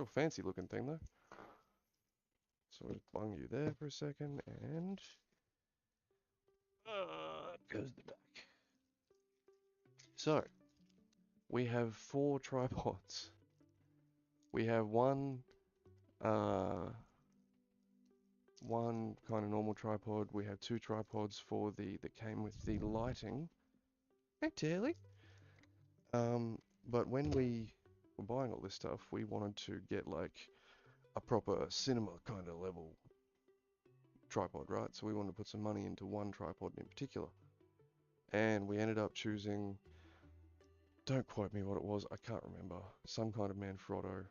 fancy looking thing though. So we'll just bung you there for a second, and goes the back. So we have 4 tripods. We have one kind of normal tripod. We have 2 tripods for that came with the lighting. Hey, Telly. But when we were buying all this stuff, we wanted to get like a proper cinema kind of level tripod, right? So we wanted to put some money into one tripod in particular. And we ended up choosing, don't quote me what it was, I can't remember, some kind of Manfrotto.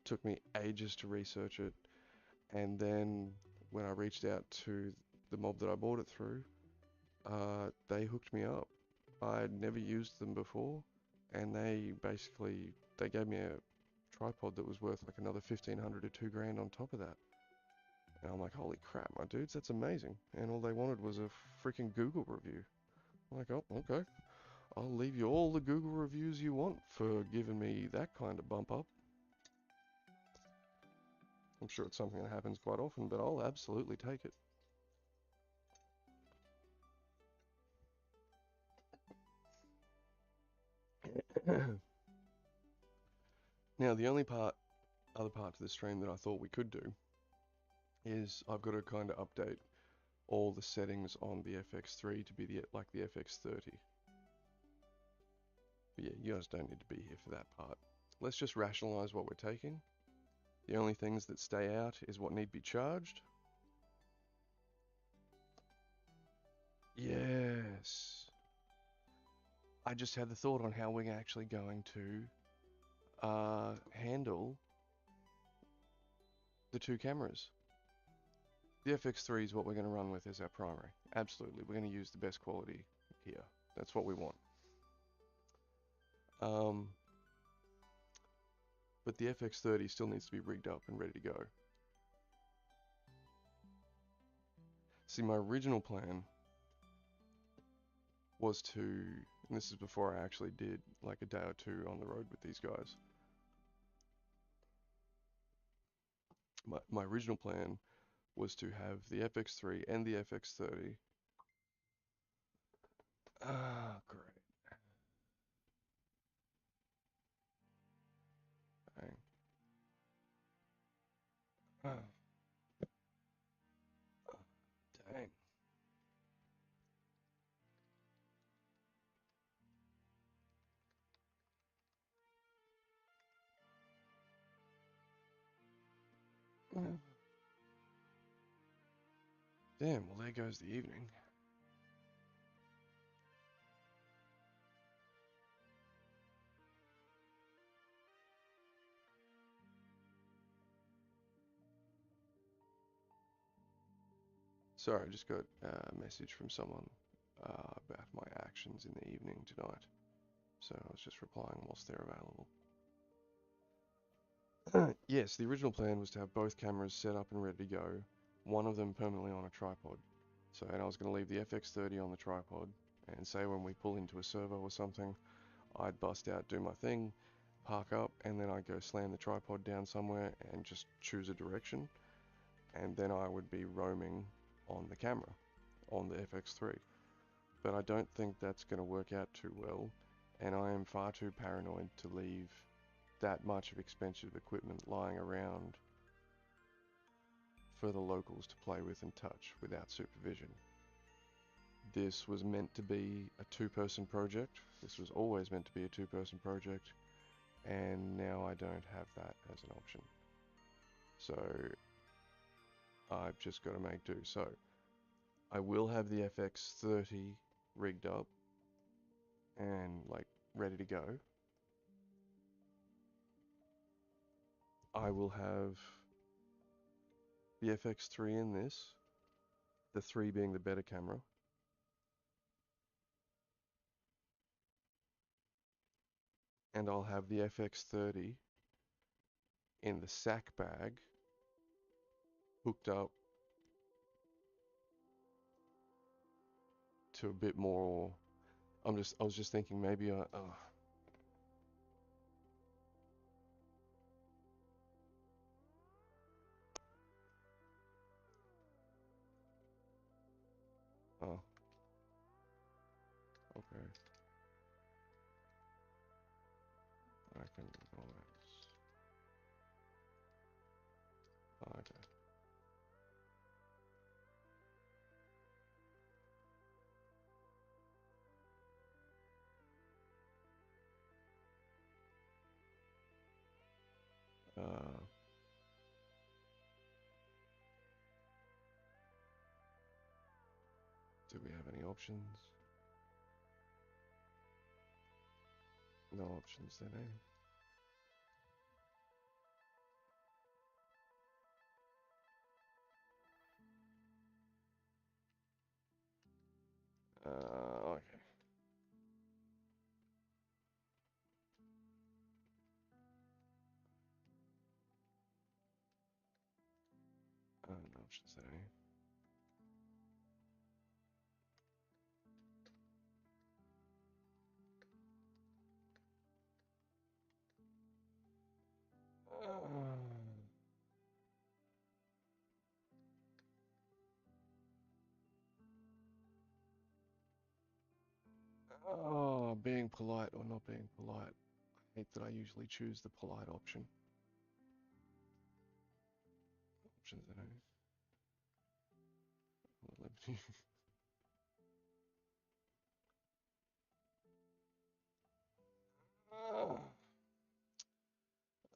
Took me ages to research it. And then when I reached out to the mob that I bought it through, they hooked me up. I'd never used them before, and they gave me a tripod that was worth like another 1,500 to 2 grand on top of that. And I'm like, holy crap, my dudes, that's amazing. And all they wanted was a freaking Google review. I'm like, oh, okay. I'll leave you all the Google reviews you want for giving me that kind of bump up. I'm sure it's something that happens quite often, but I'll absolutely take it. Now, the only other part to the stream that I thought we could do is I've got to kind of update all the settings on the FX3 to be like the FX30. But yeah, you guys don't need to be here for that part. Let's just rationalize what we're taking. The only things that stay out is what need to be charged. Yes. I just had the thought on how we're actually going to handle the 2 cameras. The FX3 is what we're going to run with as our primary. Absolutely, we're going to use the best quality here. That's what we want. But the FX30 still needs to be rigged up and ready to go. See, my original plan was to, and this is before I actually did like a day or 2 on the road with these guys. My original plan was to have the FX3 and the FX30. Ah, great. Dang. Ah, dang. Damn, well there goes the evening. Sorry, I just got a message from someone about my actions in the evening tonight. So I was just replying whilst they're available. Yes, the original plan was to have both cameras set up and ready to go, one of them permanently on a tripod. So, and I was going to leave the FX30 on the tripod, and say when we pull into a servo or something, I'd bust out, do my thing, park up, and then I'd go slam the tripod down somewhere and just choose a direction, and then I would be roaming on the camera, on the FX3. But I don't think that's going to work out too well, and I am far too paranoid to leave that much of expensive equipment lying around for the locals to play with and touch without supervision. This was meant to be a 2-person project. This was always meant to be a 2-person project, and now I don't have that as an option. So I've just got to make do. So I will have the FX30 rigged up and like ready to go. I will have the FX3 in this, the 3 being the better camera. And I'll have the FX30 in the sack bag, hooked up to a bit more. I was just thinking maybe oh, okay. I can always. Oh, okay. Uh, do we have any options? No options then, eh? Okay. No options then, eh? Oh, being polite or not being polite. I hate that I usually choose the polite option. Options then, eh?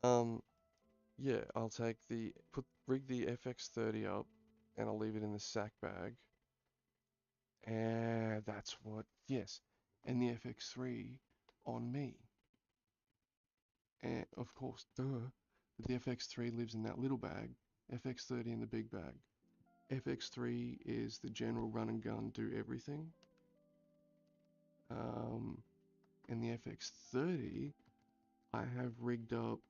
um, yeah, I'll take rig the FX30 up, and I'll leave it in the sack bag. And that's what, yes, and the FX3 on me. And of course, duh, the FX3 lives in that little bag, FX30 in the big bag. FX3 is the general run and gun, do everything. And the FX30 I have rigged up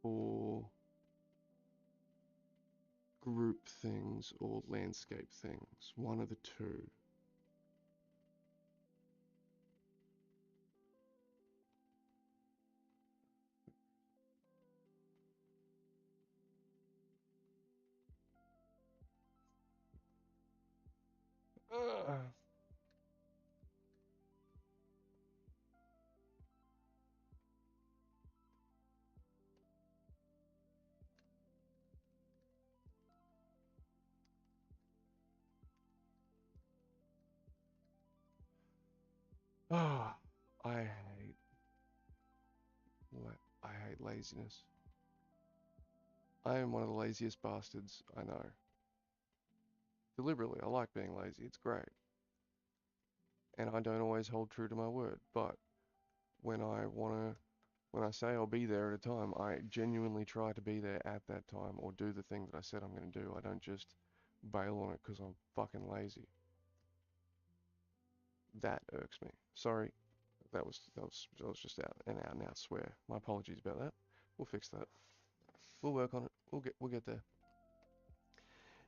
for group things or landscape things, one of the two. Ah, I hate I hate laziness. I am one of the laziest bastards I know. Deliberately, I like being lazy. It's great. And I don't always hold true to my word, but when when I say I'll be there at a time, I genuinely try to be there at that time or do the thing that I said I'm going to do. I don't just bail on it because I'm fucking lazy. That irks me. Sorry, that was just out and out swear. My apologies about that. We'll fix that. We'll work on it. We'll get there.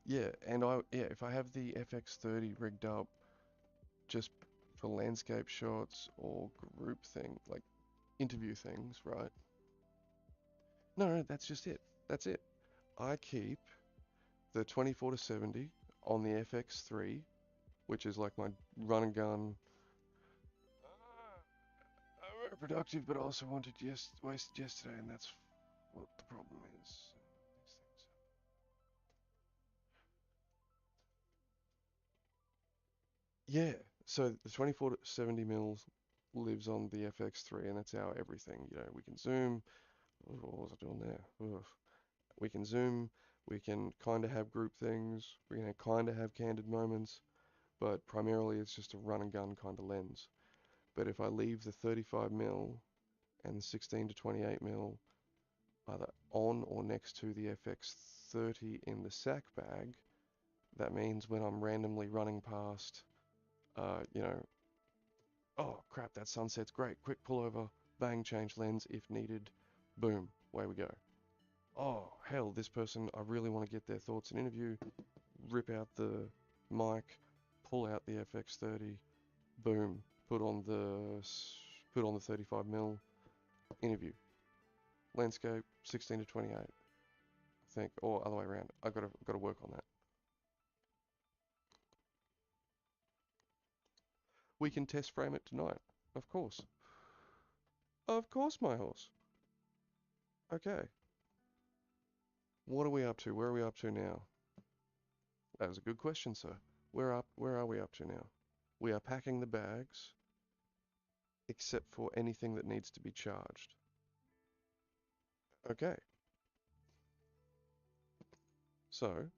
Yeah, and if I have the FX30 rigged up just for landscape shots or group thing like interview things, right? No, that's just it. That's it. I keep the 24 to 70 on the FX3, which is like my run and gun. I'm very productive, but I also wasted yesterday, and that's what the problem is. These things. Yeah, so the 24 to 70 mils lives on the FX3, and that's our everything. You know, we can zoom. What was I doing there? Ugh. We can zoom. We can kind of have group things, we can kind of have candid moments, but primarily it's just a run and gun kind of lens. But if I leave the 35mm and the 16 to 28mm either on or next to the FX30 in the sack bag, that means when I'm randomly running past, you know, oh crap, that sunset's great, quick pull over, bang, change lens if needed, boom, away we go. Oh hell, this person, I really want to get their thoughts in interview, rip out the mic, pull out the FX30, boom, put on the 35mm, interview. Landscape 16 to 28, I think, or other way around. I've got to work on that. We can test frame it tonight, of course. Of course, my horse. Okay. What are we up to? Where are we up to now? That was a good question, sir. Where are we up to now? We are packing the bags, except for anything that needs to be charged. Okay. So,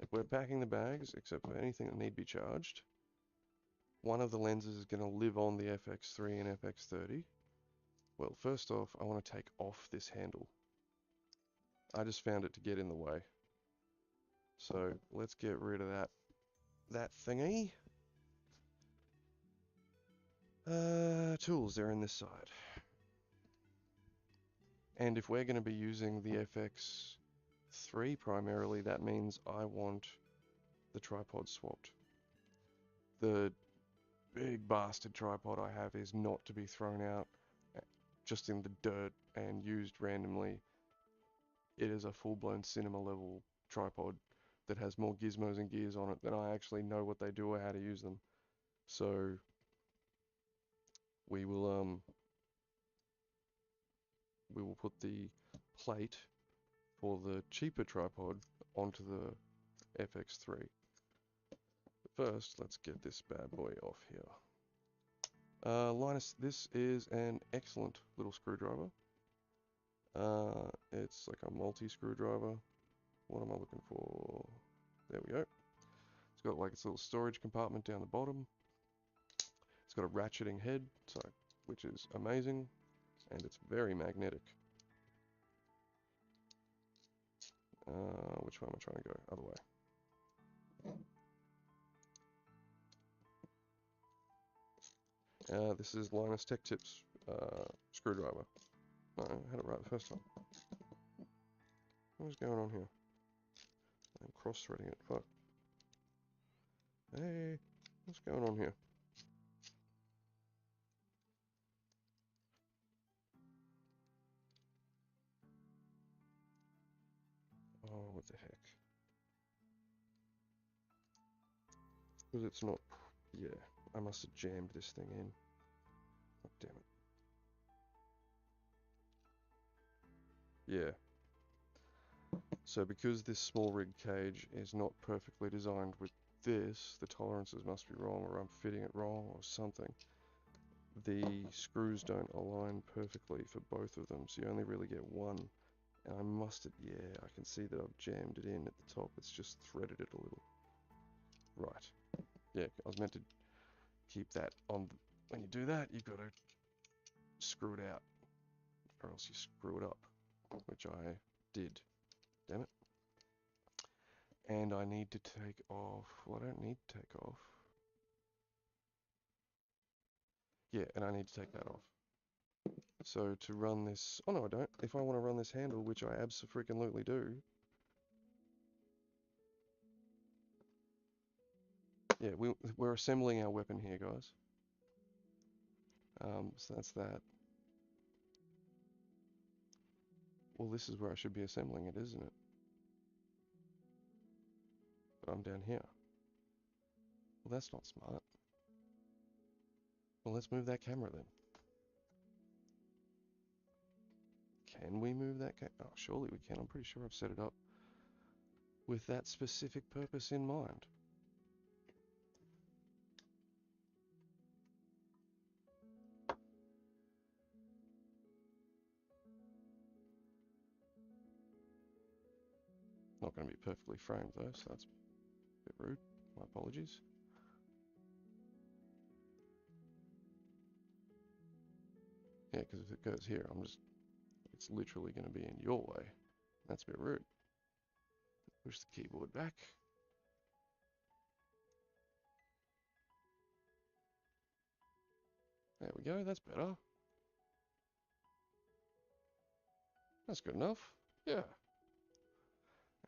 if we're packing the bags, except for anything that need to be charged, one of the lenses is going to live on the FX3 and FX30. Well, first off, I want to take off this handle. I just found it to get in the way. So, let's get rid of that thingy. Tools, they're in this side. And if we're going to be using the FX3 primarily, that means I want the tripod swapped. The big bastard tripod I have is not to be thrown out just in the dirt and used randomly. It is a full-blown cinema level tripod that has more gizmos and gears on it than I actually know what they do or how to use them. So we will put the plate for the cheaper tripod onto the FX3. But first, let's get this bad boy off here. Linus, this is an excellent little screwdriver. It's like a multi-screwdriver. What am I looking for? There we go. It's got like its little storage compartment down the bottom. It's got a ratcheting head, which is amazing, and it's very magnetic. Which way am I trying to go? Other way. This is Linus Tech Tips screwdriver. No, I had it right the first time. What's going on here? I'm cross-threading it. Fuck. Hey, what's going on here? Oh, what the heck? Because it's not... Yeah, I must have jammed this thing in. Oh, damn it. Yeah. So because this small rig cage is not perfectly designed with this, the tolerances must be wrong, or I'm fitting it wrong or something. The screws don't align perfectly for both of them, so you only really get one. And I must have, yeah, I can see that I've jammed it in at the top. It's just threaded it a little. Right. Yeah, I was meant to keep that on. When you do that, you've got to screw it out, or else you screw it up, which I did. Damn it. And I need to take off, well, I don't need to take off. Yeah, and I need to take that off. So to run this, oh no I don't. If I want to run this handle, which I abso-freaking-lutely do. Yeah, we're assembling our weapon here, guys. So that's that. Well, this is where I should be assembling it, isn't it? But I'm down here. Well, that's not smart. Well, let's move that camera then. Can we move that camera? Oh, surely we can. I'm pretty sure I've set it up with that specific purpose in mind. not going to be perfectly framed though, so that's a bit rude. My apologies. Yeah, because if it goes here, it's literally going to be in your way. That's a bit rude. Push the keyboard back. There we go, that's better. That's good enough. Yeah.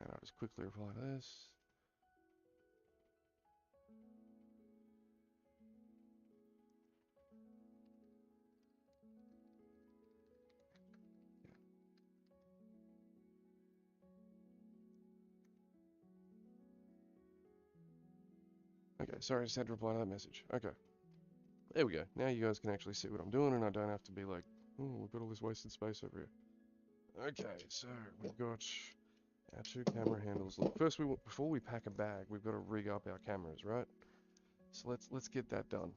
And I'll just quickly reply to this. Okay, sorry, I just had to reply to that message. Okay. There we go. Now you guys can actually see what I'm doing and I don't have to be like, oh, we've got all this wasted space over here. Okay, so we've got our 2 camera handles. Look, first, before we pack a bag, we've got to rig up our cameras, right? So let's get that done.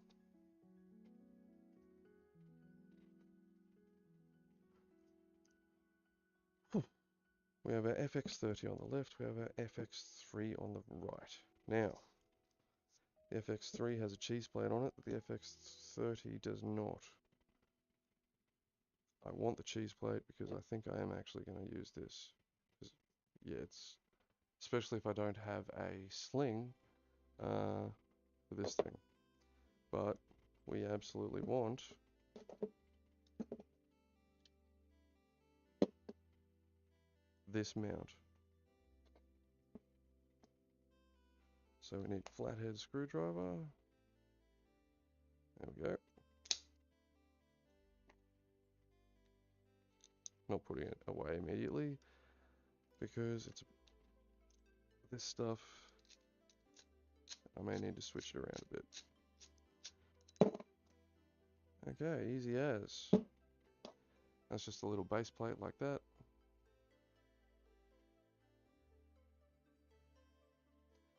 We have our FX30 on the left, we have our FX3 on the right. Now, the FX3 has a cheese plate on it, the FX30 does not. I want the cheese plate because I think I am actually going to use this. Yeah, it's especially if I don't have a sling for this thing. But we absolutely want this mount. So we need flathead screwdriver. There we go. Not putting it away immediately because it's this stuff. I may need to switch it around a bit. Okay, easy as. That's just a little base plate like that.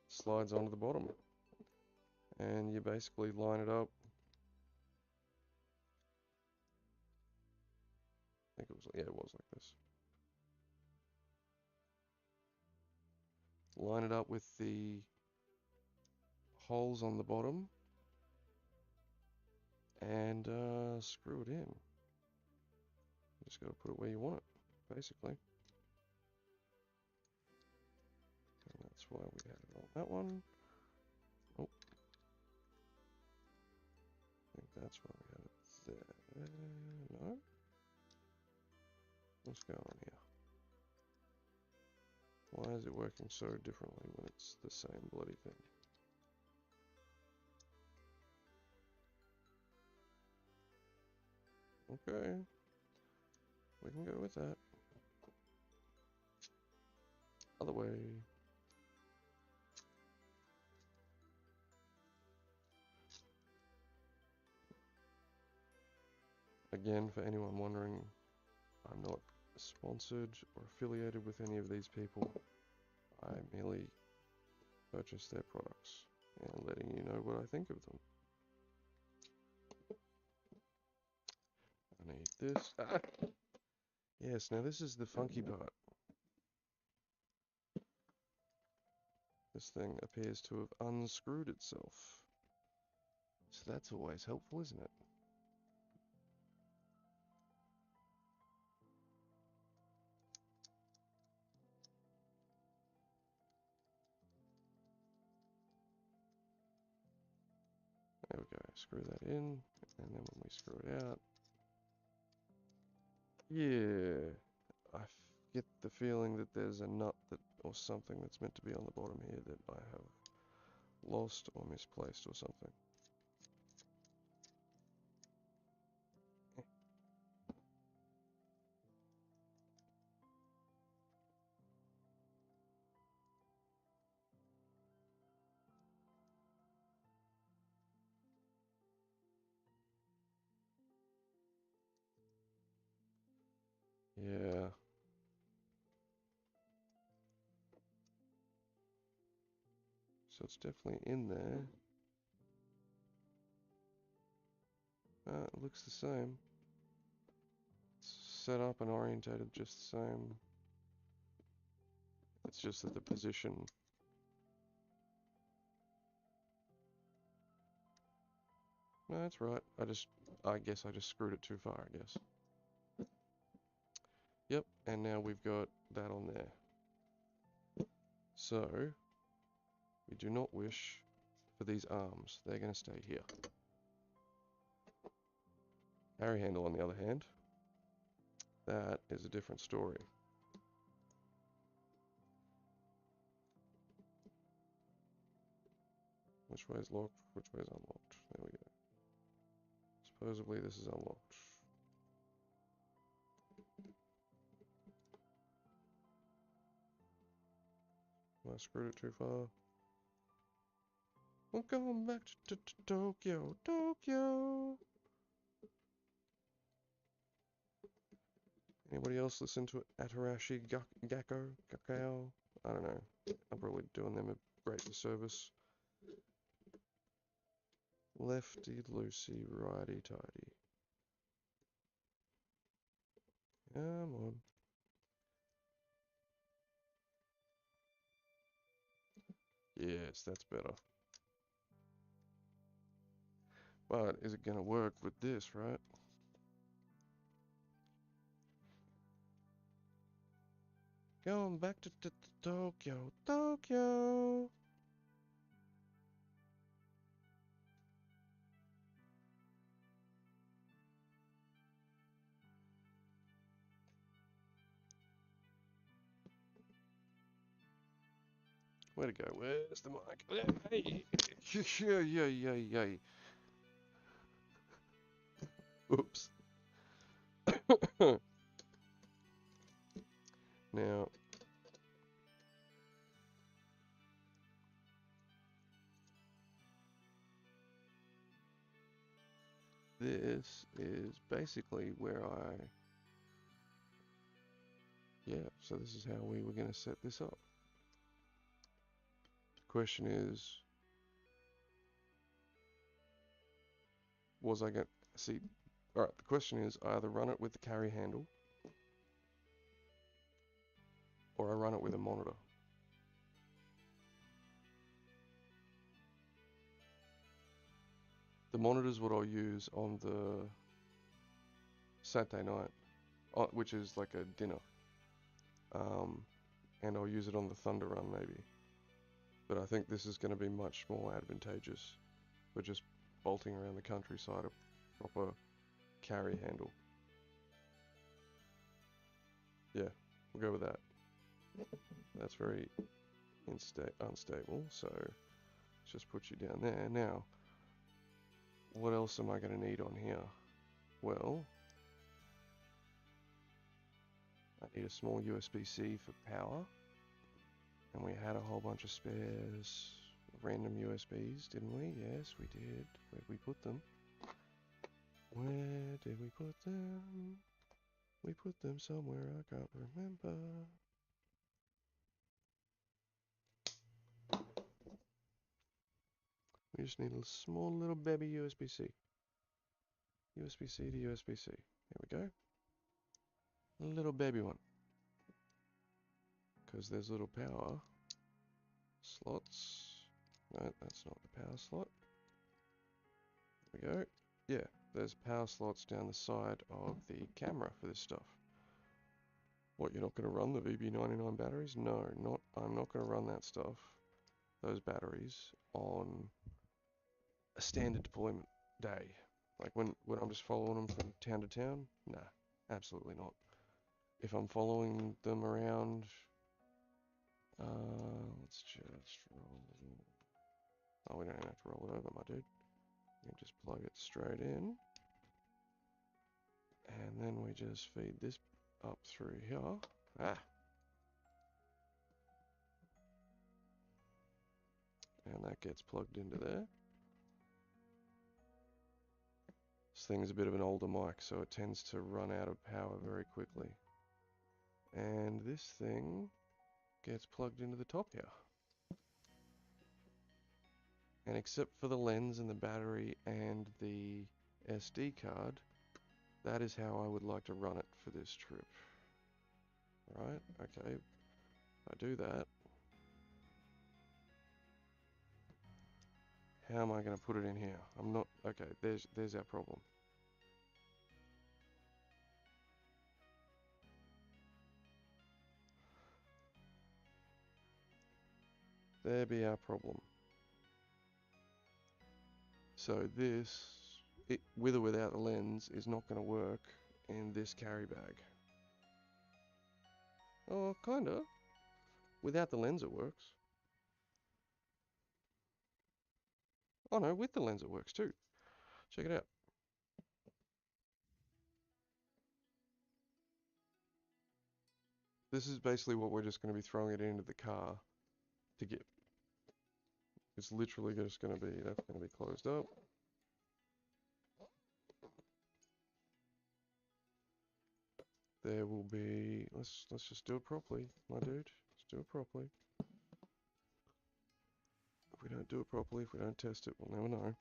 Slides onto the bottom. And you basically line it up. I think it was, yeah, it was like this. Line it up with the holes on the bottom and screw it in. Just got to put it where you want it, basically. And that's why we had it on that one. Oh, I think that's why we had it there. No? What's going on here? Why is it working so differently when it's the same bloody thing? Okay. We can go with that. Other way. Again, for anyone wondering, I'm not sponsored or affiliated with any of these people. I merely purchase their products and letting you know what I think of them. I need this. Ah! Yes, now this is the funky part. This thing appears to have unscrewed itself. So that's always helpful, isn't it? There we go, screw that in, and then when we screw it out, yeah, I get the feeling that there's a nut or something that's meant to be on the bottom here that I have lost or misplaced or something. Yeah. So it's definitely in there. It looks the same. It's set up and orientated just the same. It's just that the position... No, that's right. I guess I just screwed it too far, I guess. Yep, and now we've got that on there. So, we do not wish for these arms. They're going to stay here. Carry handle, on the other hand, that is a different story. Which way is locked? Which way is unlocked? There we go. Supposedly this is unlocked. I screwed it too far. We're going back to Tokyo, Tokyo. Anybody else listen to Atarashi Gakao? I don't know. I'm probably doing them a great disservice. Lefty loosey, righty tighty. Come on. Yes, that's better. But is it going to work with this, right? Going back to Tokyo, Tokyo. Where to go? Where's the mic? Hey! Yeah. Oops. Now, this is basically where yeah, so this is how we were going to set this up. The question is, was I going to, see, alright, the question is, I either run it with the carry handle, or I run it with a monitor. The monitor is what I'll use on the Saturday night, which is like a dinner. And I'll use it on the Thunder Run maybe. But I think this is going to be much more advantageous for just bolting around the countryside, a proper carry handle. Yeah, we'll go with that. That's very unstable, so let's just put you down there. Now, what else am I going to need on here? Well, I need a small USB-C for power. And we had a whole bunch of spares, random USBs, didn't we? Yes, we did. Where'd we put them? Where did we put them? We put them somewhere I can't remember. We just need a small little baby USB-C. USB-C to USB-C. There we go. A little baby one. Because there's little power slots. No, that's not the power slot. There we go. Yeah, there's power slots down the side of the camera for this stuff. What, you're not going to run the VB99 batteries? No, I'm not going to run that stuff, those batteries, on a standard deployment day. Like when I'm just following them from town to town? Nah, absolutely not. If I'm following them around, let's just roll. Oh, we don't even have to roll it over, my dude. You just plug it straight in. And then we just feed this up through here. And that gets plugged into there. This thing is a bit of an older mic, so it tends to run out of power very quickly. And this thing gets plugged into the top here. And except for the lens and the battery and the SD card, that is how I would like to run it for this trip. Right, okay. I do that. How am I going to put it in here? I'm not... Okay, there's our problem. There be our problem. So this, with or without the lens, is not going to work in this carry bag. Oh, kinda. Without the lens it works. Oh no, with the lens it works too. Check it out. This is basically what we're just going to be throwing it into the car to get. It's literally just going to be, that's going to be closed up. There will be, let's just do it properly, my dude. Let's do it properly. If we don't do it properly, if we don't test it, we'll never know.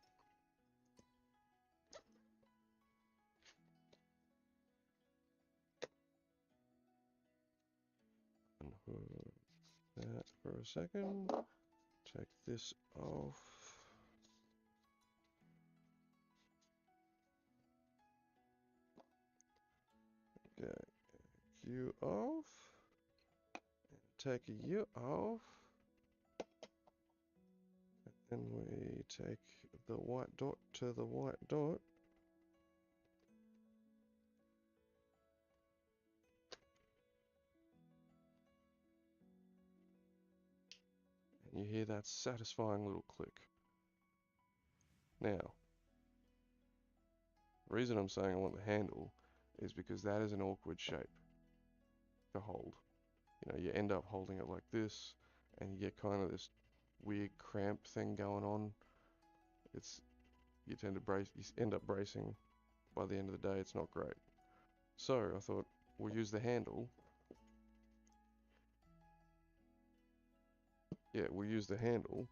Unhook that for a second. Take this off. Okay, you off. And take you off. And we take the white dot to the white dot. And you hear that satisfying little click. Now, the reason I'm saying I want the handle is because that is an awkward shape to hold. You know, you end up holding it like this, and you get kind of this weird cramp thing going on. You end up bracing. By the end of the day, it's not great. So I thought we'll use the handle. Yeah, we'll use the handle,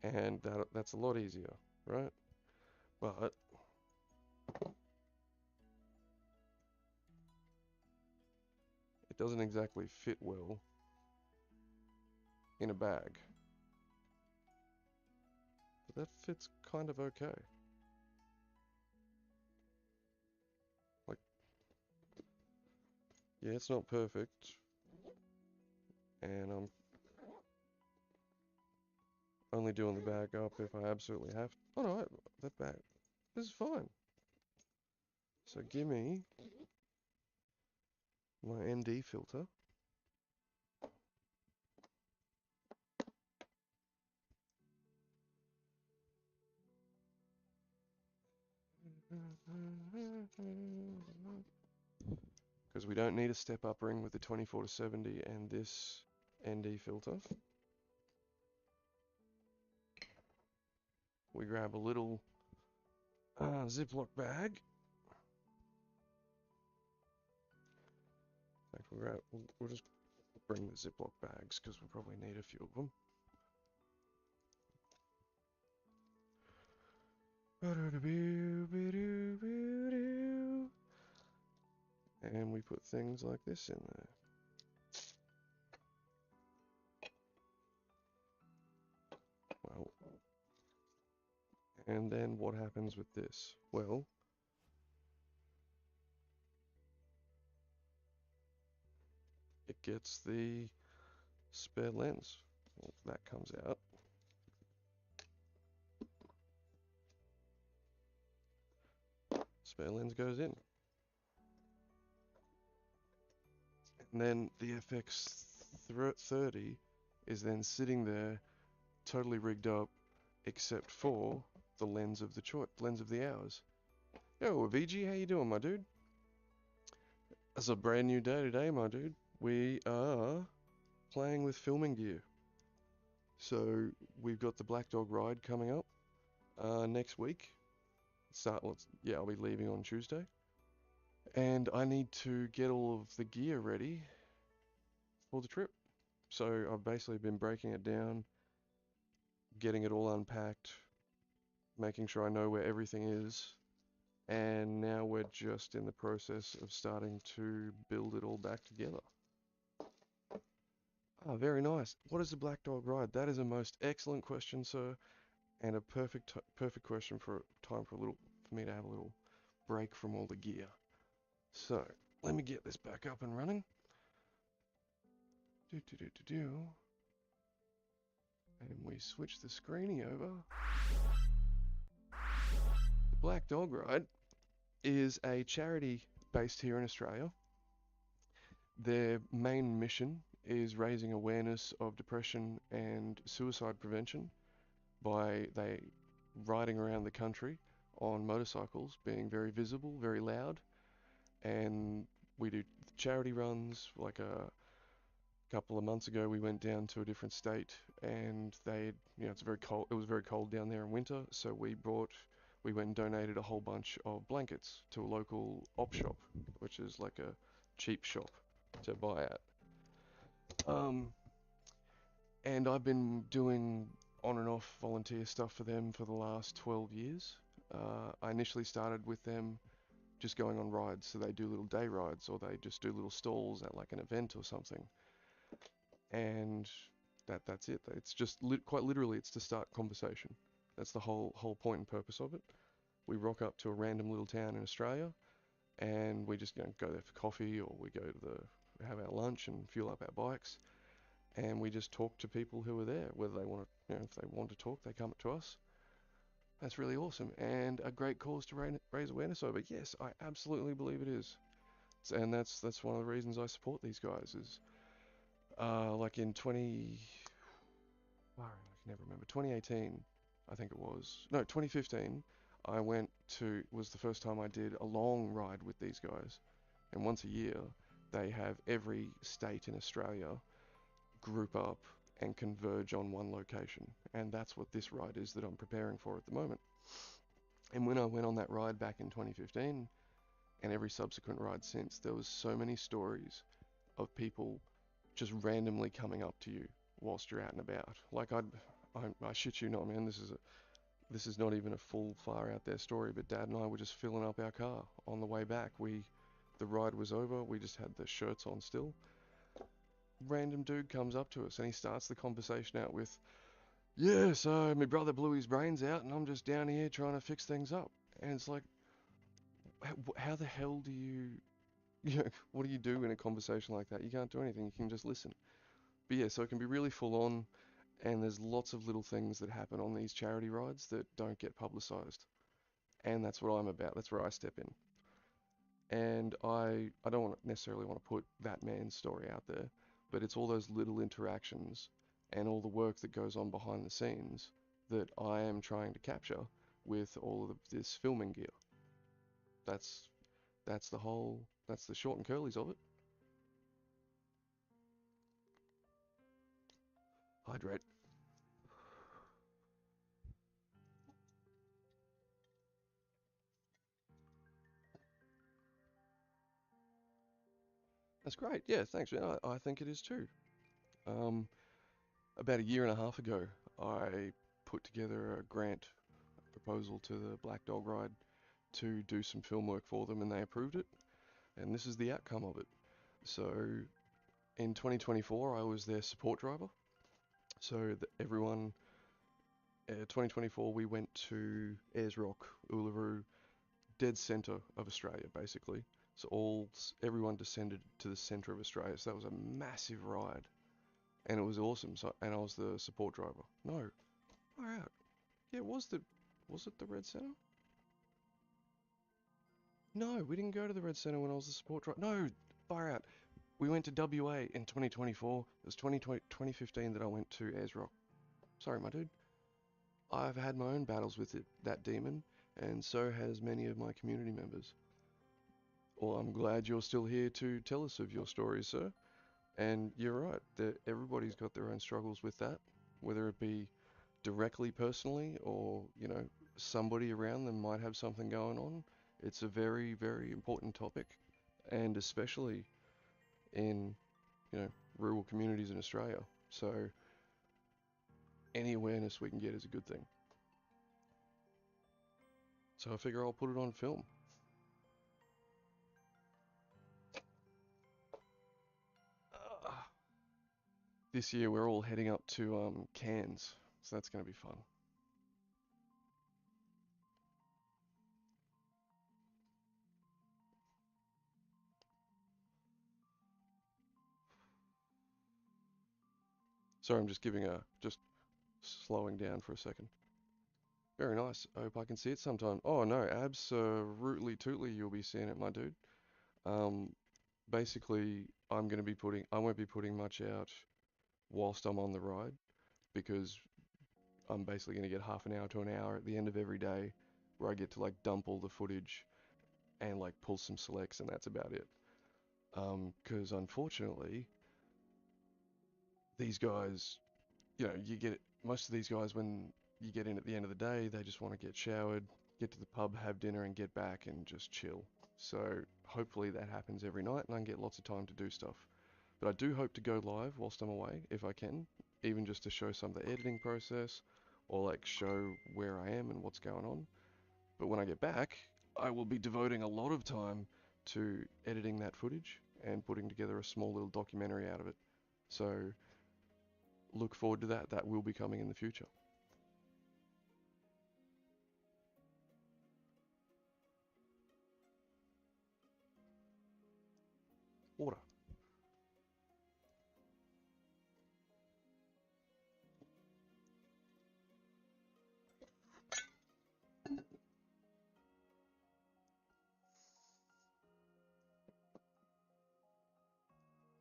and that's a lot easier, right? But it doesn't exactly fit well in a bag. But that fits kind of okay. Like, yeah, it's not perfect, and I'm only doing the bag up if I absolutely have to. Oh no, that bag, this is fine. So give me my ND filter. Because we don't need a step up ring with the 24 to 70 and this ND filter. We grab a little Ziploc bag. In fact, we'll just bring the Ziploc bags because we'll probably need a few of them. And we put things like this in there. Well, and then what happens with this? Well, it gets the spare lens. Well, that comes out. Spare lens goes in. And then the FX30 is then sitting there, totally rigged up, except for the lens of the hours. Yo, VG, how you doing, my dude? It's a brand new day today, my dude. We are playing with filming gear. So we've got the blackdogride coming up next week. I'll be leaving on Tuesday. And I need to get all of the gear ready for the trip. So I've basically been breaking it down, getting it all unpacked, making sure I know where everything is. And now we're just in the process of starting to build it all back together. Ah, very nice. What is a black dog ride? That is a most excellent question, sir, and a perfect question for time for a little for me to have a little break from all the gear. So let me get this back up and running. Do do do do do. And we switch the screeny over. The Black Dog Ride is a charity based here in Australia. Their main mission is raising awareness of depression and suicide prevention by they riding around the country on motorcycles, being very visible, very loud, and we do charity runs. Like a couple of months ago, we went down to a different state, and it's very cold. It was very cold down there in winter, so we went and donated a whole bunch of blankets to a local op shop, which is like a cheap shop to buy at. Um, and I've been doing on and off volunteer stuff for them for the last 12 years. I initially started with them just going on rides, so they do little day rides or they just do little stalls at like an event or something. And that's it. It's just quite literally, it's to start conversation. That's the whole point and purpose of it. We rock up to a random little town in Australia, and we just go there for coffee, or we go to have our lunch and fuel up our bikes, and we just talk to people who are there. Whether they want to, if they want to talk, they come up to us. That's really awesome and a great cause to raise awareness over. Yes, I absolutely believe it is, and that's one of the reasons I support these guys. Is like in 20, I can never remember, 2018, I think it was. No, 2015. I went to was the first time I did a long ride with these guys, and once a year they have every state in Australia group up and converge on one location. And that's what this ride is that I'm preparing for at the moment. And when I went on that ride back in 2015, and every subsequent ride since, there was so many stories of people just randomly coming up to you whilst you're out and about. Like I shit you not, man. This is not even a full far out there story, but Dad and I were just filling up our car on the way back. The ride was over. We just had the shirts on still. Random dude comes up to us and he starts the conversation out with, "Yeah, so my brother blew his brains out and I'm just down here trying to fix things up." And it's like, how the hell do what do you do in a conversation like that? You can't do anything. You can just listen. But yeah, so it can be really full on, and there's lots of little things that happen on these charity rides that don't get publicized. And that's what I'm about. That's where I step in. And I don't necessarily want to put that man's story out there, but it's all those little interactions and all the work that goes on behind the scenes that I am trying to capture with all of this filming gear. That's that's the short and curlies of it. Hydrate. That's great. Yeah, thanks, man. I think it is too. Um, about a year and a half ago, I put together a grant proposal to the Black Dog Ride to do some film work for them, and they approved it. And this is the outcome of it. So in 2024, I was their support driver. So 2024, we went to Ayers Rock, Uluru, dead centre of Australia, basically. So everyone descended to the centre of Australia. So that was a massive ride, and it was awesome. So, and I was the support driver. No, far out. Yeah, was it the Red Centre? No, we didn't go to the Red Centre when I was the support driver. No, far out. We went to WA in 2024. It was 2015 that I went to Ayers Rock. Sorry, my dude. I've had my own battles with that demon, and so has many of my community members. Well, I'm glad you're still here to tell us of your stories, sir. And you're right, that everybody's got their own struggles with that, whether it be directly personally or, somebody around them might have something going on. It's a very, very important topic, and especially in, rural communities in Australia. So any awareness we can get is a good thing. So I figure I'll put it on film. this year we're all heading up to Cairns, so that's going to be fun. Sorry, I'm just slowing down for a second. Very nice. I hope I can see it sometime. Oh no, absolutely tootly you'll be seeing it, my dude. Um, Basically, I won't be putting much out whilst I'm on the ride because I'm basically going to get half an hour to an hour at the end of every day where I get to like dump all the footage and like pull some selects and that's about it. Because unfortunately, these guys, you get most of these guys when you get in at the end of the day, they just want to get showered, get to the pub, have dinner, and get back and just chill. So hopefully that happens every night and I can get lots of time to do stuff. But I do hope to go live whilst I'm away if I can, even just to show some of the editing process or like show where I am and what's going on. But when I get back, I will be devoting a lot of time to editing that footage and putting together a small little documentary out of it. So look forward to that. That will be coming in the future. Water.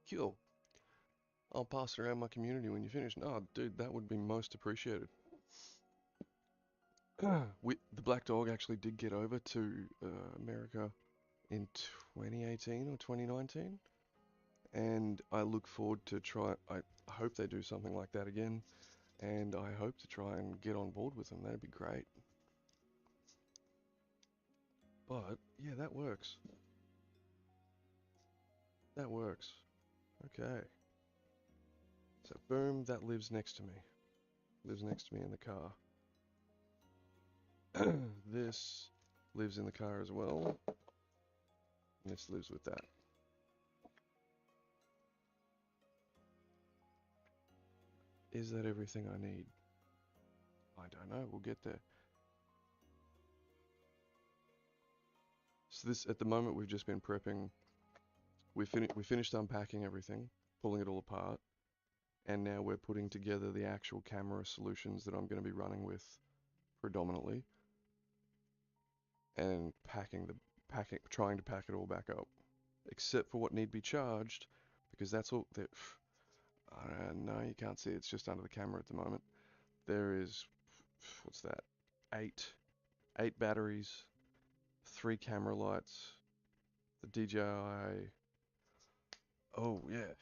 Cool. I'll pass it around my community when you finish. No, dude, that would be most appreciated. The black dog actually did get over to America in 2018 or 2019, and I look forward to try. I hope they do something like that again, and I hope to try and get on board with them. That'd be great. But yeah, that works. That works. Okay. So boom, that lives next to me. Lives next to me in the car. This lives in the car as well. And this lives with that. Is that everything I need? I don't know. We'll get there. So this, at the moment, we've just been prepping. We finished unpacking everything, pulling it all apart, and now we're putting together the actual camera solutions that I'm going to be running with predominantly, and trying to pack it all back up, except for what need to be charged, because that's all. No, you can't see. It's just under the camera at the moment. There is, what's that? Eight batteries, 3 camera lights, the DJI. Oh yeah,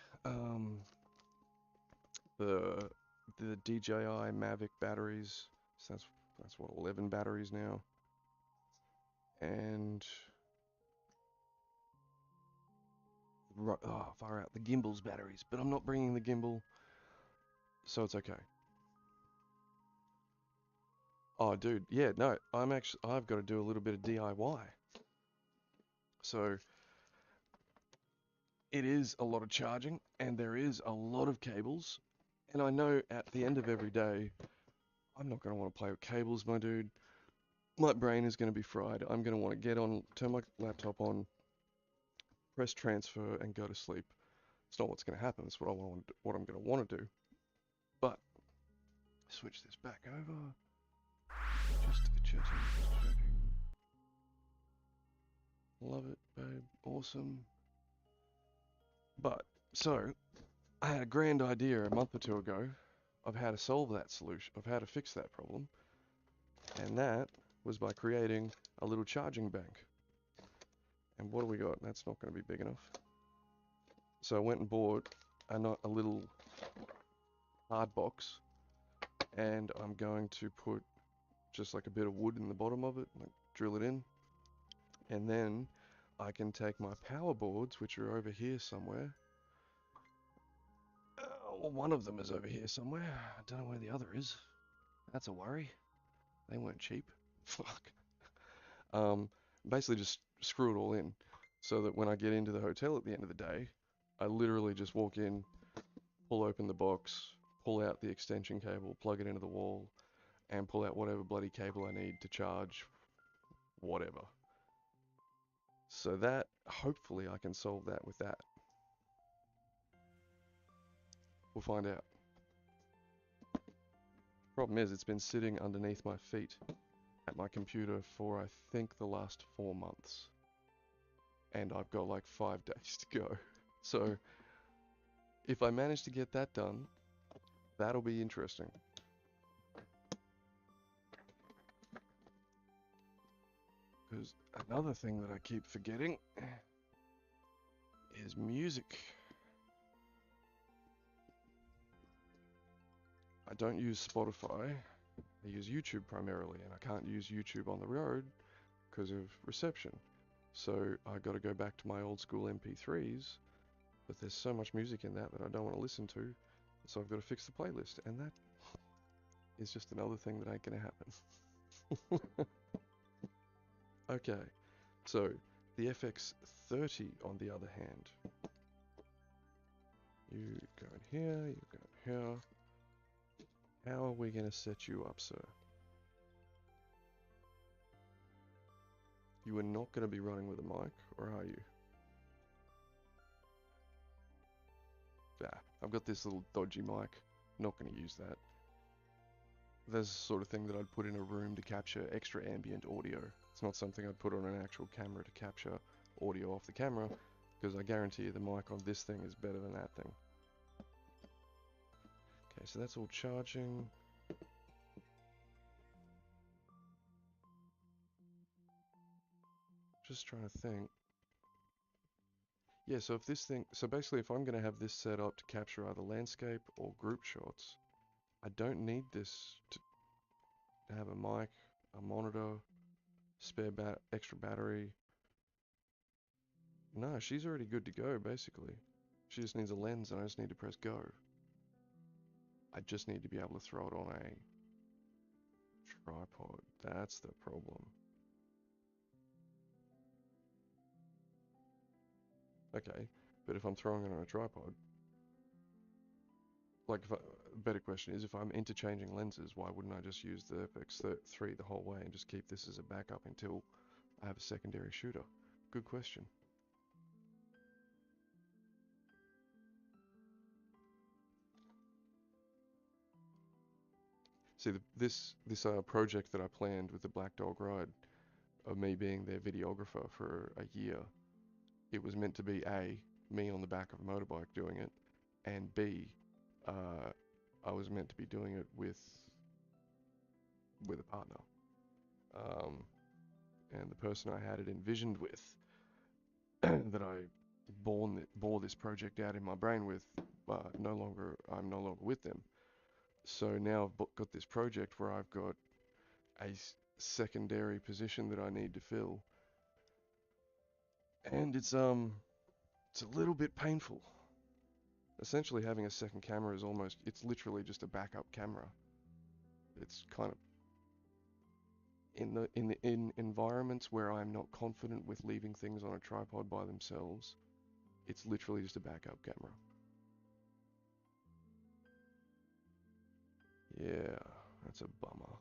the DJI Mavic batteries. So that's what 11 batteries now, and far out the gimbal's batteries. But I'm not bringing the gimbal, so it's okay. Oh, dude, yeah, no, I've got to do a little bit of DIY. So it is a lot of charging, and there is a lot of cables. And I know at the end of every day, I'm not going to want to play with cables, my dude. My brain is going to be fried. I'm going to want to turn my laptop on, press transfer, and go to sleep. It's not what's going to happen. It's what I'm going to want to do. But switch this back over. Just checking. Love it, babe. Awesome. But so I had a grand idea a month or two ago of how to solve that solution, of how to fix that problem, and that was by creating a little charging bank. And what do we got? That's not going to be big enough. So I went and bought a little hard box, and I'm going to put just like a bit of wood in the bottom of it, like drill it in, and then I can take my power boards, which are over here somewhere. Well, one of them is over here somewhere. I don't know where the other is. That's a worry. They weren't cheap. Fuck. Basically just screw it all in so that when I get into the hotel at the end of the day, I literally just walk in, pull open the box, pull out the extension cable, plug it into the wall, and pull out whatever bloody cable I need to charge whatever. So that, hopefully I can solve that with that. We'll find out. Problem is, it's been sitting underneath my feet at my computer for I think the last 4 months. And I've got like 5 days to go. So if I manage to get that done, that'll be interesting. Because another thing that I keep forgetting is music. I don't use Spotify. I use YouTube primarily, and I can't use YouTube on the road because of reception. So I got to go back to my old school MP3s, but there's so much music in that I don't want to listen to, so I've got to fix the playlist, and that is just another thing that ain't gonna happen. Okay, so the FX30 on the other hand, you go in here, you go in here. How are we gonna set you up, sir? You are not gonna be running with a mic, or are you? I've got this little dodgy mic, not gonna use that. That's the sort of thing that I'd put in a room to capture extra ambient audio. It's not something I'd put on an actual camera to capture audio off the camera, because I guarantee you the mic on this thing is better than that thing. Okay, so that's all charging. Just trying to think. Yeah, so if this thing, so basically if I'm going to have this set up to capture either landscape or group shots, I don't need this to have a mic, a monitor, spare extra battery. No, she's already good to go, basically. She just needs a lens and I just need to press go. I just need to be able to throw it on a tripod. That's the problem. Okay, but if I'm throwing it on a tripod, like, better question is, if I'm interchanging lenses, why wouldn't I just use the FX3 the whole way and just keep this as a backup until I have a secondary shooter? Good question. See, this project that I planned with the blackdogride, of me being their videographer for a year, it was meant to be A, me on the back of a motorbike doing it, and B, I was meant to be doing it with a partner. And the person I had it envisioned with, that I bore this project out in my brain with, I'm no longer with them. So now I've got this project where I've got a secondary position that I need to fill, and it's a little bit painful. Essentially, having a second camera is it's literally just a backup camera. It's kind of in environments where I'm not confident with leaving things on a tripod by themselves, it's literally just a backup camera. Yeah, that's a bummer.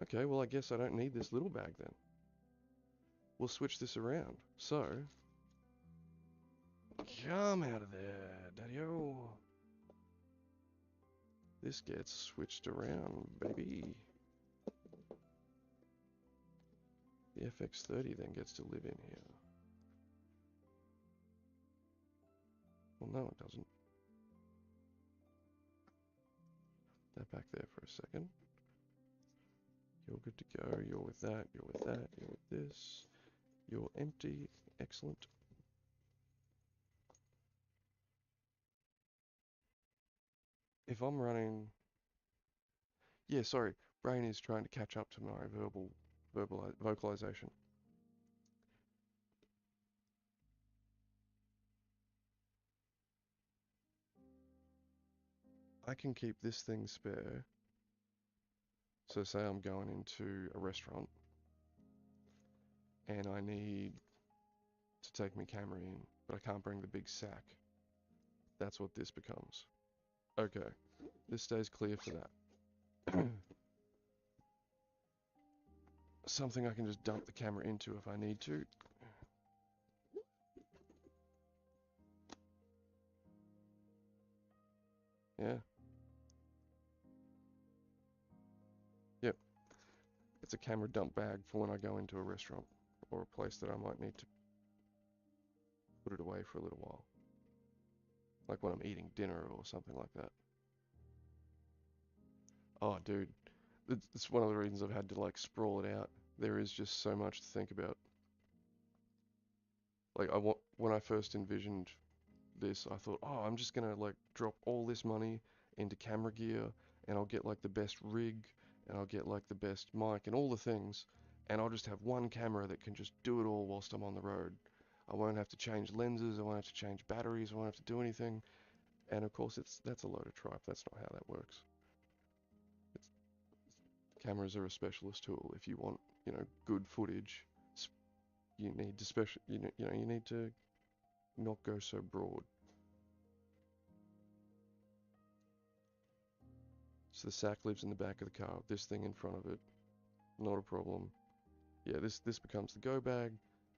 Okay, well I guess I don't need this little bag then. We'll switch this around. So, come out of there, daddy-o. This gets switched around, baby. The FX30 then gets to live in here. Well, no, it doesn't. That back there for a second. You're good to go. You're with that. You're with that. You're with this. You're empty. Excellent. If I'm running... Yeah, sorry. Brain is trying to catch up to my vocalization. I can keep this thing spare. So say I'm going into a restaurant and I need to take my camera in. but I can't bring the big sack. That's what this becomes. Okay, this stays clear for that. Something I can just dump the camera into if I need to. Yeah. Yep. It's a camera dump bag for when I go into a restaurant or a place that I might need to put it away for a little while. Like when I'm eating dinner or something like that. Oh, dude. It's one of the reasons I've had to like sprawl it out. There is just so much to think about. Like when I first envisioned this, I thought, oh, I'm just gonna like drop all this money into camera gear and I'll get like the best rig and I'll get like the best mic and all the things and I'll just have one camera that can just do it all whilst I'm on the road. I won't have to change lenses, I won't have to change batteries, I won't have to do anything. And of course that's a load of tripe. That's not how that works. Cameras are a specialist tool. If you want, good footage, you need to you need to not go so broad. So the sack lives in the back of the car with this thing in front of it. Not a problem. Yeah, this becomes the go bag.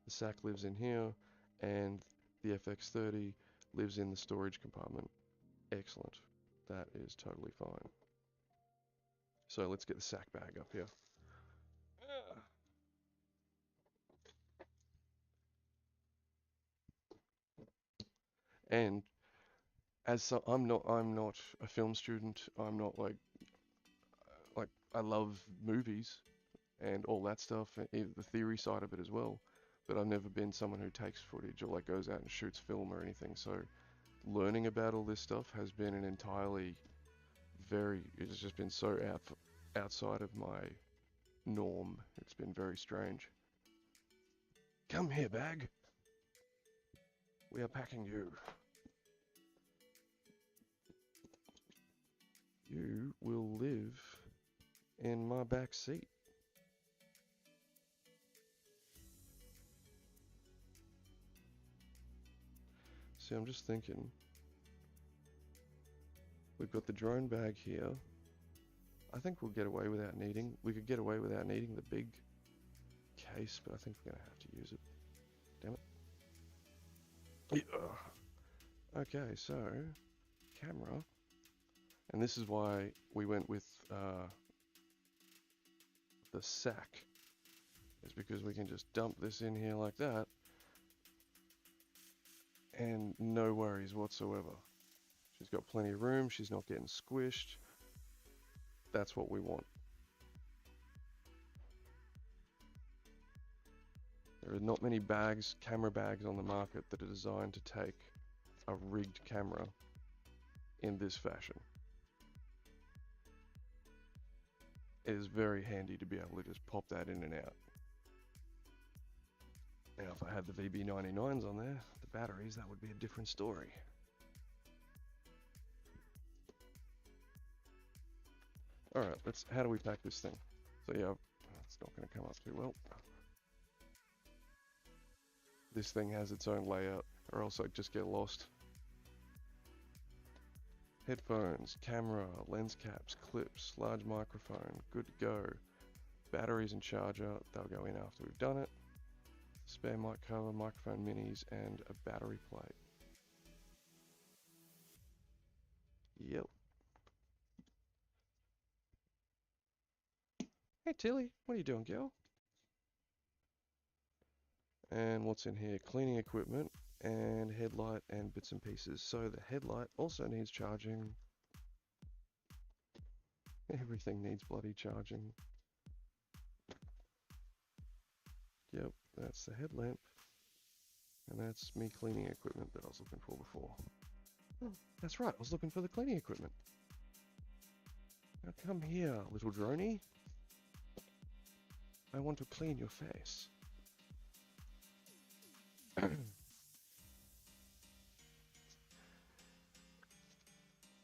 The sack lives in here, and the FX30 lives in the storage compartment. Excellent. That is totally fine. So let's get the sack bag up here. And I'm not a film student. I'm not like I love movies and all that stuff, and the theory side of it as well. But I've never been someone who takes footage or like goes out and shoots film or anything. So learning about all this stuff has been an entirely it's just been so outside of my norm. It's been very strange. Come here, bag. We are packing you. You will live in my back seat. See, I'm just thinking. We've got the drone bag here. I think we'll get away without needing. We could get away without needing the big case, but I think we're gonna have to use it. Damn it. Yeah. Okay, so camera, and this is why we went with the sack. Is because we can just dump this in here like that, and no worries whatsoever. She's got plenty of room. She's not getting squished. That's what we want. There are not many camera bags on the market that are designed to take a rigged camera in this fashion. It is very handy to be able to just pop that in and out. Now, if I had the VB99s on there, the batteries, that would be a different story. Alright, how do we pack this thing? So yeah, it's not going to come up too well. This thing has its own layout, or else I'd just get lost. Headphones, camera, lens caps, clips, large microphone, good to go. Batteries and charger, they'll go in after we've done it. Spare mic cover, microphone minis, and a battery plate. Yep. Hey Tilly, what are you doing, girl? And what's in here? Cleaning equipment and headlight and bits and pieces. So the headlight also needs charging. Everything needs bloody charging. Yep, that's the headlamp. And that's me cleaning equipment that I was looking for before. Oh, that's right, I was looking for the cleaning equipment. Now come here, little droney. I want to clean your face.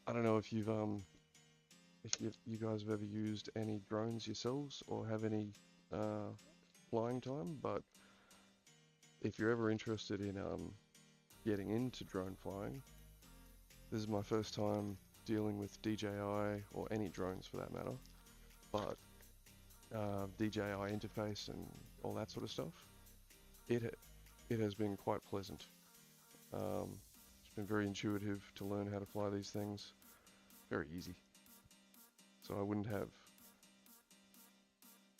I don't know if you guys have ever used any drones yourselves or have any flying time, but if you're ever interested in getting into drone flying. This is my first time dealing with DJI, or any drones for that matter, but DJI interface and all that sort of stuff. It has been quite pleasant. It's been very intuitive to learn how to fly these things. Very easy. So I wouldn't have,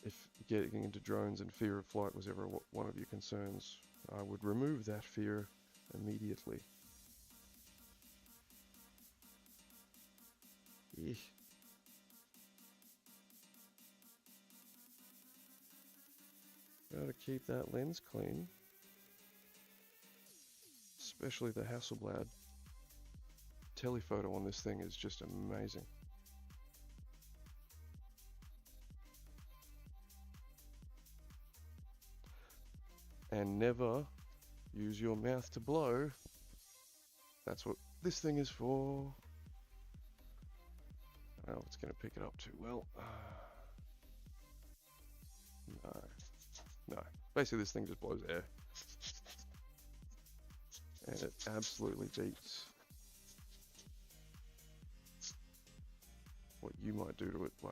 if getting into drones and fear of flight was ever one of your concerns, I would remove that fear immediately. Eesh. Gotta keep that lens clean. Especially the Hasselblad. Telephoto on this thing is just amazing. And never use your mouth to blow. That's what this thing is for. I don't know if it's going to pick it up too well. No. Basically, this thing just blows air. And it absolutely beats what you might do to it by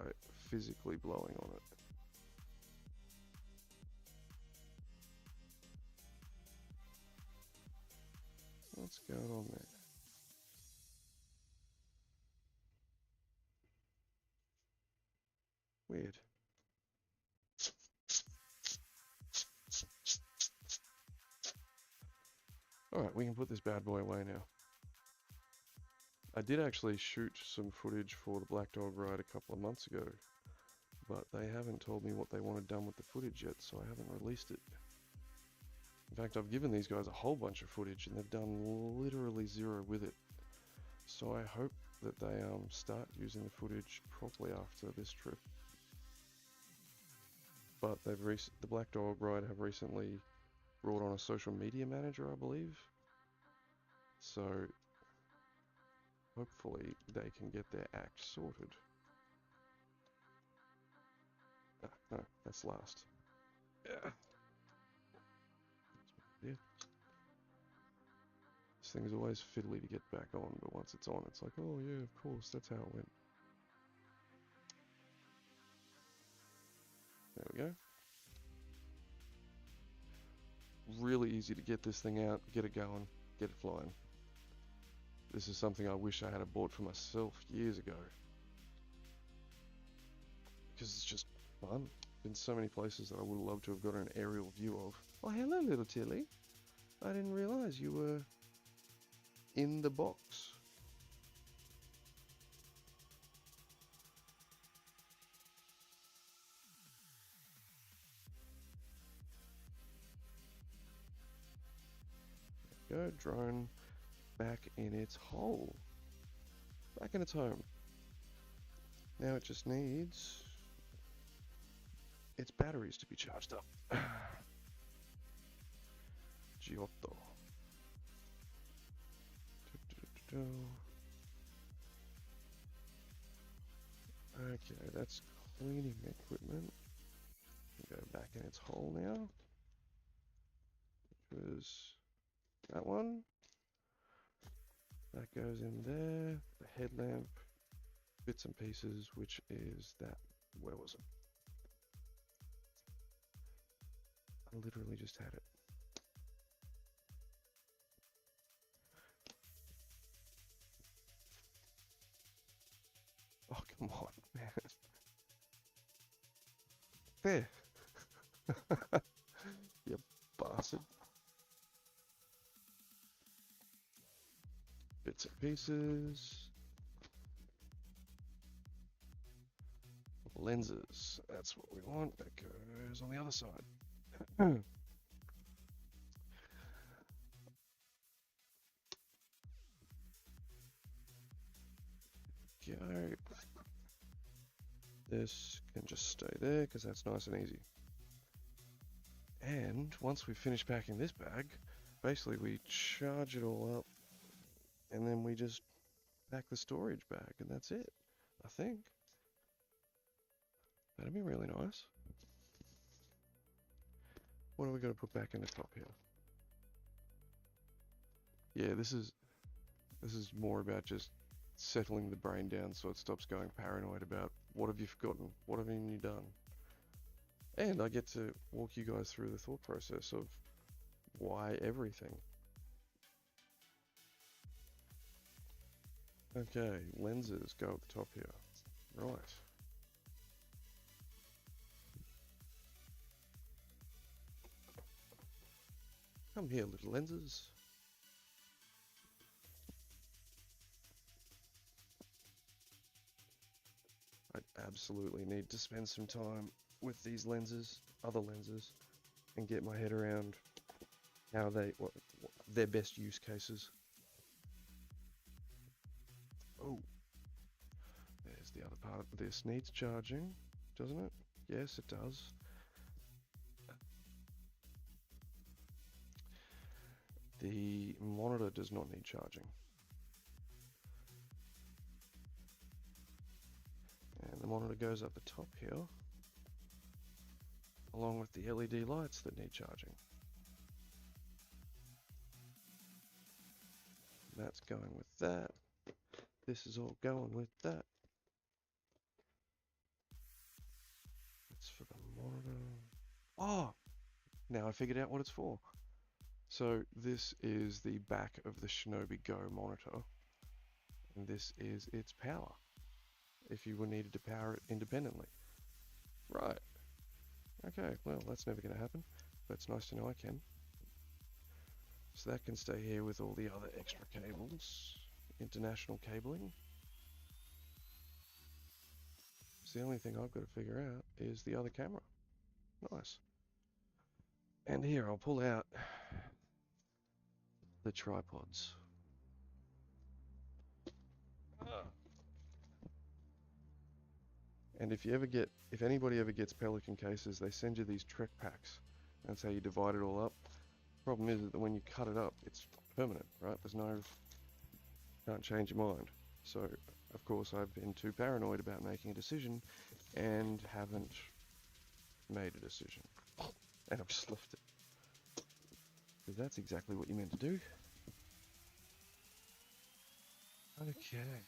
physically blowing on it. What's going on there? Weird. Alright, we can put this bad boy away now. I did actually shoot some footage for the blackdogride a couple of months ago, but they haven't told me what they wanted done with the footage yet, so I haven't released it. In fact, I've given these guys a whole bunch of footage and they've done literally zero with it. So I hope that they start using the footage properly after this trip. But the blackdogride have recently brought on a social media manager, I believe. So hopefully they can get their act sorted. No, that's last. Yeah. This thing is always fiddly to get back on, but once it's on, it's like, oh yeah, of course, that's how it went. There we go. Really easy to get this thing out, get it going, get it flying. This is something I wish I had bought for myself years ago. Because it's just fun. Been so many places that I would love to have got an aerial view of. Oh, hello, little Tilly. I didn't realize you were in the box. There we go, drone back in its hole. Back in its home. Now it just needs its batteries to be charged up. Giotto. Okay, that's cleaning equipment. Go back in its hole now. Which was that one. That goes in there. The headlamp, bits and pieces, which is that. Where was it? I literally just had it. Oh, come on, man. There. You bastard. Bits and pieces. Lenses. That's what we want. That goes on the other side. Go. This can just stay there because that's nice and easy. And once we finish packing this bag, basically we charge it all up and then we just pack the storage bag and that's it, I think. That'd be really nice. What are we going to put back in the top here? Yeah, this is more about just settling the brain down so it stops going paranoid about what have you forgotten, what have you done, and I get to walk you guys through the thought process of why everything. Okay, lenses go at the top here. Right. Come here, little lenses. I absolutely need to spend some time with these lenses, other lenses, and get my head around how what their best use cases. Oh, there's the other part. This needs charging, doesn't it? Yes, it does. The monitor does not need charging. And the monitor goes up the top here, along with the LED lights that need charging. That's going with that. This is all going with that. It's for the monitor. Oh! Now I figured out what it's for. So this is the back of the Shinobi Go monitor. And this is its power. If you were needed to power it independently. Right. Okay, well that's never going to happen. But it's nice to know I can. So that can stay here with all the other extra cables. International cabling. So the only thing I've got to figure out is the other camera. Nice. And here I'll pull out the tripods. And if anybody ever gets Pelican cases, they send you these Trek packs. That's how you divide it all up. Problem is that when you cut it up, it's permanent, right? Can't change your mind. So, of course, I've been too paranoid about making a decision and haven't made a decision. And I've just left it. Because that's exactly what you meant to do. Okay.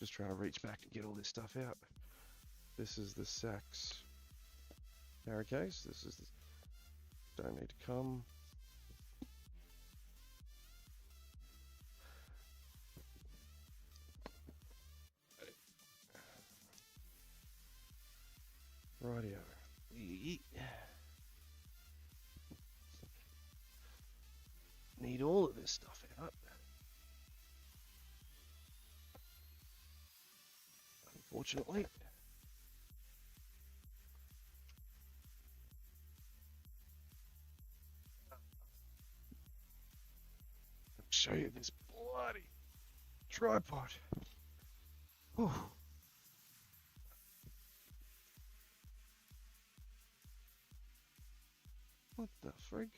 Just trying to reach back and get all this stuff out. This is the Saks carry case. This is the don't need to come. Rightio. Need all of this stuff out. Unfortunately. I'll show you this bloody tripod. Whew. What the frig?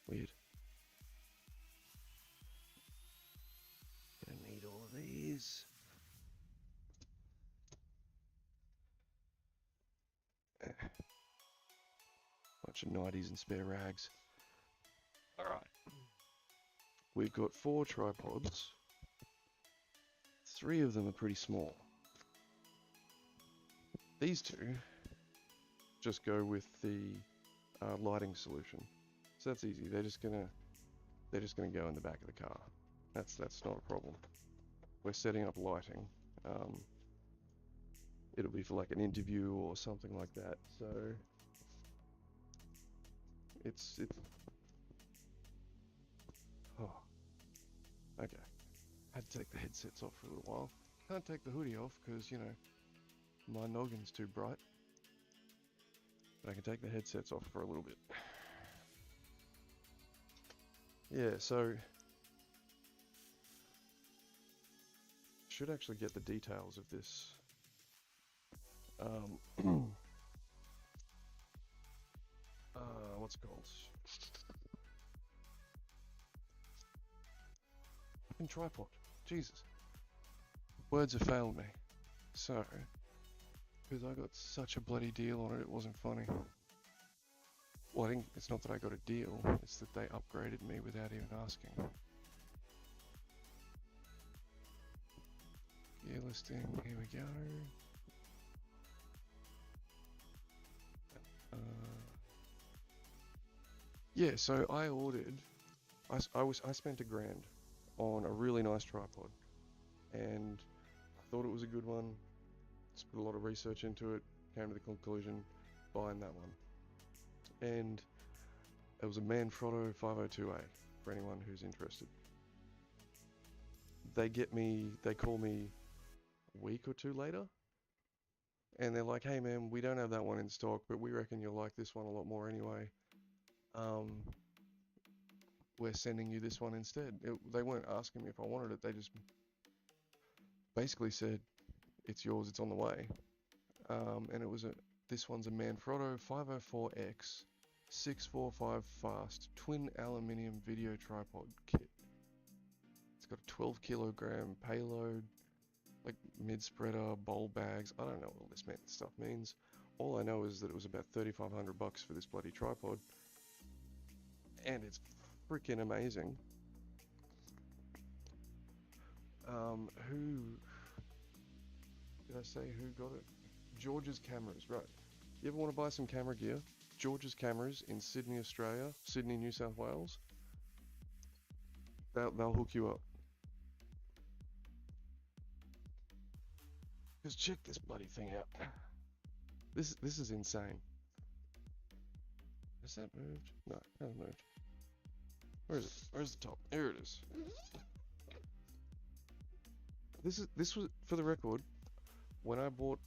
Weird. Gonna need all of these. Bunch of 90s and spare rags. Alright. We've got 4 tripods. 3 of them are pretty small. These 2 just go with the lighting solution. So that's easy. They're just gonna go in the back of the car. That's not a problem. We're setting up lighting. It'll be for like an interview or something like that. So it's oh, okay. Had to take the headsets off for a little while. Can't take the hoodie off because, you know, my noggin's too bright. But I can take the headsets off for a little bit. Yeah, so should actually get the details of this. What's it called? Fucking tripod. Jesus. Words have failed me. So, because I got such a bloody deal on it, it wasn't funny. Well, I think it's not that I got a deal, it's that they upgraded me without even asking. Gear listing, here we go. Yeah, so I ordered, I spent $1,000 on a really nice tripod, and I thought it was a good one. Just put a lot of research into it, came to the conclusion, buying that one. And it was a Manfrotto 502A for anyone who's interested. They call me a week or two later, and they're like, "Hey man, we don't have that one in stock, but we reckon you'll like this one a lot more anyway. We're sending you this one instead." They weren't asking me if I wanted it, they just basically said, "It's yours, it's on the way." And this one's a Manfrotto 504X 645 fast twin aluminium video tripod kit. It's got a 12 kilogram payload, like mid spreader, bowl bags. I don't know what all this stuff means. All I know is that it was about $3,500 for this bloody tripod, and it's freaking amazing. Who did I say who got it? George's Cameras, right. You ever want to buy some camera gear? George's Cameras in Sydney, Australia, Sydney, New South Wales. They'll hook you up. Because check this bloody thing out. This is insane. Has that moved? No, it hasn't moved. Where is it? Where's the top? Here it is. This was, for the record, when I bought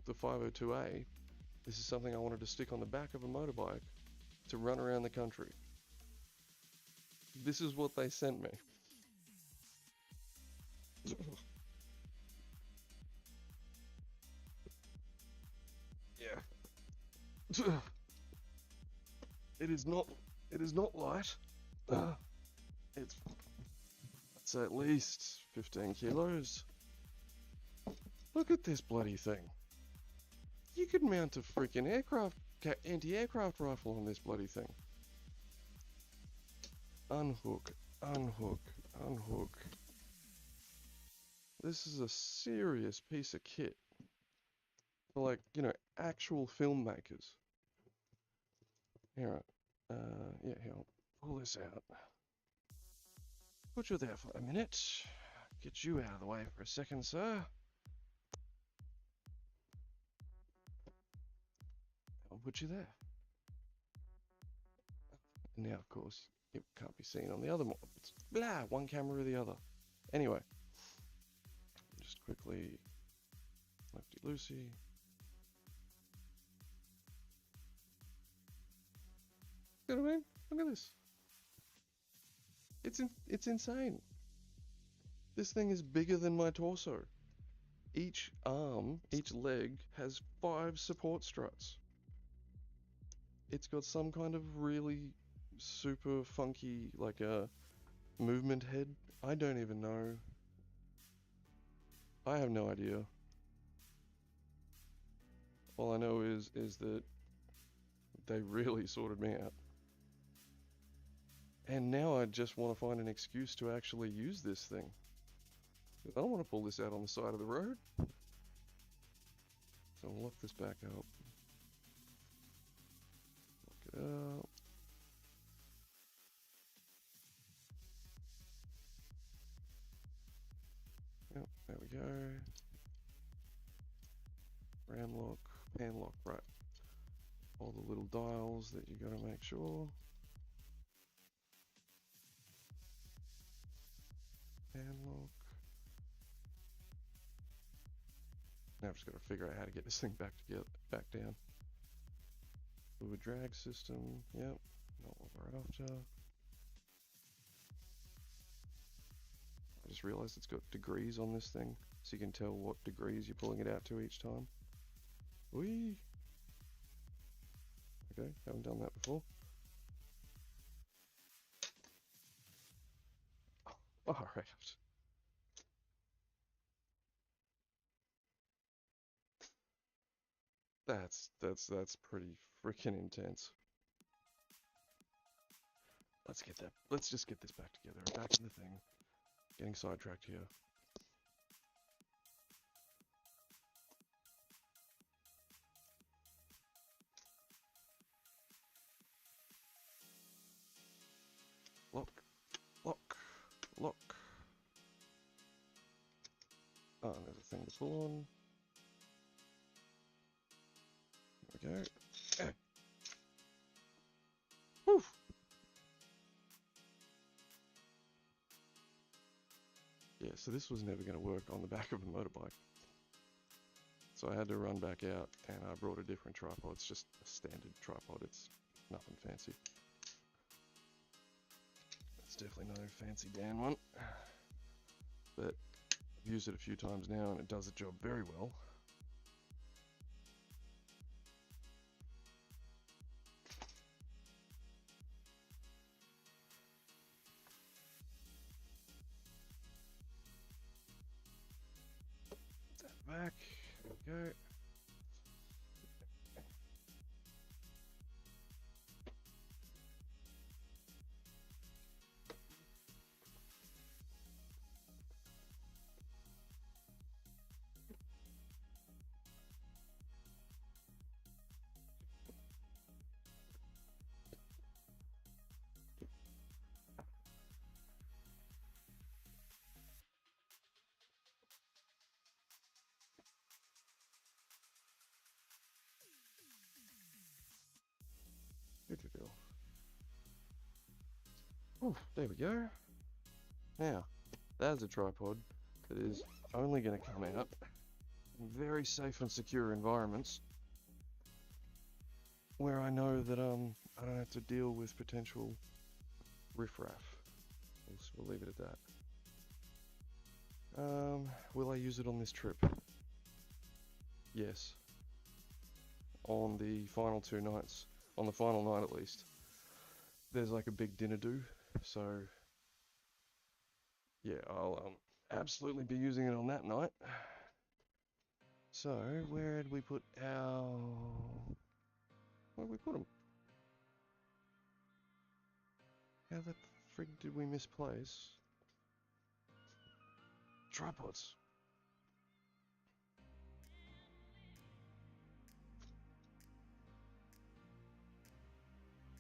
the 502A, this is something I wanted to stick on the back of a motorbike to run around the country. This is what they sent me. Yeah. It is not light. It's at least 15 kilos. Look at this bloody thing. You could mount a freaking anti-aircraft rifle on this bloody thing. Unhook, unhook, unhook. This is a serious piece of kit for, like, you know, actual filmmakers. Here, yeah, here, I'll pull this out. Put you there for a minute. Get you out of the way for a second, sir. I'll put you there. Now, of course, it can't be seen on the other mod. It's blah, one camera or the other. Anyway, just quickly lefty-loosey. You know what I mean? Look at this. It's insane. This thing is bigger than my torso. Each arm, each leg has 5 support struts. It's got some kind of really super funky, like a movement head. I don't even know. I have no idea. All I know is that they really sorted me out. And now I just want to find an excuse to actually use this thing. I don't want to pull this out on the side of the road. So I'll lock this back up. Lock it up. Yep, there we go. Ram lock, pan lock, right. All the little dials that you gotta make sure. Pan lock. Now I've just got to figure out how to get this thing back down. Fluid drag system, yep, not what we're after. I just realized it's got degrees on this thing, so you can tell what degrees you're pulling it out to each time. Whee! Okay, haven't done that before. Oh, alright. That's pretty freaking intense. Let's just get this back together. Back in the thing. Getting sidetracked here. Lock. Oh, there's a thing to pull on. There we go. Whew. Yeah, so this was never going to work on the back of a motorbike. So I had to run back out and I brought a different tripod. It's just a standard tripod. It's nothing fancy. It's definitely no fancy Dan one. But I've used it a few times now and it does the job very well. Put that back. There we go. Ooh, there we go. Now, that's a tripod that is only going to come out in very safe and secure environments where I know that I don't have to deal with potential riffraff. We'll leave it at that. Will I use it on this trip? Yes. On the final 2 nights. On the final night at least. There's like a big dinner do. So, yeah, I'll absolutely be using it on that night. So, where did we put our... Where did we put them? How the frig did we misplace tripods?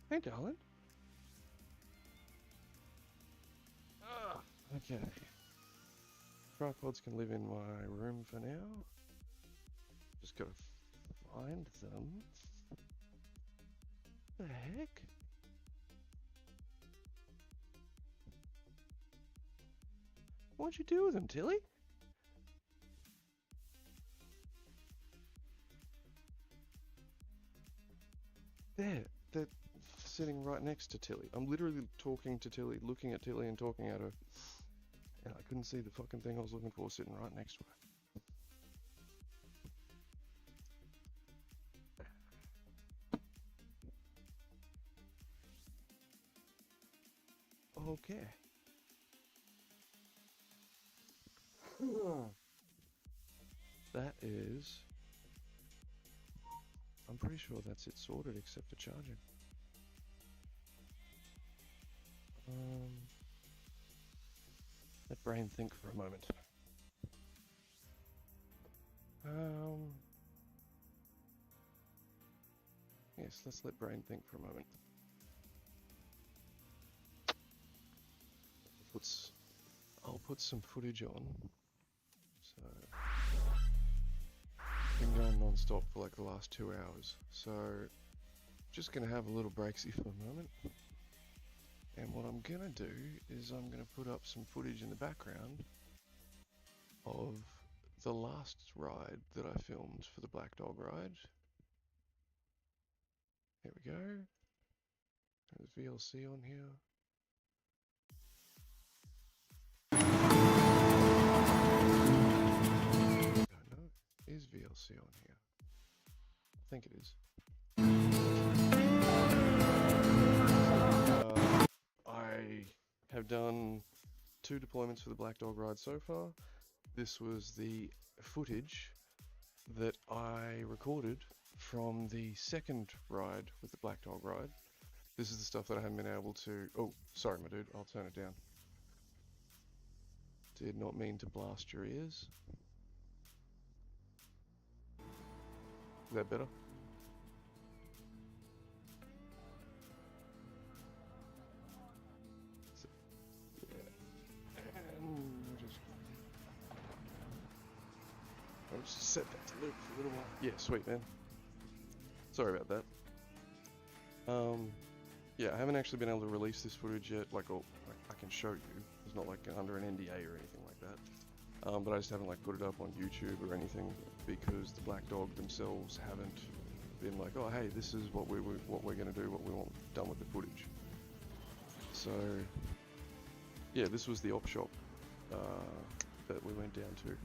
Hey, darling. Okay. Tripods can live in my room for now. Just gotta find them. The heck? What'd you do with them, Tilly? There, they're sitting right next to Tilly. I'm literally talking to Tilly, looking at Tilly and talking at her. And I couldn't see the fucking thing I was looking for sitting right next to her. Okay. That is... I'm pretty sure that's it sorted except for charging. Let brain think for a moment. Yes, let's let brain think for a moment. I'll put some footage on. So, been going non-stop for like the last 2 hours. So, just gonna have a little breaksy for a moment. And what I'm gonna do is I'm gonna put up some footage in the background of the last ride that I filmed for the blackdogride. Here we go. There's VLC on here. I don't know. Is VLC on here? I think it is. I have done 2 deployments for the blackdogride so far. This was the footage that I recorded from the second ride with the blackdogride, This is the stuff that I haven't been able to... Oh, sorry, my dude. I'll turn it down. Did not mean to blast your ears. Is that better? So, yeah. And I'll just set that to loop for a little while. Yeah, sweet, man. Sorry about that. Yeah, I haven't actually been able to release this footage yet. Like, I can show you. It's not like under an NDA or anything like that. But I just haven't like put it up on YouTube or anything because the Black Dog themselves haven't been like, oh hey, this is what we're gonna do, what we want done with the footage. So yeah, this was the op shop that we went down to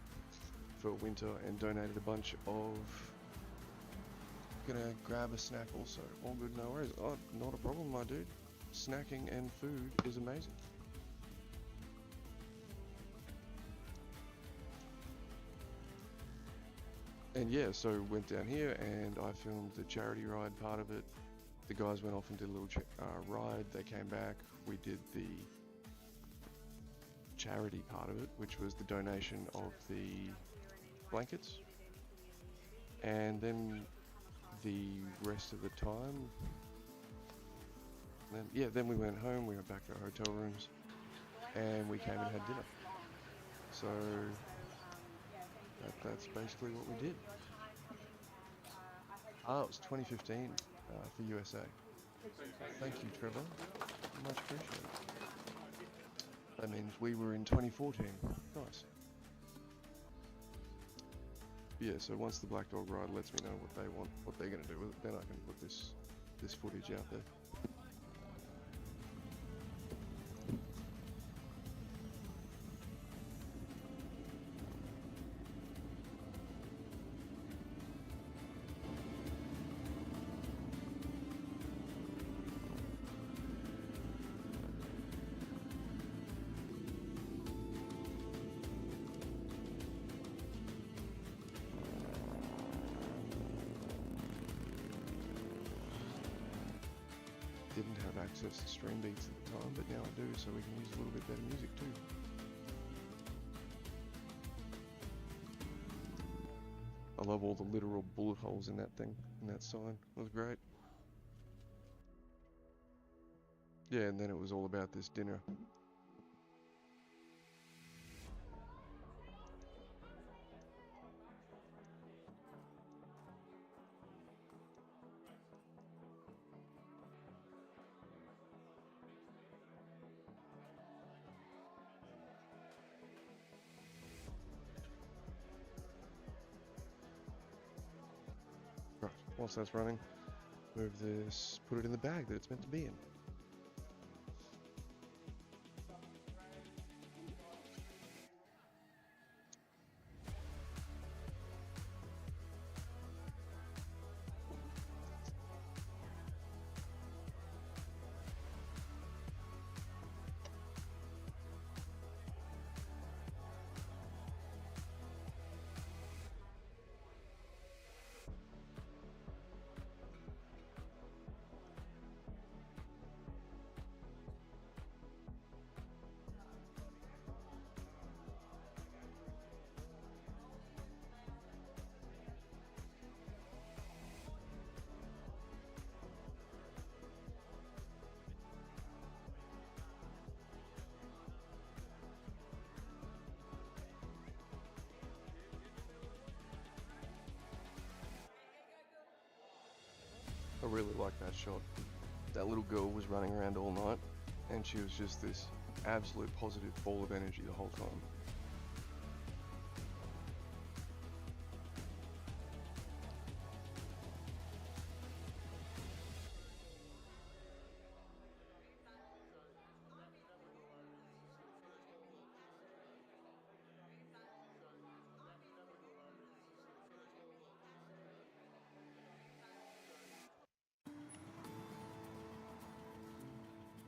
for winter and donated a bunch of. Gonna grab a snack also. All good, no worries. Oh, not a problem, my dude. Snacking and food is amazing. And yeah, so went down here and I filmed the charity ride part of it. The guys went off and did a little ride. They came back. We did the charity part of it, which was the donation of the blankets. And then the rest of the time, then we went home, we went back to our hotel rooms, and we came and had dinner. So that's basically what we did. It was 2015 for USA. Thank you, Trevor. Much appreciated. That means we were in 2014. Nice. Yeah, so once the Black Dog Ride lets me know what they want, what they're going to do with it, then I can put this footage out there. Didn't have access to stream beats at the time, but now I do, so we can use a little bit better music too. I love all the literal bullet holes in that thing, in that sign. It was great. Yeah, and then it was all about this dinner. Right, whilst that's running, move this, put it in the bag that it's meant to be in. I really like that shot. That little girl was running around all night, and she was just this absolute positive ball of energy the whole time.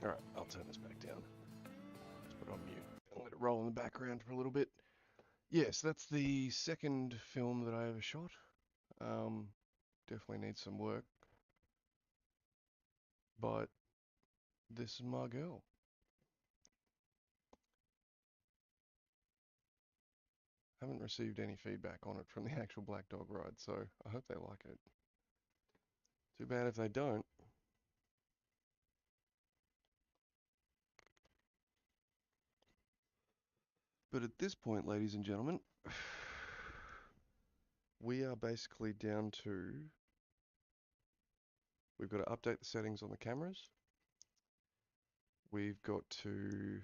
Alright, I'll turn this back down. Let's put it on mute and let it roll in the background for a little bit. Yes, that's the second film that I ever shot. Definitely needs some work. But this is my girl. Haven't received any feedback on it from the actual blackdogride, so I hope they like it. Too bad if they don't. But at this point, ladies and gentlemen, we are basically down to, we've got to update the settings on the cameras. We've got to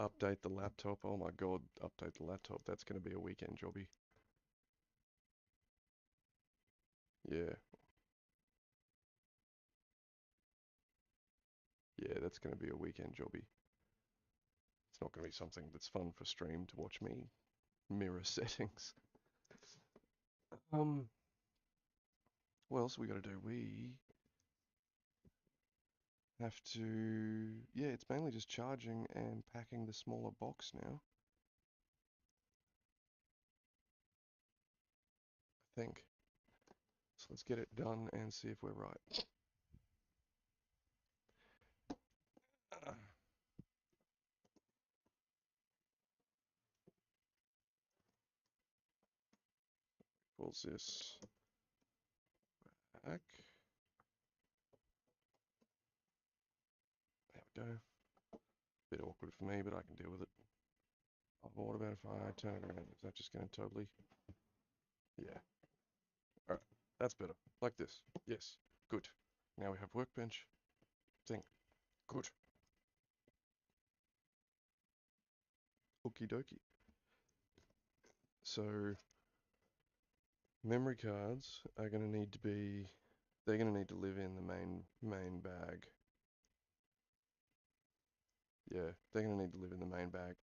update the laptop. Oh my god, update the laptop. That's going to be a weekend jobby. Yeah. Yeah, that's going to be a weekend jobby. It's not going to be something that's fun for stream to watch me mirror settings. What else we got to do? We have to, yeah, it's mainly just charging and packing the smaller box now. I think. So let's get it done and see if we're right. Pulls this back. There we go. Bit awkward for me, but I can deal with it. Oh, but what about if I turn it around? Is that just going to totally... Yeah. Alright, that's better. Like this. Yes. Good. Now we have workbench. Thing. Good. Okie dokie. So, memory cards are going to need to be... They're going to need to live in the main bag. Yeah, they're going to need to live in the main bag.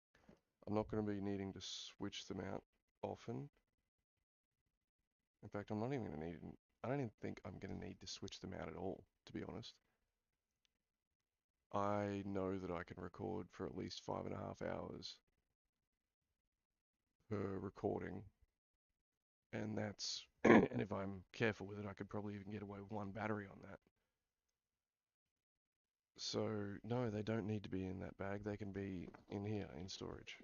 I'm not going to be needing to switch them out often. In fact, I'm not even going to need... I don't even think I'm going to need to switch them out at all, to be honest. I know that I can record for at least 5.5 hours per recording, and that's... and if I'm careful with it, I could probably even get away with one battery on that. So, no, they don't need to be in that bag. They can be in here, in storage.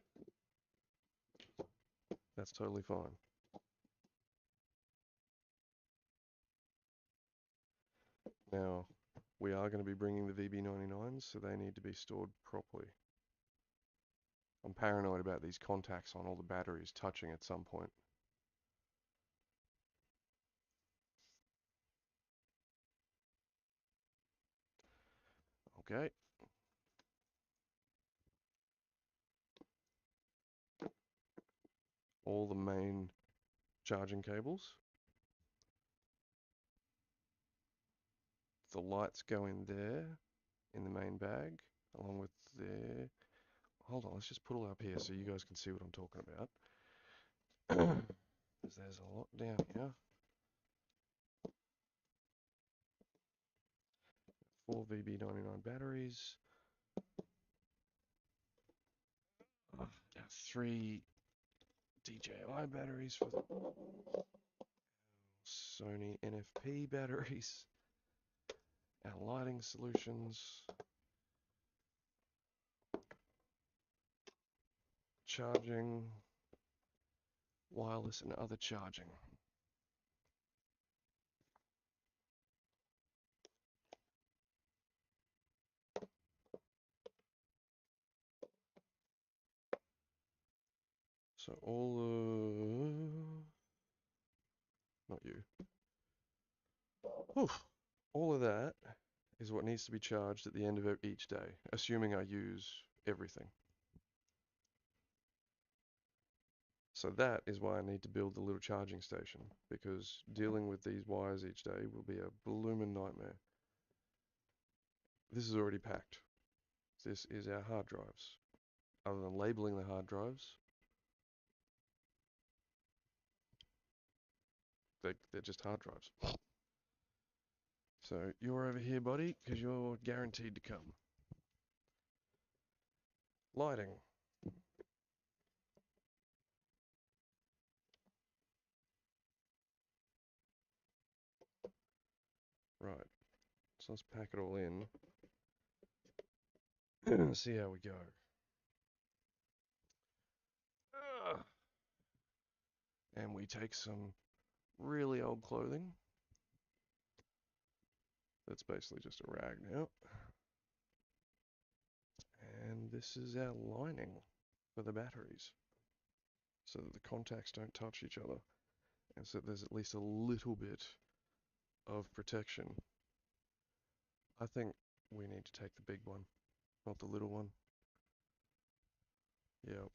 That's totally fine. Now, we are going to be bringing the VB99s, so they need to be stored properly. I'm paranoid about these contacts on all the batteries touching at some point. Okay. All the main charging cables. The lights go in there, in the main bag, along with there. Hold on, let's just put it up here so you guys can see what I'm talking about. Because there's a lot down here. 4 VB99 batteries. 3 DJI batteries for the Sony NFP batteries. Our lighting solutions. Charging. Wireless and other charging. So not you. Oof. All of that is what needs to be charged at the end of each day, assuming I use everything. So that is why I need to build the little charging station, because dealing with these wires each day will be a bloomin' nightmare. This is already packed. This is our hard drives. Other than labeling the hard drives, they're just hard drives. So you're over here, buddy, because you're guaranteed to come. Lighting. Right. So let's pack it all in. See how we go. And we take some really old clothing. That's basically just a rag now. And this is our lining for the batteries, so that the contacts don't touch each other, and so there's at least a little bit of protection. I think we need to take the big one, not the little one. Yeah.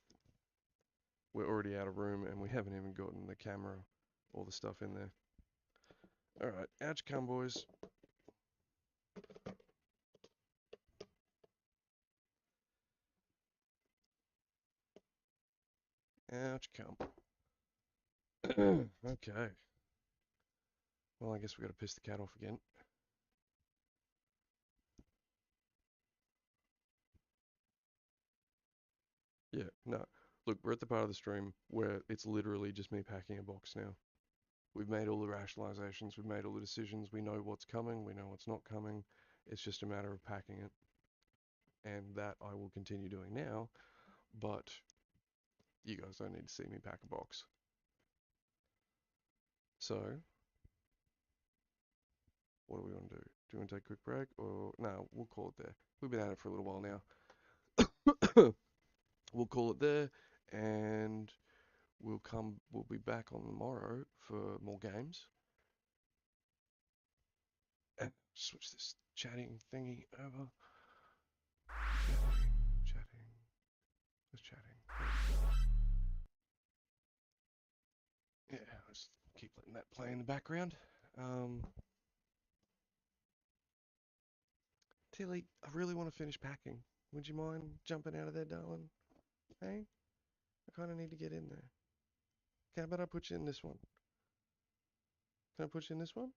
We're already out of room and we haven't even gotten the camera or the stuff in there. Alright, out you come, boys. Out you come. Okay. Well, I guess we gotta piss the cat off again. Yeah, no. Look, we're at the part of the stream where it's literally just me packing a box now. We've made all the rationalizations, we've made all the decisions, we know what's coming, we know what's not coming. It's just a matter of packing it. And that I will continue doing now, but you guys don't need to see me pack a box. So, what do we want to do? Do you want to take a quick break? Or, no, we'll call it there. We've been at it for a little while now. We'll call it there, and we'll be back on the morrow for more games. And switch this chatting thingy over. Chatting. Who's chatting? Yeah, let's keep letting that play in the background. Tilly, I really want to finish packing. Would you mind jumping out of there, darling? Hey? I kind of need to get in there. How about I put you in this one? Can I put you in this one?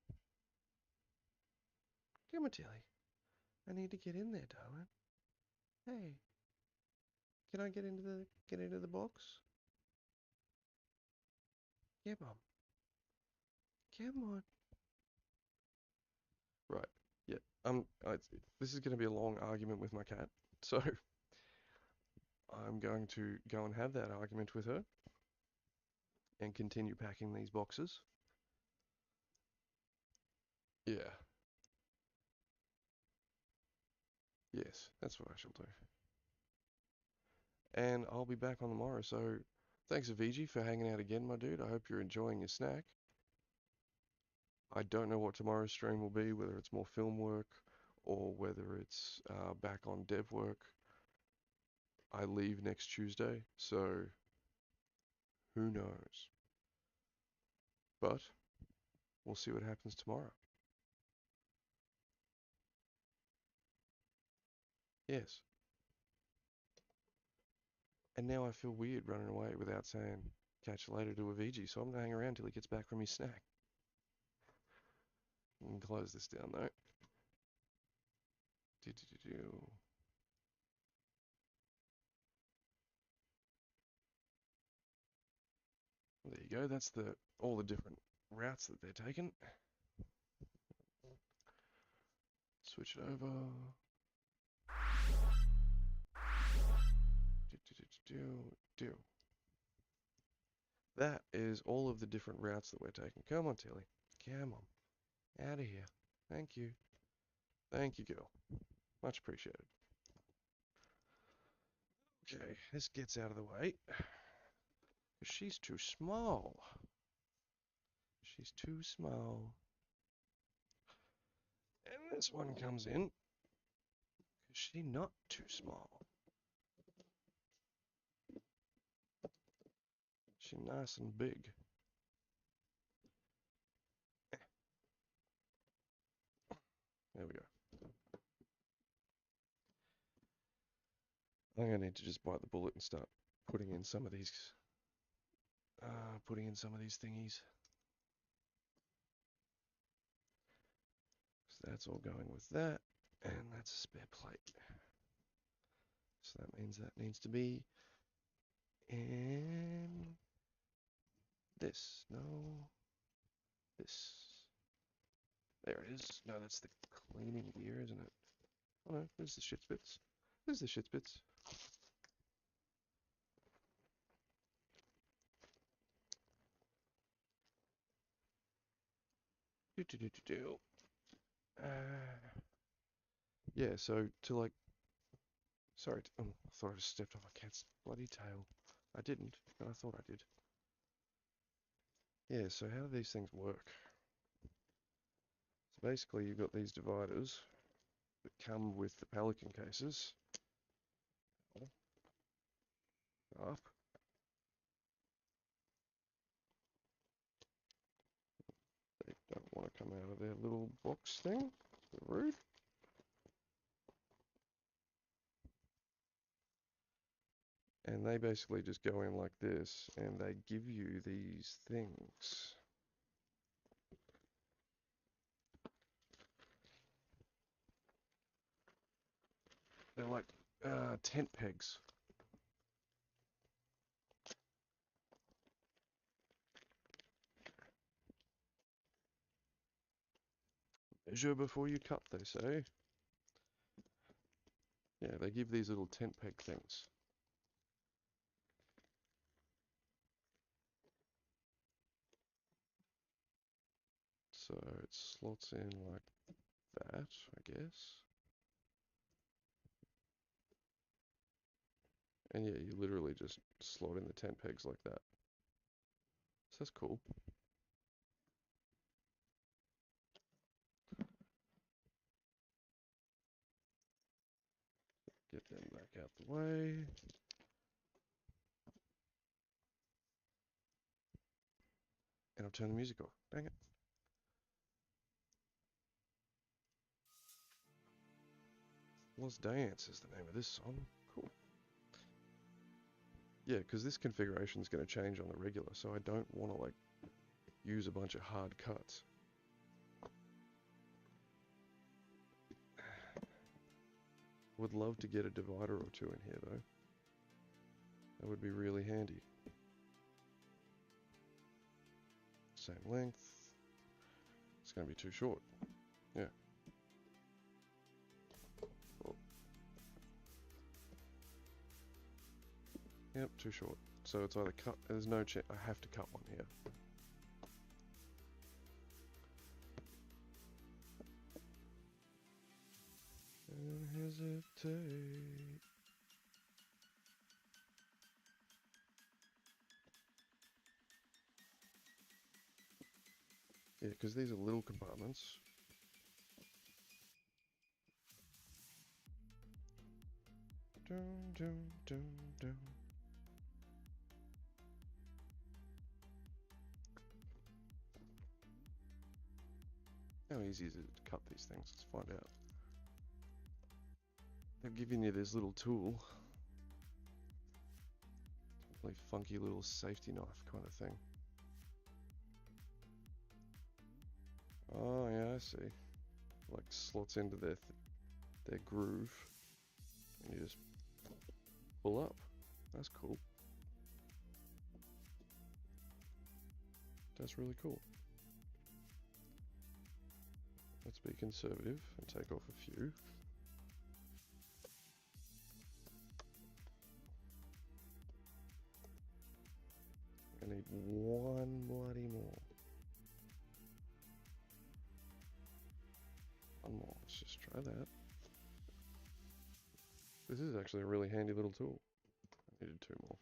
Come on, Tilly. I need to get in there, darling. Hey. Can I get into the box? Yeah, Mum. Come on. Right. Yeah. This is going to be a long argument with my cat, so I'm going to go and have that argument with her and continue packing these boxes. Yeah. Yes, that's what I shall do. And I'll be back on the morrow, so thanks, Aviji, for hanging out again, my dude. I hope you're enjoying your snack. I don't know what tomorrow's stream will be, whether it's more film work or whether it's back on dev work. I leave next Tuesday, so who knows? But we'll see what happens tomorrow. Yes. And now I feel weird running away without saying catch you later to Aviji, so I'm going to hang around till he gets back from his snack. And close this down though. There you go, that's all the different routes that they're taking. Switch it over. Do. That is all of the different routes that we're taking. Come on, Tilly. Come on. Out of here. Thank you. Thank you, girl. Much appreciated. Okay, this gets out of the way. She's too small. She's too small. And this one comes in. She's not too small. She's nice and big. There we go. I'm gonna need to just bite the bullet and start putting in some of these thingies. So that's all going with that, and that's a spare plate. So that means that needs to be in this. No. This. There it is. No, that's the cleaning gear, isn't it? Oh no, there's the shit bits. There's the shit bits. Do do do do do. Yeah, so to like, sorry, I thought I just stepped off a cat's bloody tail. I didn't, but I thought I did. Yeah, so how do these things work? So basically, you've got these dividers that come with the pelican cases. Up. They don't want to come out of their little box thing. They're rude. And they basically just go in like this, and they give you these things. They're like tent pegs. Measure before you cut, they say. Yeah, they give these little tent peg things. So it slots in like that, I guess. And yeah, you literally just slot in the tent pegs like that. So that's cool. Get them back out the way. And I'll turn the music off. Dang it. Lost Dance is the name of this song. Cool. Yeah, because this configuration is going to change on the regular, so I don't want to like use a bunch of hard cuts. Would love to get a divider or two in here though. That would be really handy. Same length. It's going to be too short. Yeah. Oh. Yep, too short. So it's either cut, there's no chance, I have to cut one here. Don't hesitate. Yeah, because these are little compartments. Dun, dun, dun, dun. How easy is it to cut these things? Let's find out. They've given you this little tool. Really funky little safety knife kind of thing. Oh yeah, I see. Like slots into their groove, and you just pull up. That's cool. That's really cool. Let's be conservative and take off a few. I need one bloody more. One more. Let's just try that. This is actually a really handy little tool. I needed two more.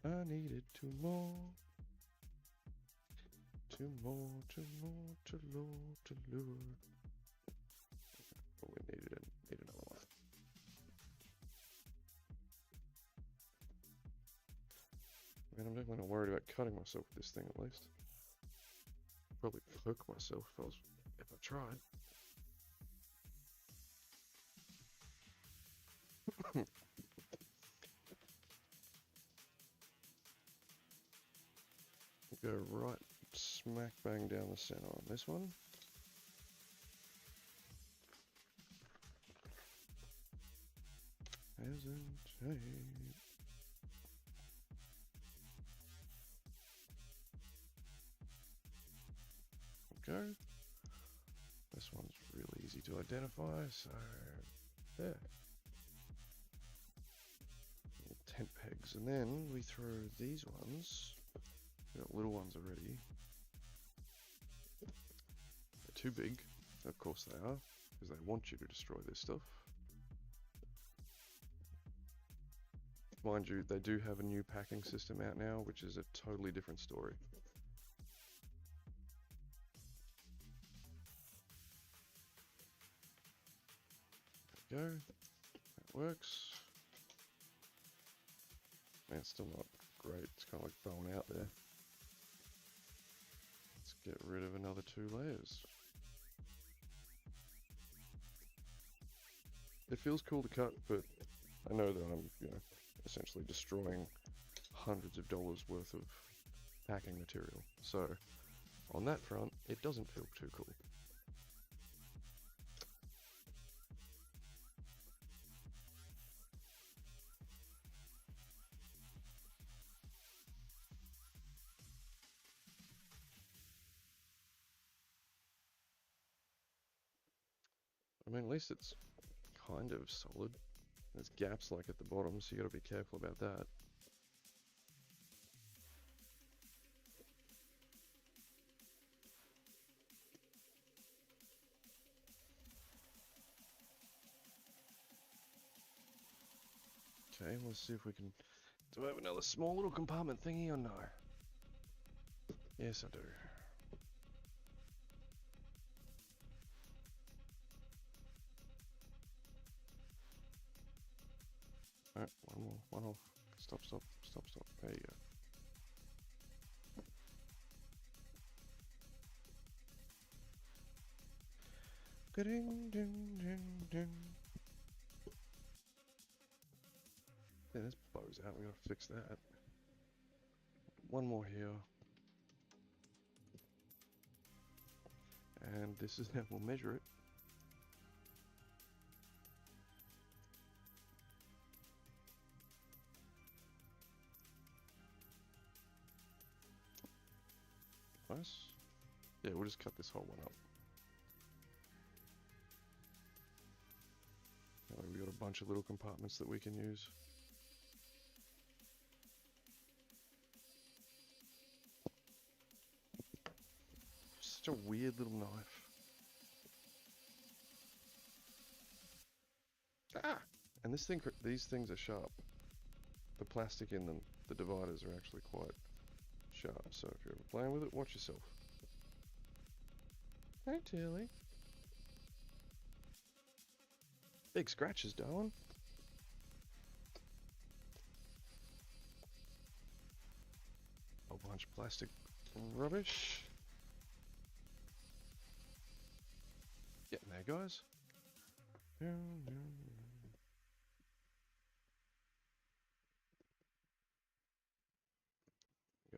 I needed two more. Two more, two more, to lure, to lure. Oh, we needed another one. Man, I'm definitely not worried about cutting myself with this thing at least. Probably poke myself if I tried. Go right smack bang down the center on this one. Hesitate. we go. This one's really easy to identify, so there. Little tent pegs, and then we throw these ones. We've got little ones already. They're too big, of course they are, because they want you to destroy this stuff. Mind you, they do have a new packing system out now, which is a totally different story. There we go. That works. Man, it's still not great. It's kind of like bone out there. Let's get rid of another 2 layers. It feels cool to cut, but I know that I'm, essentially destroying hundreds of dollars worth of packing material. So, on that front, it doesn't feel too cool. I mean, at least it's kind of solid. There's gaps like at the bottom, so you gotta be careful about that. Okay, let's see if we can... Do I have another small little compartment thingy or no? Yes, I do. Alright, one more. Stop. There you go. Ding, ding, ding, ding. Yeah, this bow's out, we gotta fix that. One more here. And this is how we'll measure it. Nice. Yeah, we'll just cut this whole one up. That way we got a bunch of little compartments that we can use. Such a weird little knife. Ah! And this thing, these things are sharp. The plastic in them, the dividers are actually quite sharp, so if you're ever playing with it, watch yourself. Hey, Tilly. Big scratches, darling. A bunch of plastic rubbish. Getting there, guys. Go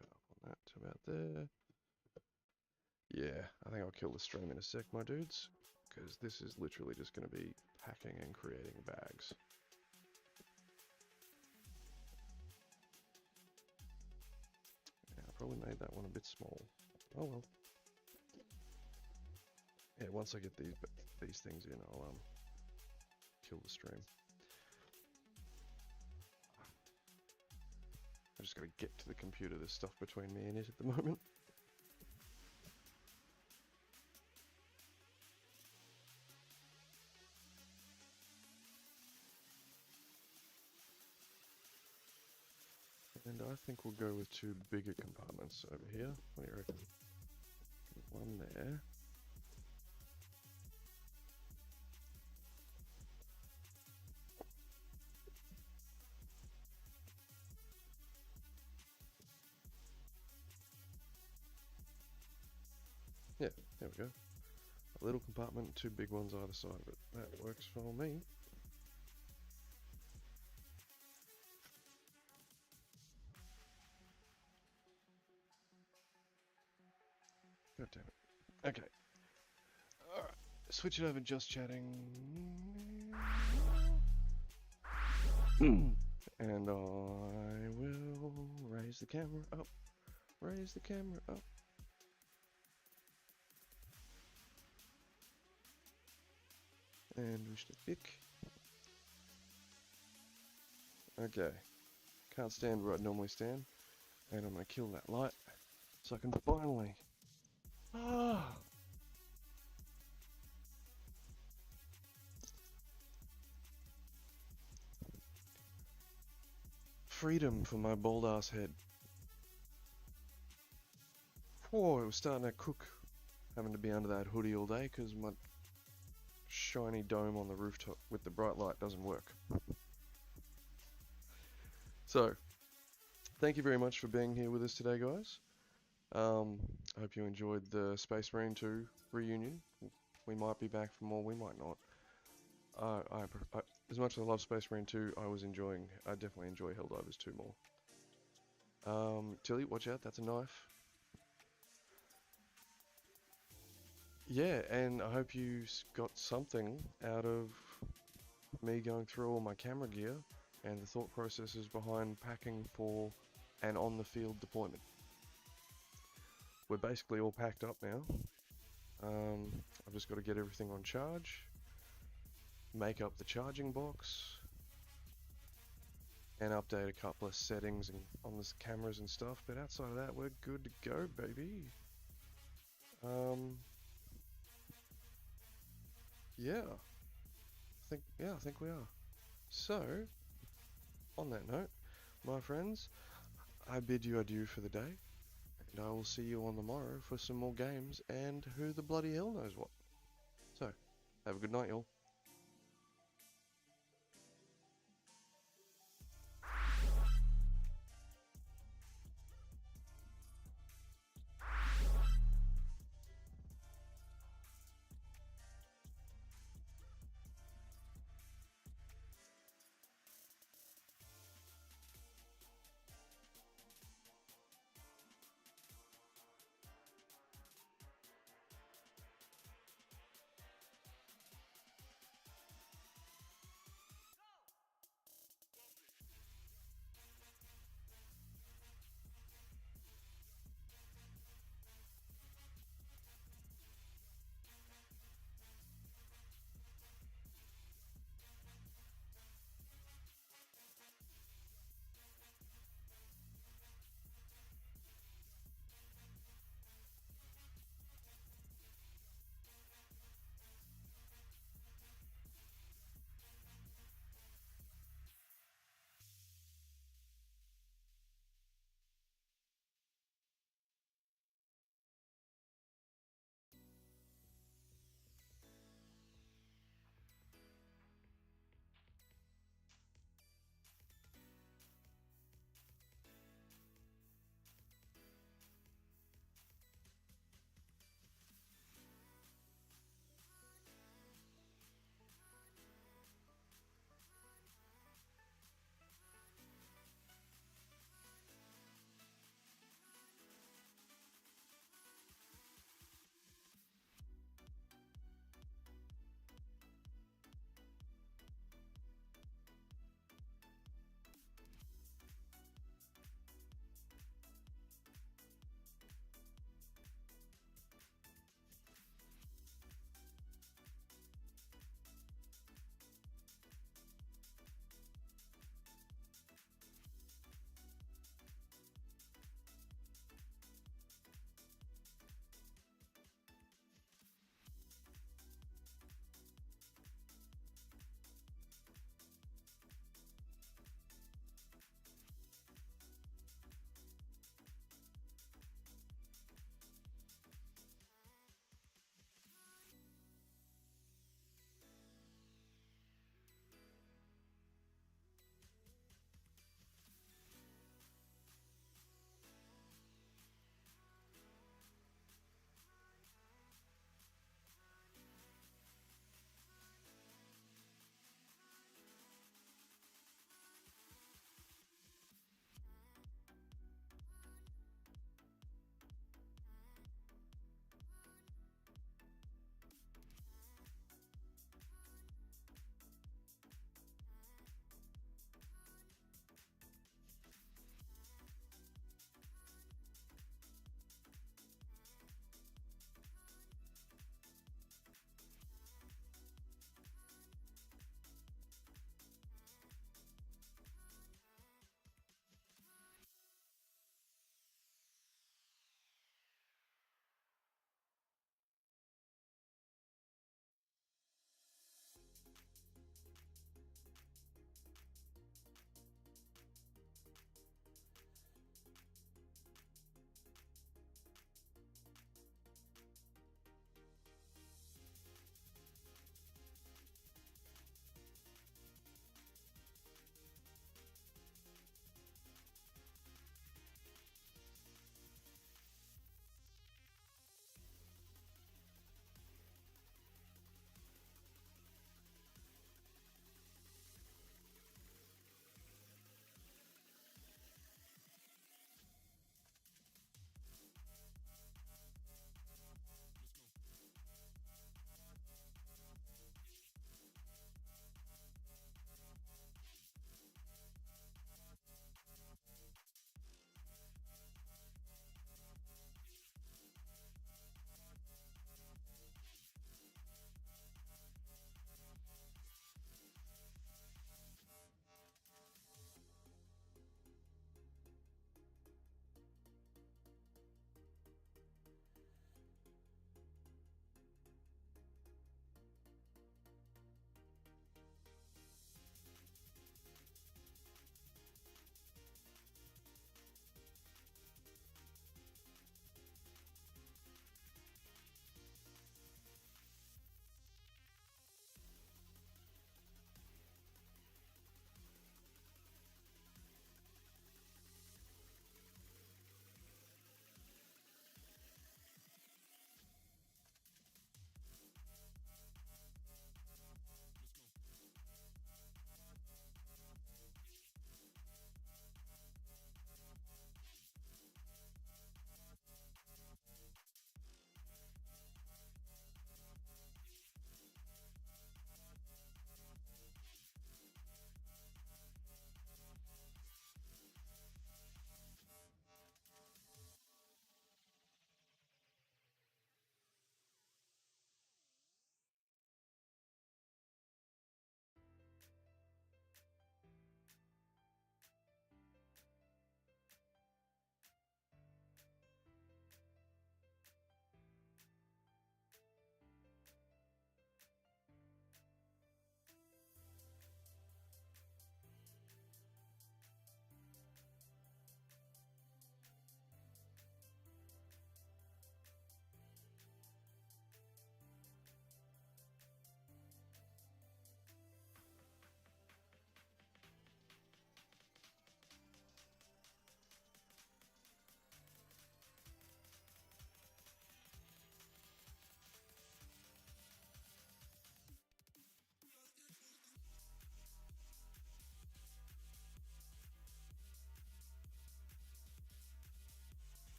up on that to about there. Yeah, I think I'll kill the stream in a sec, my dudes, because this is literally just going to be packing and creating bags. Yeah, I probably made that one a bit small. Oh well. Yeah, once I get these things in, I'll kill the stream. I just gotta get to the computer. There's stuff between me and it at the moment. And I think we'll go with 2 bigger compartments over here. What do you reckon? One there. Yeah, there we go. A little compartment, 2 big ones either side of it. That works for me. God damn it. Okay. Alright. Switch it over just chatting. And I will raise the camera up. Raise the camera up. And wish to pick. Okay. Can't stand where I'd normally stand. And I'm going to kill that light. So I can finally... Ah! Freedom for my bald ass head. Whoa, it was starting to cook having to be under that hoodie all day because my shiny dome on the rooftop with the bright light doesn't work. So, thank you very much for being here with us today, guys. I hope you enjoyed the Space Marine 2 reunion. We might be back for more, we might not. As much as I love Space Marine 2, I definitely enjoy Helldivers 2 more. Tilly, watch out, that's a knife. Yeah, and I hope you got something out of me going through all my camera gear and the thought processes behind packing for an on-the-field deployment. We're basically all packed up now. I've just got to get everything on charge, make up the charging box, and update a couple of settings on the cameras and stuff, but outside of that, we're good to go, baby. Yeah, I think we are. So, on that note, my friends, I bid you adieu for the day, and I will see you on the morrow for some more games and who the bloody hell knows what. So, have a good night, y'all.